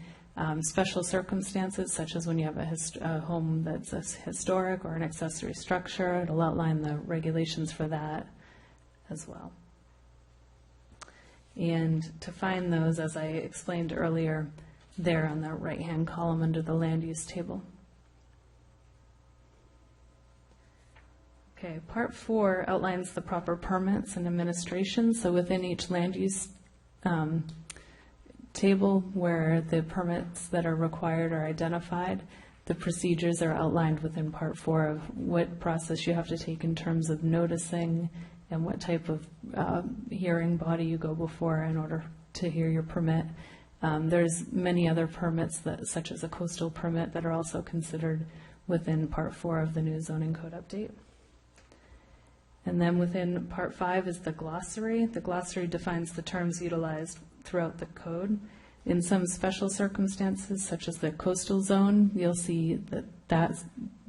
Special circumstances, such as when you have a home that's historic or an accessory structure, it'll outline the regulations for that as well. And to find those, as I explained earlier, there on the right-hand column under the land use table. Okay, part 4 outlines the proper permits and administration. So within each land use table where the permits that are required are identified, the procedures are outlined within part 4 of what process you have to take in terms of noticing and what type of hearing body you go before in order to hear your permit. There's many other permits, such as a coastal permit, that are also considered within part 4 of the new zoning code update. And then within part 5 is the glossary. The glossary defines the terms utilized throughout the code. In some special circumstances, such as the coastal zone, you'll see that that's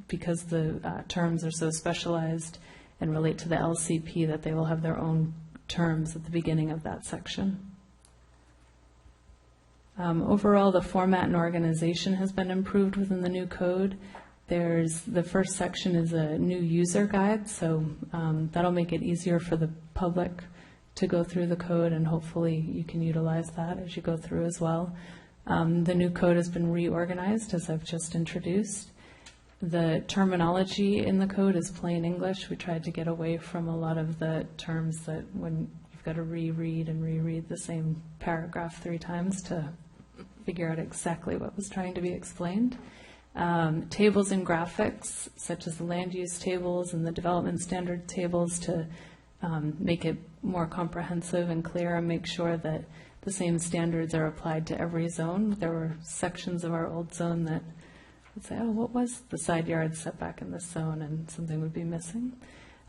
because the terms are so specialized and relate to the LCP that they will have their own terms at the beginning of that section. Overall, the format and organization has been improved within the new code. The first section is a new user guide, so that'll make it easier for the public to go through the code, and hopefully you can utilize that as you go through as well. The new code has been reorganized, as I've just introduced. The terminology in the code is plain English. We tried to get away from a lot of the terms that when you've got to reread and reread the same paragraph 3 times to figure out exactly what was trying to be explained. Tables and graphics, such as the land use tables and the development standard tables, to make it more comprehensive and clear and make sure that the same standards are applied to every zone. There were sections of our old zone that would say, oh, what was the side yard setback in this zone, and something would be missing.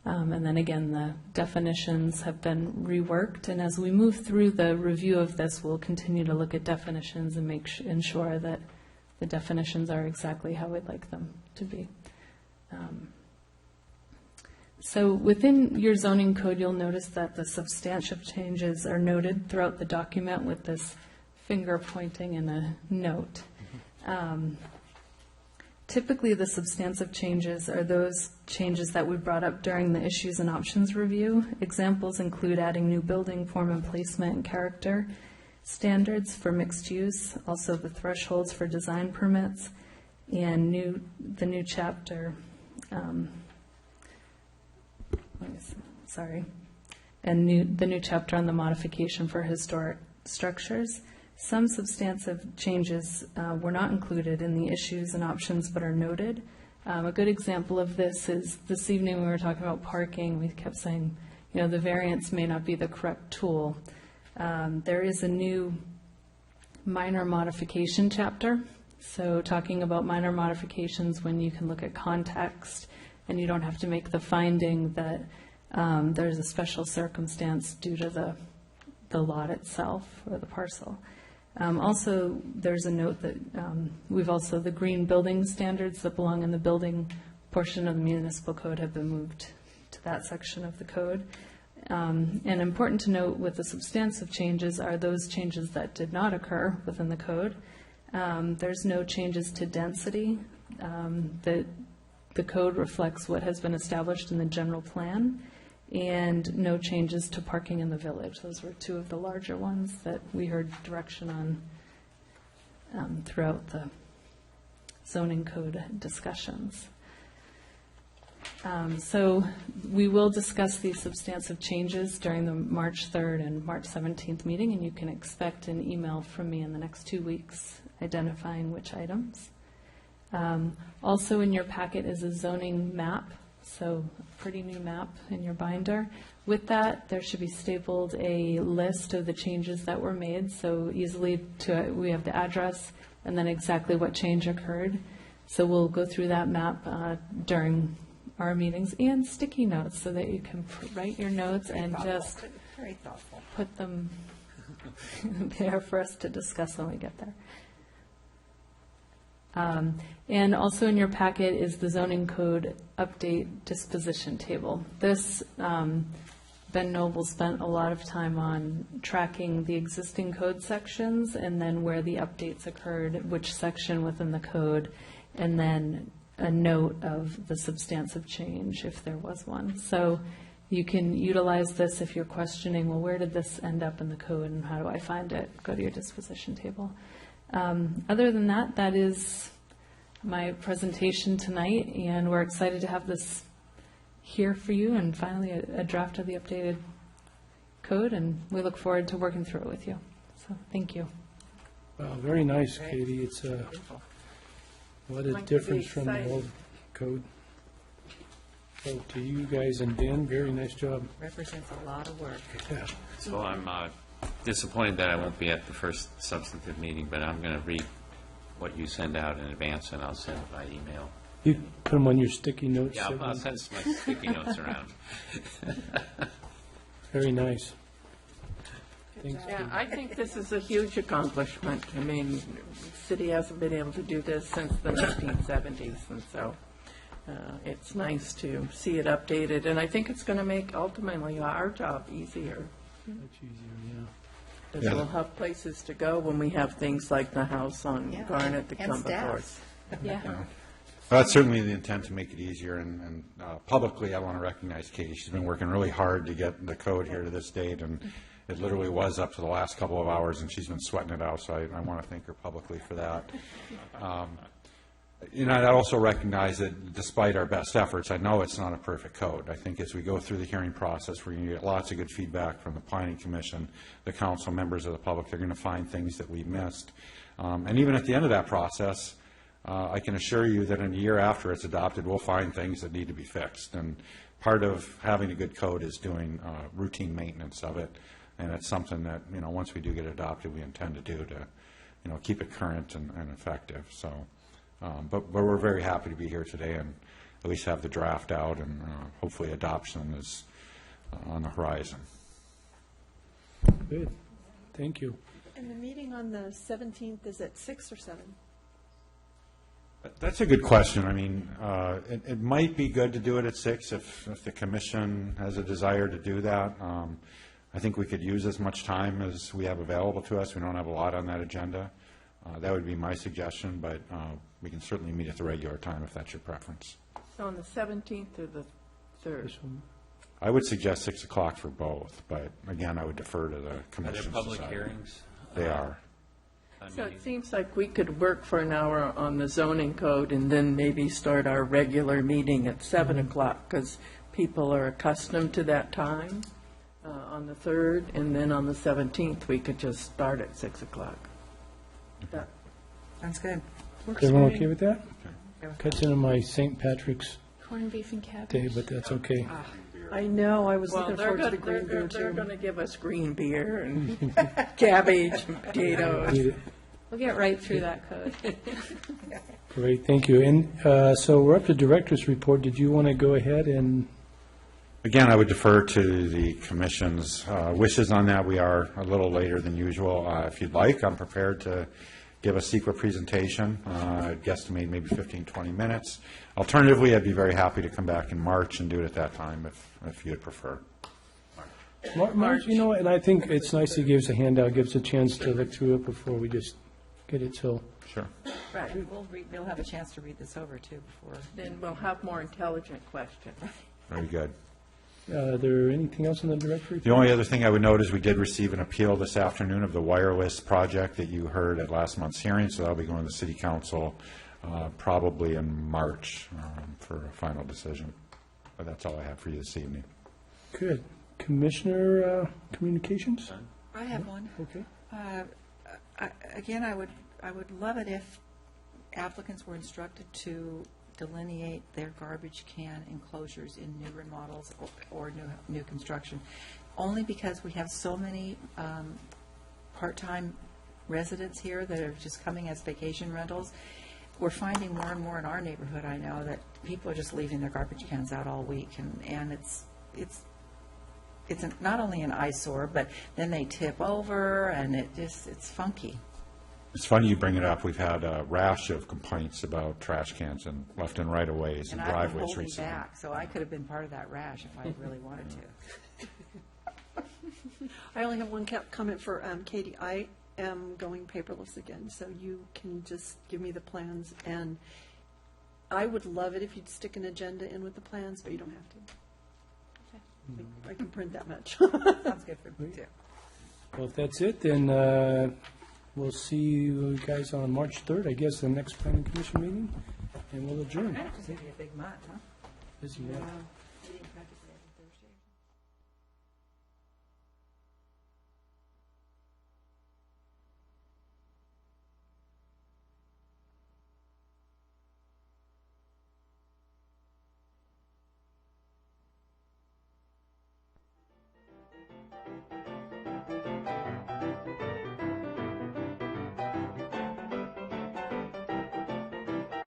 And then again, the definitions have been reworked, and as we move through the review of this, we'll continue to look at definitions and ensure that the definitions are exactly how we'd like them to be. So within your zoning code, you'll notice that the substantive changes are noted throughout the document with this finger pointing and a note. Typically, the substantive changes are those changes that we brought up during the issues and options review. Examples include adding new building form and placement and character standards for mixed use, also the thresholds for design permits, and the new chapter, the new chapter on the modification for historic structures. Some substantive changes were not included in the issues and options but are noted. A good example of this is this evening when we were talking about parking, we kept saying, the variance may not be the correct tool. There is a new minor modification chapter. So talking about minor modifications when you can look at context and you don't have to make the finding that there's a special circumstance due to the lot itself or the parcel. Also, there's a note that we've also, the green building standards that belong in the building portion of the municipal code have been moved to that section of the code. And important to note with the substantive changes are those changes that did not occur within the code. There's no changes to density. The code reflects what has been established in the general plan, and no changes to parking in the village. Those were two of the larger ones that we heard direction on throughout the zoning code discussions. So we will discuss these substantive changes during the March 3rd and March 17th meeting, and you can expect an email from me in the next 2 weeks identifying which items. Also in your packet is a zoning map, so a pretty new map in your binder. With that, there should be stapled a list of the changes that were made, so easily we have the address and then exactly what change occurred. So we'll go through that map during our meetings, and sticky notes so that you can write your notes and just Very thoughtful. put them there for us to discuss when we get there. And also in your packet is the zoning code update disposition table. This, Ben Noble spent a lot of time on tracking the existing code sections and then where the updates occurred, which section within the code, and then a note of the substantive change if there was one. So you can utilize this if you're questioning, well, where did this end up in the code and how do I find it? Go to your disposition table. Other than that, that is my presentation tonight, and we're excited to have this here for you and finally a draft of the updated code, and we look forward to working through it with you. So thank you. Wow, very nice, Katie. It's what a difference from the old code. So to you guys and Ben, very nice job. Represents a lot of work. Yeah. So I'm disappointed that I won't be at the first substantive meeting, but I'm going to read what you send out in advance, and I'll send it by email. You put them on your sticky notes? Yeah, I'll send my sticky notes around. Very nice. Thanks. Yeah, I think this is a huge accomplishment. I mean, the city hasn't been able to do this since the 1970s, and so it's nice to see it updated, and I think it's going to make ultimately our job easier. Much easier, yeah. Because we'll have places to go when we have things like the house on Garnet that and come staff. before us. Yeah. Well, that's certainly the intent, to make it easier, and publicly, I want to recognize Katie. She's been working really hard to get the code here to this date, and it literally was up to the last couple of hours, and she's been sweating it out, so I want to thank her publicly for that. I also recognize that despite our best efforts, I know it's not a perfect code. I think as we go through the hearing process, we're going to get lots of good feedback from the Planning Commission, the council, members of the public. They're going to find things that we've missed. And even at the end of that process, I can assure you that in a year after it's adopted, we'll find things that need to be fixed. And part of having a good code is doing routine maintenance of it. And it's something that, once we do get it adopted, we intend to do to, keep it current and effective. So But we're very happy to be here today and at least have the draft out, and hopefully adoption is on the horizon. Good, thank you. And the meeting on the 17th is at 6 or 7? That's a good question. I mean, it might be good to do it at 6 if the commission has a desire to do that. I think we could use as much time as we have available to us. We don't have a lot on that agenda. That would be my suggestion, but we can certainly meet at the regular time if that's your preference. So on the 17th or the 3rd? I would suggest 6 o'clock for both, but again, I would defer to the Are commission's there public desire. hearings? They are. So it seems like we could work for an hour on the zoning code and then maybe start our regular meeting at 7 o'clock, because people are accustomed to that time on the 3rd, and then on the 17th, we could just start at 6 o'clock. That Sounds good. Is everyone okay with that? Cuts into my St. Patrick's Corned beef and cabbage. Day, but that's okay. I know, I was Well, looking they're forward to the going green beer, they're too. going to give us green beer and cabbage and potatoes. We'll get right through that code. Great, thank you. And so we're up to director's report. Did you want to go ahead and? Again, I would defer to the commission's wishes on that. We are a little later than usual. If you'd like, I'm prepared to give a secret presentation. I'd guesstimate maybe 15, 20 minutes. Alternatively, I'd be very happy to come back in March and do it at that time if you'd prefer. March, you know, and I think it's nice he gives a handout, gives a chance to look through it before we just get it, so. Sure. Right, we'll have a chance to read this over, too, before. Then we'll have more intelligent questions. Very good. There anything else in the directory? The only other thing I would note is we did receive an appeal this afternoon of the wireless project that you heard at last month's hearing, so that'll be going to the city council probably in March for a final decision. But that's all I have for you this evening. Good. Commissioner communications? I have one. Okay. Again, I would love it if applicants were instructed to delineate their garbage can enclosures in new remodels or new construction, only because we have so many part-time residents here that are just coming as vacation rentals. We're finding more and more in our neighborhood, I know, that people are just leaving their garbage cans out all week, and it's not only an eyesore, but then they tip over, and it's funky. It's funny you bring it up. We've had a rash of complaints about trash cans and left and right of ways and And I've been driveways holding recently. back, so I could have been part of that rash if I really wanted to. I only have one comment for Katie. I am going paperless again, so you can just give me the plans, and I would love it if you'd stick an agenda in with the plans, but you don't have to. I can print that much. Sounds good for me, too. Well, if that's it, then we'll see you guys on March 3rd, I guess, the next planning commission meeting, and we'll adjourn. It's going to be a big month, huh? Busy month.